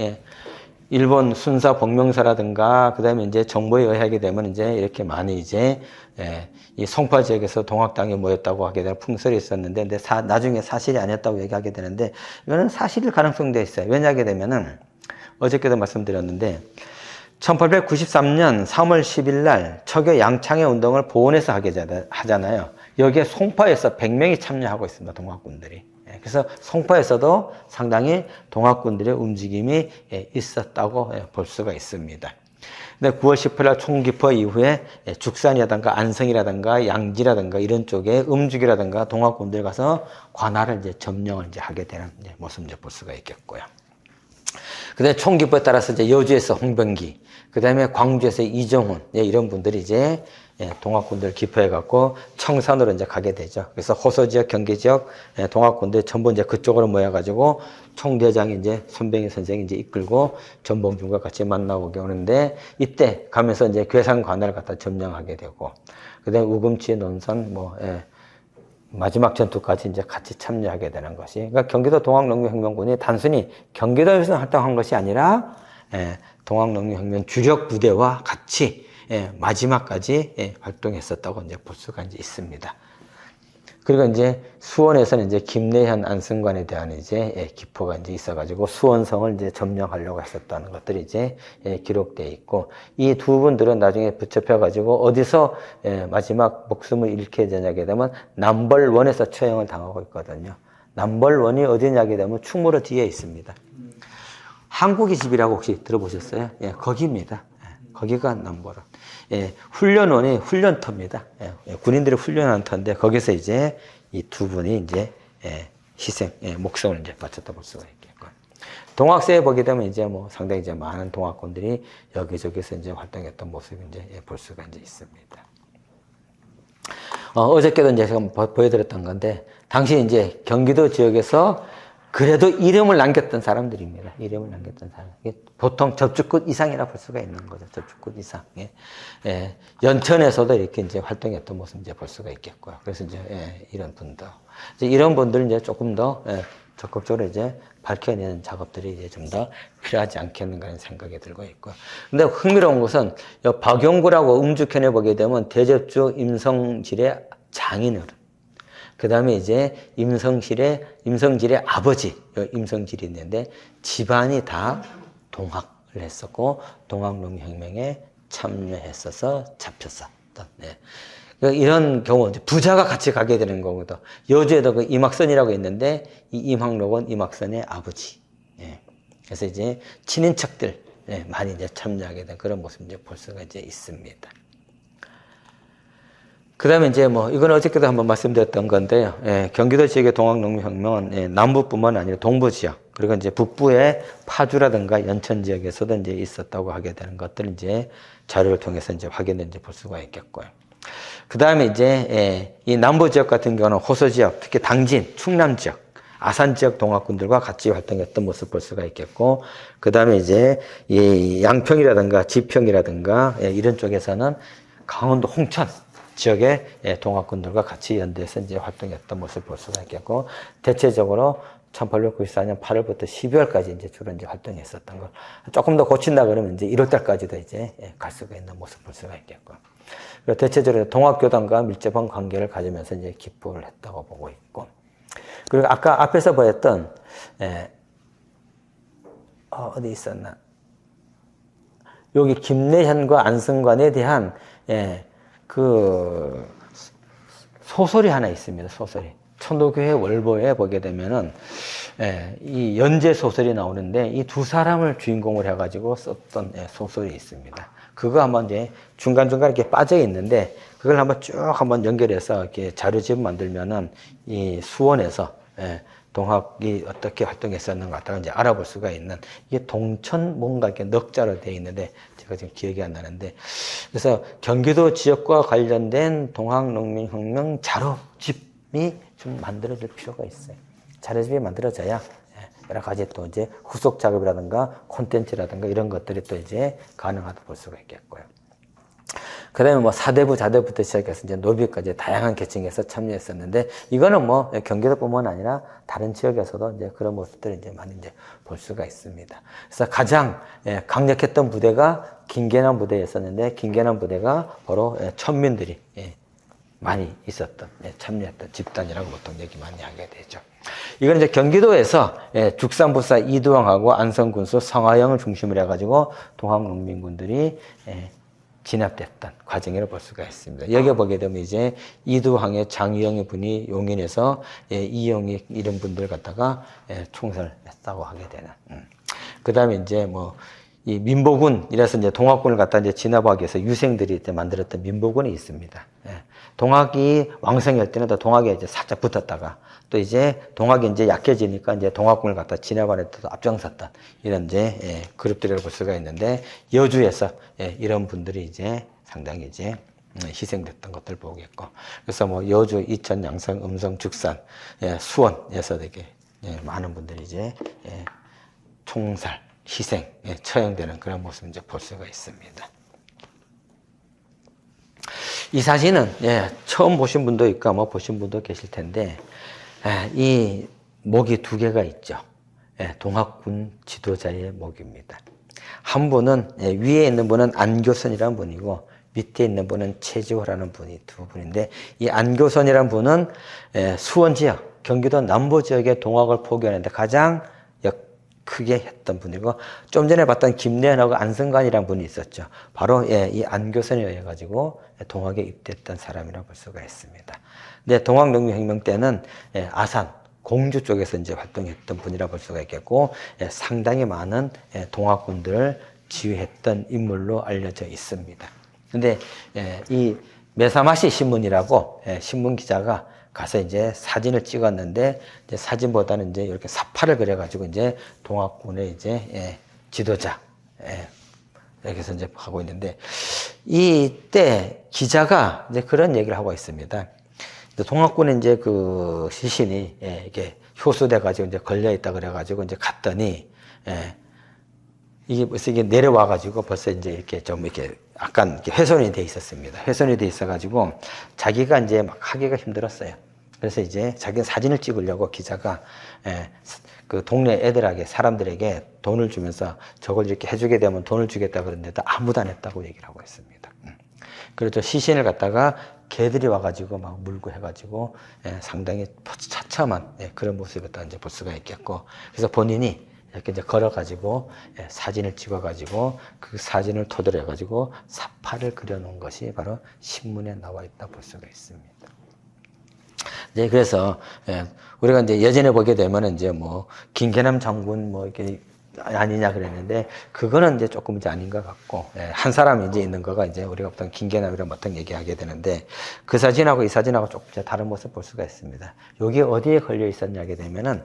일본 순사 복명사라든가 그다음에 이제 정보에 의하게 되면 이제 이렇게 많이 이제 이 송파 지역에서 동학당이 모였다고 하게 되는 풍설이 있었는데 근데 나중에 사실이 아니었다고 얘기하게 되는데 이거는 사실일 가능성도 있어요. 왜냐하게 되면은 어저께도 말씀드렸는데 1893년 3월 10일 날 처교 양창회 운동을 보원에서 하잖아요. 여기에 송파에서 100명이 참여하고 있습니다. 동학군들이. 그래서 송파에서도 상당히 동학군들의 움직임이 있었다고 볼 수가 있습니다. 근데 9월 18일 날 총기포 이후에 죽산이라든가 안성이라든가 양지라든가 이런 쪽에 음죽이라든가 동학군들 가서 관할을 이제 점령을 이제 하게 되는 모습을 이제 볼 수가 있겠고요. 그다음에 총기포에 따라서 이제 여주에서 홍병기, 그다음에 광주에서 이정훈 이런 분들이 이제 동학군들 기포해 갖고 청산으로 이제 가게 되죠. 그래서 호서 지역, 경기 지역 동학군들 전부 이제 그쪽으로 모여 가지고 총대장이 이제 손병희 선생이 이제 이끌고 전봉준과 같이 만나고 오는데 이때 가면서 이제 괴산 관할을 갖다 점령하게 되고 그다음에 우금치, 논산 마지막 전투까지 이제 같이 참여하게 되는 것이 그러니까 경기도 동학농민혁명군이 단순히 경기도에서 활동한 것이 아니라 동학농민혁명 주력 부대와 같이 마지막까지 활동했었다고 이제 볼 수가 이제 있습니다. 그리고 이제 수원에서는 이제 김내현 안승관에 대한 이제 기포가 이제 있어가지고 수원성을 이제 점령하려고 했었다는 것들이 이제 기록되어 있고 이 두 분들은 나중에 붙잡혀가지고 어디서 마지막 목숨을 잃게 되냐게 되면 남벌원에서 처형을 당하고 있거든요. 남벌원이 어디냐게 되면 충무로 뒤에 있습니다. 한국의 집이라고 혹시 들어보셨어요? 거기입니다. 거기가 남벌원. 훈련원이 훈련터입니다. 군인들이 훈련하는 터인데 거기서 이제 이 두 분이 이제 희생, 목숨을 이제 바쳤다 볼 수가 있겠고. 동학세에 보게 되면 이제 뭐 상당히 이제 많은 동학군들이 여기저기서 이제 활동했던 모습을 이제 볼 수가 이제 있습니다. 어저께도 이제 제가 보여드렸던 건데 당시 이제 경기도 지역에서 그래도 이름을 남겼던 사람들입니다. 이름을 남겼던 사람. 보통 접주꾼 이상이라 볼 수가 있는 거죠. 접주꾼 이상. 연천에서도 이렇게 이제 활동했던 모습 이제 볼 수가 있겠고요. 그래서 이제 이런 분들, 이런 분들 이제 조금 더 적극적으로 이제 밝혀내는 작업들이 이제 좀 더 필요하지 않겠는가 하는 생각이 들고 있고요. 근데 흥미로운 것은 박용구라고 음주편에 보게 되면 대접주 임성질의 장인어른. 그 다음에 이제 임성질의 아버지, 임성질이 있는데 집안이 다 동학을 했었고 동학농민혁명에 참여했어서 잡혔었던. 이런 경우 부자가 같이 가게 되는 거거든. 여주에도 그 임학선이라고 있는데 이 임학록은 임학선의 아버지. 그래서 이제 친인척들 많이 이제 참여하게 된 그런 모습 이제 볼 수가 이제 있습니다. 그 다음에 이제 뭐, 이건 어저께도 한번 말씀드렸던 건데요. 경기도 지역의 동학농민혁명은 남부뿐만 아니라 동부 지역, 그리고 이제 북부의 파주라든가 연천 지역에서도 이제 있었다고 하게 되는 것들을 이제 자료를 통해서 이제 확인을 이제 볼 수가 있겠고요. 그 다음에 이제, 이 남부 지역 같은 경우는 호서 지역, 특히 당진, 충남 지역, 아산 지역 동학군들과 같이 활동했던 모습 볼 수가 있겠고, 그 다음에 이제, 이 양평이라든가 지평이라든가 이런 쪽에서는 강원도 홍천, 지역의 동학군들과 같이 연대해서 이제 활동했던 모습을 볼 수가 있겠고, 대체적으로 1894년 8월부터 12월까지 이제 주로 이제 활동했었던 거. 조금 더 고친다 그러면 이제 1월달까지도 이제 갈 수가 있는 모습을 볼 수가 있겠고. 그리고 대체적으로 동학교단과 밀접한 관계를 가지면서 이제 기포를 했다고 보고 있고. 그리고 아까 앞에서 보였던, 어디 있었나? 여기 김내현과 안승관에 대한, 그 소설이 하나 있습니다. 소설이 천도교회 월보에 보게 되면은 이 연재 소설이 나오는데 이 두 사람을 주인공으로 해가지고 썼던 소설이 있습니다. 그거 한번 이제 중간중간 이렇게 빠져 있는데 그걸 한번 쭉 한번 연결해서 이렇게 자료집 만들면은 이 수원에서 동학이 어떻게 활동했었는가 갖다가 이제 알아볼 수가 있는 이게 동천 뭔가 이렇게 넉자로 되어 있는데 제가 지금 기억이 안 나는데 그래서 경기도 지역과 관련된 동학농민혁명 자료집이 좀 만들어질 필요가 있어요. 자료집이 만들어져야 여러 가지 또 이제 후속 작업이라든가 콘텐츠라든가 이런 것들이 또 이제 가능하다 볼 수가 있겠고요. 그다음에 뭐 사대부, 자대부터 시작해서 이제 노비까지 다양한 계층에서 참여했었는데 이거는 뭐 경기도뿐만 아니라 다른 지역에서도 이제 그런 모습들을 이제 많이 이제 볼 수가 있습니다. 그래서 가장 강력했던 부대가 김계남 부대였었는데 김계남 부대가 바로 천민들이 많이 있었던 참여했던 집단이라고 보통 얘기 많이 하게 되죠. 이건 이제 경기도에서 죽산부사 이두왕하고 안성군수 성하영을 중심으로 해가지고 동학농민군들이 진압됐던 과정이라고 볼 수가 있습니다. 여기 보게 되면 이제 이두왕의 장유영의 분이 용인에서 이영희 이런 분들 갖다가 총살했다고 하게 되는. 그 다음에 이제 뭐 이 민보군 이래서 이제 동학군을 갖다 이제 진압하기 위해서 유생들이 이제 만들었던 민보군이 있습니다. 동학이 왕성할 때는 또 동학에 이제 살짝 붙었다가 또 이제 동학이 이제 약해지니까 이제 동학군을 갖다 진압하는 데도 앞장섰던 이런 이제 그룹들이라고 볼 수가 있는데 여주에서 이런 분들이 이제 상당히 이제 희생됐던 것들 보겠고 그래서 뭐 여주, 이천, 양성, 음성, 죽산, 수원에서 되게 많은 분들이 이제 총살, 희생, 처형되는 그런 모습을 이제 볼 수가 있습니다. 이 사진은 처음 보신 분도 있고 아마 보신 분도 계실 텐데 이 목이 두 개가 있죠. 동학군 지도자의 목입니다. 한 분은 위에 있는 분은 안교선이라는 분이고 밑에 있는 분은 최지호라는 분이 두 분인데 이 안교선이라는 분은 수원 지역, 경기도 남부 지역의 동학을 포기하는데 가장 크게 했던 분이고 좀 전에 봤던 김래현하고 안승관이라는 분이 있었죠. 바로 이 안교선에 의해 가지고 동학에 입대했던 사람이라고 볼 수가 있습니다. 근데 동학농민혁명 때는 아산, 공주 쪽에서 이제 활동했던 분이라고 볼 수가 있겠고 상당히 많은 동학군들을 지휘했던 인물로 알려져 있습니다. 근데 이 메사마시 신문이라고 신문 기자가 가서 이제 사진을 찍었는데 이제 사진보다는 이제 이렇게 사파를 그려가지고 이제 동학군의 이제 지도자 여기서 이제 하고 있는데 이때 기자가 이제 그런 얘기를 하고 있습니다. 동학군에 이제 그 시신이 이게 효수돼 가지고 이제 걸려 있다 그래가지고 이제 갔더니 이게 벌써 이게 내려와 가지고 벌써 이제 이렇게 좀 이렇게 약간 이렇게 훼손이 돼 있었습니다. 훼손이 돼 있어가지고 자기가 이제 막 하기가 힘들었어요. 그래서 이제 자기 사진을 찍으려고 기자가 그 동네 애들에게 사람들에게 돈을 주면서 저걸 이렇게 해주게 되면 돈을 주겠다 그랬는데도 아무도 안 했다고 얘기를 하고 있습니다. 그래서 시신을 갖다가 개들이 와가지고 막 물고 해가지고 상당히 처참한 그런 모습을 또 이제 볼 수가 있겠고 그래서 본인이 이렇게 이제 걸어가지고 사진을 찍어가지고 그 사진을 토대로 해가지고 사파를 그려놓은 것이 바로 신문에 나와 있다 볼 수가 있습니다. 이제 그래서 우리가 이제 예전에 보게 되면은 이제 뭐 김계남 장군 뭐 이렇게 아니냐 그랬는데 그거는 이제 조금 이제 아닌 것 같고 한 사람이 이제 있는 거가 이제 우리가 보통 김계남이랑 보통 얘기하게 되는데 그 사진하고 이 사진하고 조금 이제 다른 모습 볼 수가 있습니다. 여기 어디에 걸려 있었냐 하게 되면은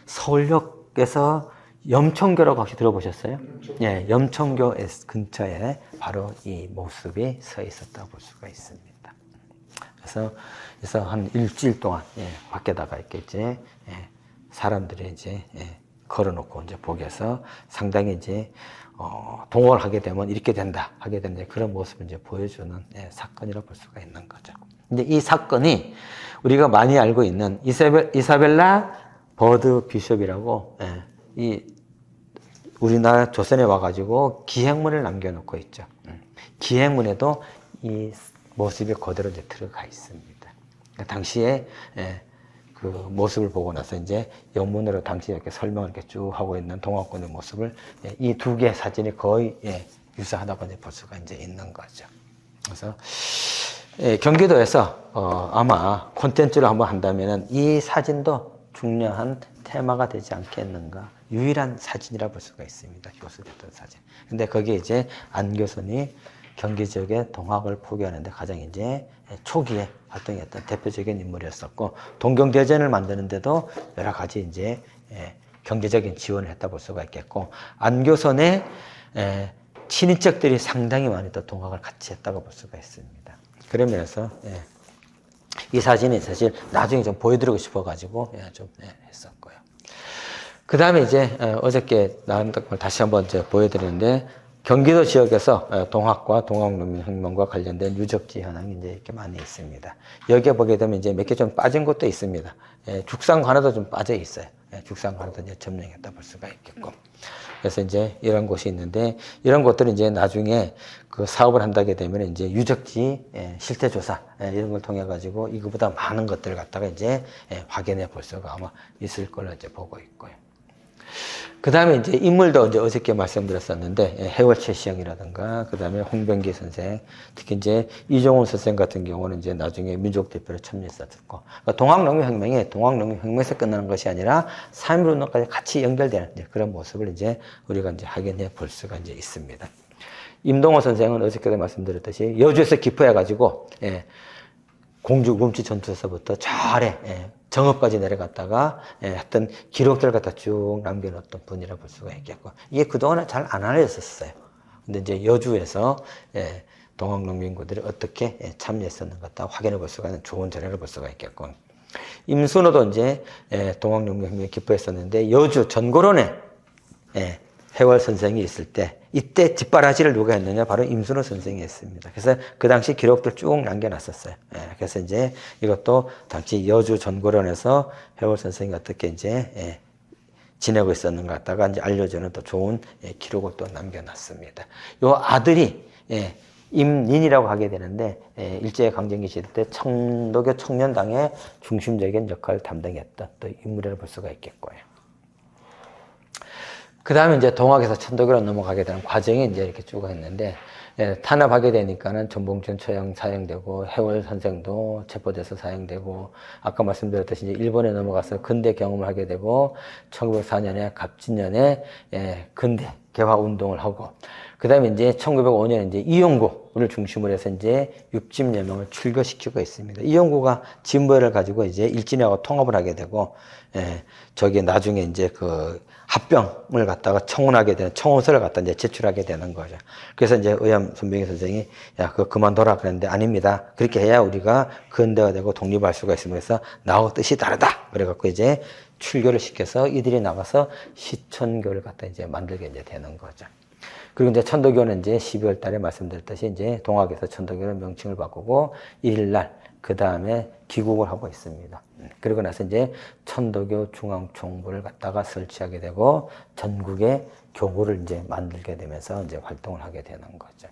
서울역에서 염천교라고 혹시 들어보셨어요? 예, 염천교 근처에 바로 이 모습이 서 있었다고 볼 수가 있습니다. 그래서 한 일주일 동안 밖에다가 이렇게 이제 사람들이 이제 걸어놓고 이제 보게서 상당히 이제 동원을 하게 되면 이렇게 된다 하게 되는 그런 모습을 이제 보여주는 사건이라고 볼 수가 있는 거죠. 근데 이 사건이 우리가 많이 알고 있는 이사벨라 버드 비숍이라고 이 우리나라 조선에 와가지고 기행문을 남겨놓고 있죠. 기행문에도 이 모습이 그대로 이제 들어가 있습니다. 당시에 그 모습을 보고 나서 이제 영문으로 당시 이렇게 설명을 이렇게 쭉 하고 있는 동학군의 모습을 이 두 개의 사진이 거의 유사하다고 이제 볼 수가 이제 있는 거죠. 그래서 경기도에서 아마 콘텐츠를 한번 한다면은 이 사진도 중요한 테마가 되지 않겠는가. 유일한 사진이라 볼 수가 있습니다. 교수됐던 사진. 근데 거기에 이제 안교선이 경기 지역의 동학을 포기하는데 가장 이제 초기에 활동했던 대표적인 인물이었었고 동경대전을 만드는데도 여러 가지 이제 경제적인 지원을 했다 볼 수가 있겠고 안교선의 친인척들이 상당히 많이 또 동학을 같이 했다고 볼 수가 있습니다. 그러면서 이 사진이 사실 나중에 좀 보여드리고 싶어가지고 좀 했었고요. 그 다음에 이제 어저께 나온 걸 다시 한번 이제 보여드리는데 경기도 지역에서 동학과 동학농민혁명과 관련된 유적지 현황이 이제 이렇게 많이 있습니다. 여기에 보게 되면 이제 몇 개 좀 빠진 곳도 있습니다. 죽상관화도 좀 빠져 있어요. 죽상관화도 이제 점령했다 볼 수가 있겠고. 그래서 이제 이런 곳이 있는데, 이런 곳들은 이제 나중에 그 사업을 한다게 되면 이제 유적지 실태조사 이런 걸 통해 가지고 이거보다 많은 것들을 갖다가 이제 확인해 볼 수가 아마 있을 걸로 이제 보고 있고요. 그 다음에 이제 인물도 이제 어저께 말씀드렸었는데, 해월 최시영이라든가, 그 다음에 홍병기 선생, 특히 이제 이종훈 선생 같은 경우는 이제 나중에 민족 대표로 참여했었고, 그러니까 동학농민혁명이 동학농민혁명에서 끝나는 것이 아니라 3.1운동까지 같이 연결되는 이제 그런 모습을 이제 우리가 이제 확인해 볼 수가 이제 있습니다. 임동호 선생은 어저께도 말씀드렸듯이 여주에서 기포해가지고, 공주 움치 전투에서부터 저 아래, 정읍까지 내려갔다가 했던 기록들을 갖다 쭉 남겨놓았던 분이라 볼 수가 있겠고, 이게 그동안은 잘 안 알려졌었어요. 근데 이제 여주에서 동학농민군들이 어떻게 참여했었는가 확인해 볼 수가 있는 좋은 자료를 볼 수가 있겠고, 임순호도 이제 동학농민혁명에 기뻐했었는데 여주 전고론에 해월 선생이 있을 때 이때 뒷바라지를 누가 했느냐, 바로 임순호 선생이 했습니다. 그래서 그 당시 기록들 쭉 남겨놨었어요. 그래서 이제 이것도 당시 여주 전고론에서 해월 선생이 어떻게 이제 지내고 있었는가 갖다가 이제 알려주는 또 좋은 기록을 또 남겨놨습니다. 요 아들이 임린이라고 하게 되는데, 일제강점기 시대 때 청도교 청년당의 중심적인 역할을 담당했던 또 인물이라고 볼 수가 있겠고요. 그 다음에 이제 동학에서 천도교로 넘어가게 되는 과정이 이제 이렇게 쭉 했는데, 탄압하게 되니까는 전봉준 처형 사형되고, 해월 선생도 체포돼서 사형되고, 아까 말씀드렸듯이 이제 일본에 넘어가서 근대 경험을 하게 되고, 1904년에 갑진년에 근대 개화 운동을 하고, 그 다음에 이제 1905년에 이제 이용구를 중심으로 해서 이제 육집여명을 출교시키고 있습니다. 이용구가 진보를 가지고 이제 일진하고 통합을 하게 되고, 저기 나중에 이제 그 합병을 갖다가 청원하게 되는, 청원서를 갖다 이제 제출하게 되는 거죠. 그래서 이제 의암 손병희 선생이, 야, 그거 그만둬라 그랬는데, 아닙니다. 그렇게 해야 우리가 근대화 되고 독립할 수가 있습니다. 그래서 나하고 뜻이 다르다. 그래갖고 이제 출교를 시켜서 이들이 나가서 시천교를 갖다 이제 만들게 이제 되는 거죠. 그리고 이제 천도교는 이제 12월 달에 말씀드렸듯이 이제 동학에서 천도교는 명칭을 바꾸고 1일날 그 다음에 귀국을 하고 있습니다. 그리고 나서 이제 천도교 중앙총부를 갖다가 설치하게 되고 전국에 교구를 이제 만들게 되면서 이제 활동을 하게 되는 거죠.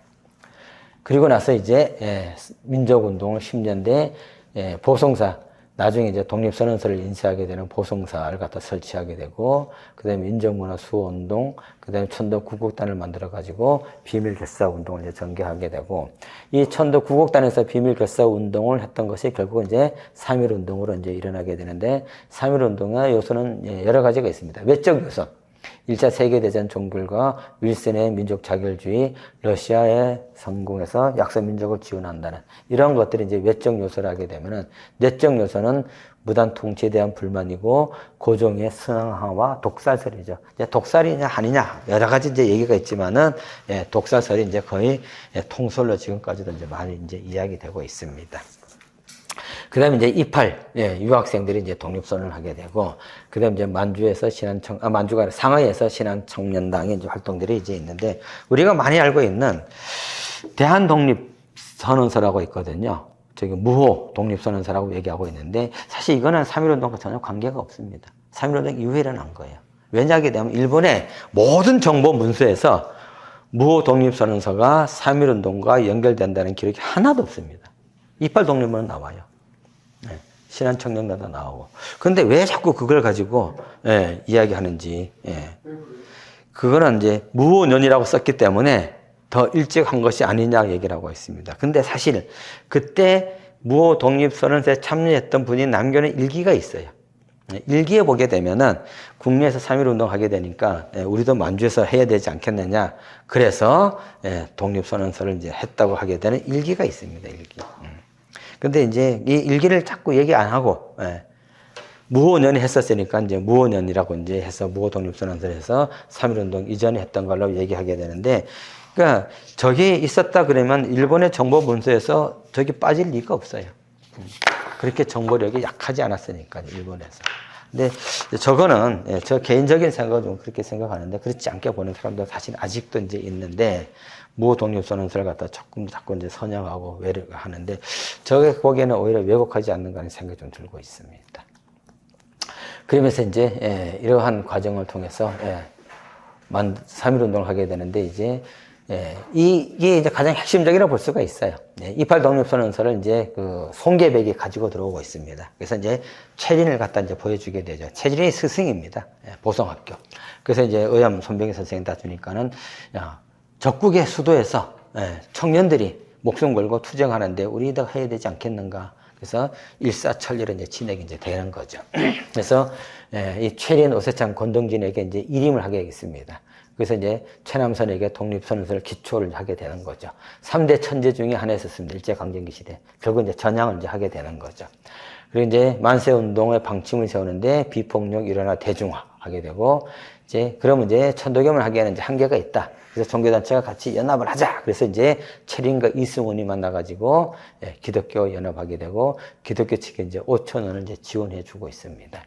그리고 나서 이제 민족운동을 10년대 보송사, 나중에 이제 독립선언서를 인쇄하게 되는 보송사를 갖다 설치하게 되고, 그 다음에 민족문화 수호운동, 그 다음에 천도 구국단을 만들어가지고 비밀결사운동을 이제 전개하게 되고, 이 천도 구국단에서 비밀결사운동을 했던 것이 결국 이제 3.1운동으로 이제 일어나게 되는데, 3.1운동의 요소는 여러 가지가 있습니다. 외적 요소. 1차 세계대전 종결과 윌슨의 민족 자결주의, 러시아의 성공에서 약소 민족을 지원한다는 이런 것들이 이제 외적 요소를 하게 되면은, 내적 요소는 무단 통치에 대한 불만이고 고종의 승항화와 독살설이죠. 이제 독살이냐 아니냐 여러 가지 이제 얘기가 있지만은 독살설이 이제 거의 통솔로 지금까지도 이제 많이 이제 이야기되고 있습니다. 그 다음에 이제 28, 유학생들이 이제 독립선언을 하게 되고, 그 다음에 이제 만주에서 만주가 아니라 상하이에서 신한청년당의 이제 활동들이 이제 있는데, 우리가 많이 알고 있는 대한독립선언서라고 있거든요. 저기 무호 독립선언서라고 얘기하고 있는데, 사실 이거는 3.1운동과 전혀 관계가 없습니다. 3.1운동 이후에 일어난 거예요. 왜냐하게 되면 일본의 모든 정보 문서에서 무호 독립선언서가 3.1운동과 연결된다는 기록이 하나도 없습니다. 28 독립문은 나와요. 신한청년단도 나오고. 그런데 왜 자꾸 그걸 가지고 이야기하는지. 그거는 이제 무호년이라고 썼기 때문에 더 일찍 한 것이 아니냐 얘기를 하고 있습니다. 근데 사실 그때 무호 독립선언서에 참여했던 분이 남겨놓은 일기가 있어요. 일기에 보게 되면은 국내에서 3.1운동 하게 되니까 우리도 만주에서 해야 되지 않겠느냐. 그래서 독립선언서를 이제 했다고 하게 되는 일기가 있습니다. 일기. 근데 이제 이 일기를 자꾸 얘기 안 하고, 무호년이 했었으니까 이제 무호년이라고 이제 해서 무호독립선언서를 해서 3.1운동 이전에 했던 걸로 얘기하게 되는데, 그러니까 저게 있었다 그러면 일본의 정보 문서에서 저기 빠질 리가 없어요. 그렇게 정보력이 약하지 않았으니까, 일본에서. 근데 저거는 저 개인적인 생각은 좀 그렇게 생각하는데 그렇지 않게 보는 사람도 사실 아직도 이제 있는데 무독립선언서를 갖다 자꾸 이제 선양하고 왜곡 하는데 저게 보기에는 오히려 왜곡하지 않는가 하는 생각이 좀 들고 있습니다. 그러면서 이제 이러한 과정을 통해서 3.1운동을 하게 되는데 이제 이게 이제 가장 핵심적이라고 볼 수가 있어요. 28 독립선언서를 이제 그 송계백이 가지고 들어오고 있습니다. 그래서 이제 최린을 갖다 이제 보여주게 되죠. 최린이 스승입니다. 보성학교. 그래서 이제 의암 손병희 선생님 다 주니까는 적국의 수도에서 청년들이 목숨 걸고 투쟁하는데 우리도 해야 되지 않겠는가. 그래서 일사천리로 이제 진행이 이제 되는 거죠. 그래서 이 최린, 오세창, 권동진에게 이제 일임을 하게 되겠습니다. 그래서 이제 최남선에게 독립선언서를 기초를 하게 되는 거죠. 3대 천재 중에 하나 있었습니다. 일제강점기 시대. 결국 이제 전향을 이제 하게 되는 거죠. 그리고 이제 만세운동의 방침을 세우는데 비폭력 일어나 대중화 하게 되고, 이제 그러면 이제 천도겸을 하기에는 이제 한계가 있다. 그래서 종교단체가 같이 연합을 하자. 그래서 이제 최린과 이승훈이 만나가지고 기독교 연합하게 되고, 기독교 측에 이제 5천 원을 이제 지원해주고 있습니다.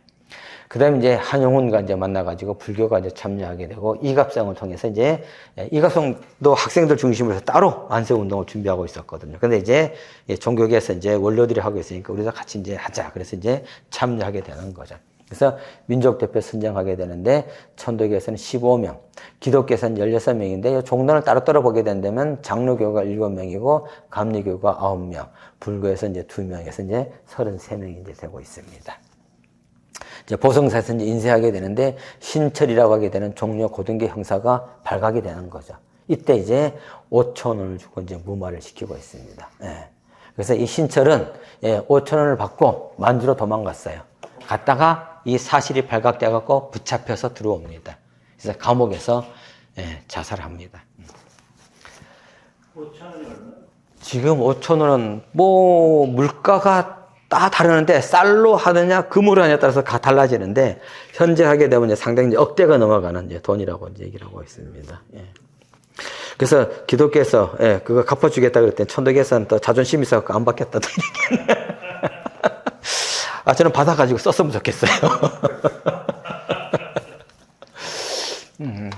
그 다음에 이제 한용운과 이제 만나가지고 불교가 이제 참여하게 되고, 이갑성을 통해서 이제, 이갑성도 학생들 중심으로 해서 따로 만세운동을 준비하고 있었거든요. 근데 이제 종교계에서 이제 원로들이 하고 있으니까 우리도 같이 이제 하자. 그래서 이제 참여하게 되는 거죠. 그래서 민족대표 선정하게 되는데, 천도교에서는 15명, 기독교에서는 16명인데, 종단을 따로따로 보게 된다면, 장로교가 7명이고, 감리교가 9명, 불교에서 이제 2명에서 이제 33명이 이제 되고 있습니다. 이제 보성사에서 이제 인쇄하게 되는데, 신철이라고 하게 되는 종료 고등교 형사가 발각이 되는 거죠. 이때 이제 5천 원을 주고 이제 무마를 시키고 있습니다. 그래서 이 신철은 5천 원을 받고 만주로 도망갔어요. 갔다가 이 사실이 발각되어갖고 붙잡혀서 들어옵니다. 그래서 감옥에서 자살합니다. 5,000원이 얼마? 지금 5천 원은 뭐 물가가 다 다르는데 쌀로 하느냐 금으로 하느냐에 따라서 다 달라지는데 현재 하게 되면 이제 상당히 이제 억대가 넘어가는 이제 돈이라고 이제 얘기를 하고 있습니다. 그래서 기독교에서 그거 갚아주겠다 그랬더니 천도교에서는 또 자존심이 있어서 안 받겠다 또 이렇게. 저는 받아가지고 썼으면 좋겠어요.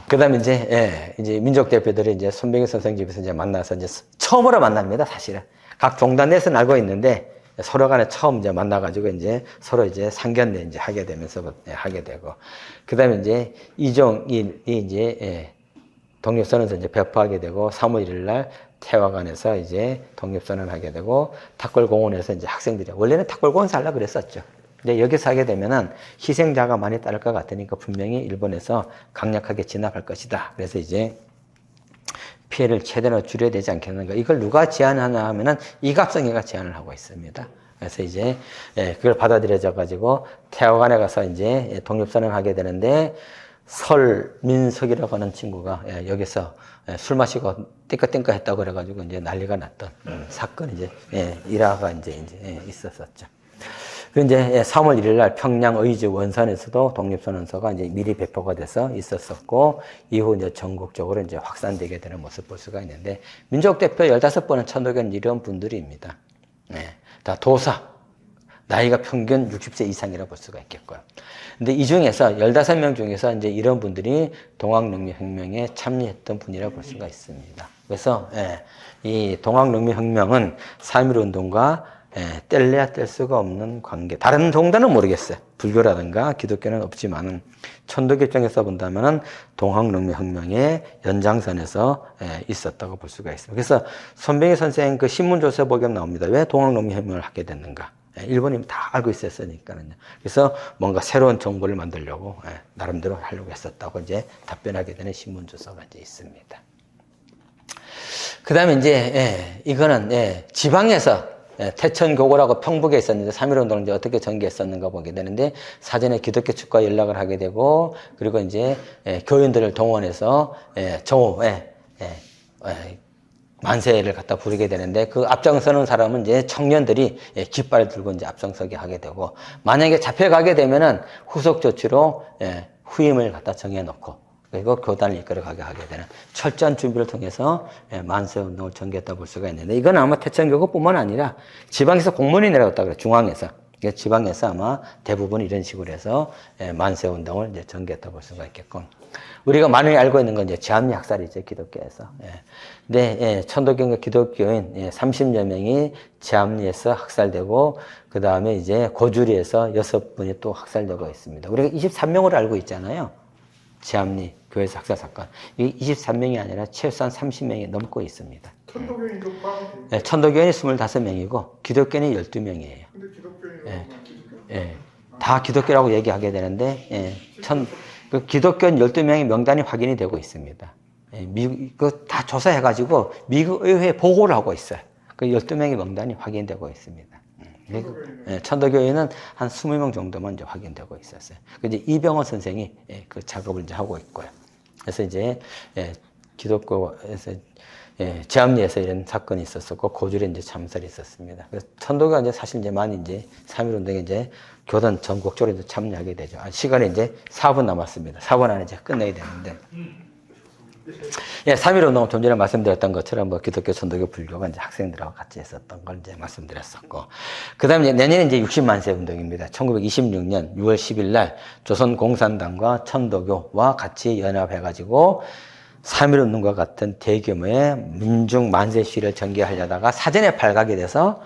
그 다음에 이제 민족 대표들이 이제 손병희 선생 집에서 이제 만나서 이제 처음으로 만납니다, 사실은. 각 종단 내에서는 알고 있는데 서로 간에 처음 이제 만나가지고 이제 서로 이제 상견례 이제 하게 되면서 하게 되고. 그 다음에 이제 이종일이 이제 독립선언서 이제 배포하게 되고 3월 1일 날 태화관에서 이제 독립선언을 하게 되고 탁골공원에서 이제 학생들이 원래는 탁골공원에서 하려고 그랬었죠. 근데 여기서 하게 되면은 희생자가 많이 따를 것 같으니까 분명히 일본에서 강력하게 진압할 것이다. 그래서 이제 피해를 최대로 줄여야 되지 않겠는가. 이걸 누가 제안하냐 하면은 이갑성이가 제안을 하고 있습니다. 그래서 이제 그걸 받아들여져 가지고 태화관에 가서 이제 독립선언을 하게 되는데 설민석이라고 하는 친구가 여기서 술 마시고 띵까띵까 했다고 그래가지고 이제 난리가 났던 사건이 이제 일화가 이제 있었었죠. 그 이제 3월 1일 날 평양 의주 원산에서도 독립선언서가 이제 미리 배포가 돼서 있었었고 이후 이제 전국적으로 이제 확산되게 되는 모습 볼 수가 있는데 민족 대표 15번은 천도교는 이런 분들입니다. 다 도사. 나이가 평균 60세 이상이라고 볼 수가 있겠고요. 근데 이 중에서 15명 중에서 이제 이런 분들이 동학농민혁명에 참여했던 분이라고 볼 수가 있습니다. 그래서, 이 동학농민혁명은 3.1 운동과 뗄래야 뗄 수가 없는 관계. 다른 종단은 모르겠어요. 불교라든가 기독교는 없지만은 천도교 입장에서 본다면은 동학농민혁명의 연장선에서 있었다고 볼 수가 있습니다. 그래서 손병희 선생 그 신문조서 보면 나옵니다. 왜 동학농민혁명을 하게 됐는가? 일본이 다 알고 있었으니까요. 그래서 뭔가 새로운 정보를 만들려고 나름대로 하려고 했었다고 이제 답변하게 되는 신문조서가 이제 있습니다. 그 다음에 이제 이거는 지방에서 태천교고라고 평북에 있었는데 3.1 운동을 이제 어떻게 전개했었는가 보게 되는데 사전에 기독교 측과 연락을 하게 되고 그리고 이제 교인들을 동원해서 정오에 만세를 갖다 부르게 되는데 그 앞장서는 사람은 이제 청년들이 깃발을 들고 이제 앞장서게 하게 되고 만약에 잡혀가게 되면은 후속 조치로 후임을 갖다 정해놓고 그리고 교단을 이끌어가게 하게 되는 철저한 준비를 통해서 만세 운동을 전개했다 볼 수가 있는데 이건 아마 태천교구뿐만 아니라 지방에서 공문이 내려왔다 그래요. 중앙에서 그러니까 지방에서 아마 대부분 이런 식으로 해서 만세 운동을 이제 전개했다 볼 수가 있겠고, 우리가 많이 알고 있는 건 이제 제압리 학살이죠, 기독교에서. 근데 천도교인과 기독교인 30여 명이 제압리에서 학살되고, 그 다음에 이제 고주리에서 6분이 또 학살되고 있습니다. 우리가 23명으로 알고 있잖아요. 제압리 교회에서 학살 사건. 이 23명이 아니라 최소한 30명이 넘고 있습니다. 천도교인도 포함이 돼요. 네, 천도교인이 25명이고 기독교인이 12명이에요. 근데 기독교인은 기독교? 다 기독교라고 얘기하게 되는데, 그 기독교인 12명의 명단이 확인이 되고 있습니다. 다 조사해가지고 미국 의회에 보고를 하고 있어요. 그 12명의 명단이 확인되고 있습니다. 천도교인은 한 20명 정도만 이제 확인되고 있었어요. 이제 이병헌 선생이 그 작업을 이제 하고 있고요. 그래서 이제 기독교에서 제압리에서 이런 사건이 있었었고, 고줄에 이제 참살이 있었습니다. 그래서 천도교가 이제 사실 이제 많이 이제 3.1운동에 이제 교단 전국적으로 이제 참여하게 되죠. 시간이 이제 4분 남았습니다. 4분 안에 이제 끝내야 되는데. 3.1운동은 좀 전에 말씀드렸던 것처럼 뭐 기독교, 천도교, 불교가 이제 학생들하고 같이 했었던 걸 이제 말씀드렸었고. 그 다음에 내년에 이제 60만세 운동입니다. 1926년 6월 10일 날 조선공산당과 천도교와 같이 연합해가지고 3.1운동과 같은 대규모의 민중 만세 시위를 전개하려다가 사전에 발각이 돼서,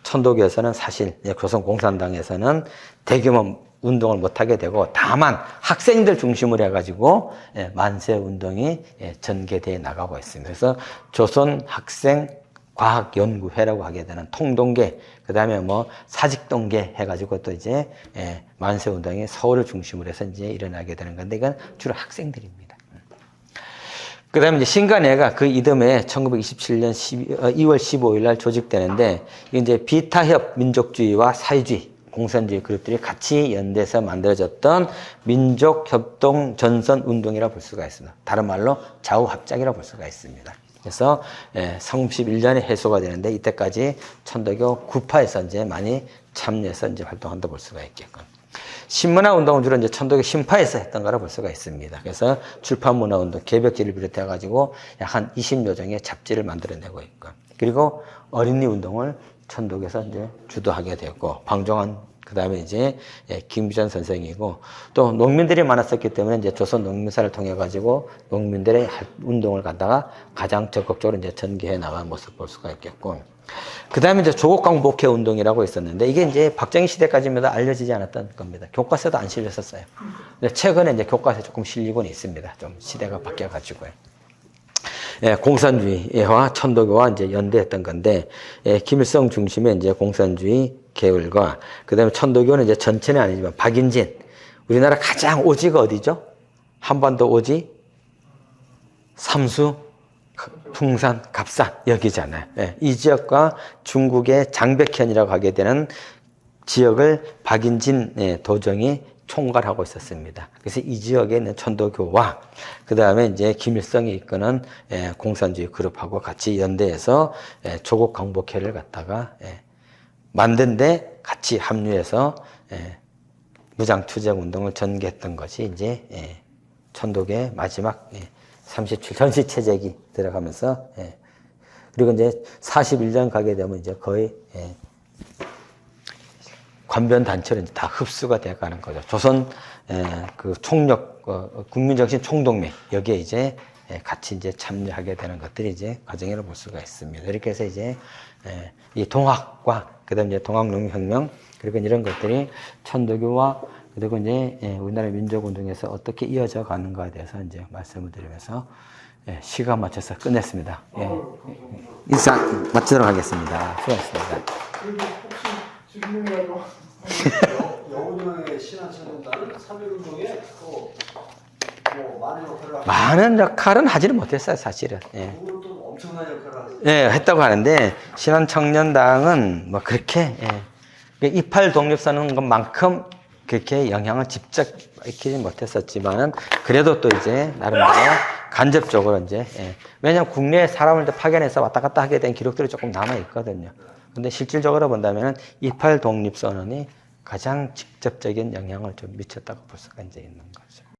천도교에서는 사실 조선공산당에서는 대규모 운동을 못하게 되고, 다만 학생들 중심으로 해가지고 만세 운동이 전개되어 나가고 있습니다. 그래서 조선학생과학연구회라고 하게 되는 통동계, 그 다음에 뭐 사직동계 해가지고 또 이제 만세 운동이 서울을 중심으로 해서 이제 일어나게 되는 건데, 이건 주로 학생들입니다. 그 다음에 이제 신간회가 그 이듬해 1927년 2월 15일 날 조직되는데, 이게 이제 비타협 민족주의와 사회주의, 공산주의 그룹들이 같이 연대해서 만들어졌던 민족협동 전선운동이라 볼 수가 있습니다. 다른 말로 좌우합작이라 볼 수가 있습니다. 그래서 31년에 해소가 되는데, 이때까지 천도교 구파에서 이제 많이 참여해서 이제 활동한다 볼 수가 있겠고, 신문화 운동은 주로 이제 천도교 신파에서 했던 거라 볼 수가 있습니다. 그래서 출판 문화 운동, 개벽지를 비롯해 가지고 약 한 20여 종의 잡지를 만들어내고 있고, 그리고 어린이 운동을 천도교에서 이제 주도하게 되었고, 방종환, 그 다음에 이제 김규전 선생이고, 또 농민들이 많았었기 때문에 이제 조선 농민사를 통해 가지고 농민들의 운동을 갖다가 가장 적극적으로 이제 전개해 나간 모습 볼 수가 있겠고, 그 다음에 이제 조국광복회 운동이라고 있었는데, 이게 이제 박정희 시대까지마다 알려지지 않았던 겁니다. 교과서도 안 실렸었어요. 근데 최근에 이제 교과서에 조금 실리고는 있습니다. 좀 시대가 바뀌어가지고요. 공산주의와 천도교와 이제 연대했던 건데, 김일성 중심의 이제 공산주의 계열과, 그 다음에 천도교는 이제 전체는 아니지만 박인진, 우리나라 가장 오지가 어디죠? 한반도 오지, 삼수, 풍산, 갑산, 여기잖아요. 이 지역과 중국의 장백현이라고 하게 되는 지역을 박인진 도정이 총괄하고 있었습니다. 그래서 이 지역에 있는 천도교와 그 다음에 이제 김일성이 이끄는 공산주의 그룹하고 같이 연대해서 조국 광복회를 갖다가 만든데 같이 합류해서 무장투쟁 운동을 전개했던 것이 이제 천도교의 마지막 37 전시체제기 들어가면서, 그리고 이제 41년 가게 되면 이제 거의 관변 단체로 이제 다 흡수가 돼 가는 거죠. 조선 그 총력, 국민정신 총동맹, 여기에 이제 같이 이제 참여하게 되는 것들이 이제 과정이라고 볼 수가 있습니다. 이렇게 해서 이제 이 동학과 그다음 이제 동학농민혁명, 그리고 이런 것들이 천도교와 그리고 이제 우리나라 민족운동에서 어떻게 이어져 가는가에 대해서 이제 말씀을 드리면서 시간 맞춰서 끝냈습니다. 인사 마치도록 하겠습니다. 수고하셨습니다. 그리고 혹시 질문이라도 여우동의 신한천연단은 3.1운동에 또 뭐 많은 역할을 하고, 많은 역할은 하지는 못했어요, 사실은. 그걸 또 엄청난 역할을 하고, 했다고 하는데, 신한청년당은 뭐 그렇게 이팔 독립선언 것만큼 그렇게 영향을 직접 끼치지 못했었지만은, 그래도 또 이제 나름대로 간접적으로 이제 왜냐하면 국내에 사람을 파견해서 왔다 갔다 하게 된 기록들이 조금 남아 있거든요. 근데 실질적으로 본다면은 이팔 독립선언이 가장 직접적인 영향을 좀 미쳤다고 볼 수가 이제 있는 거죠.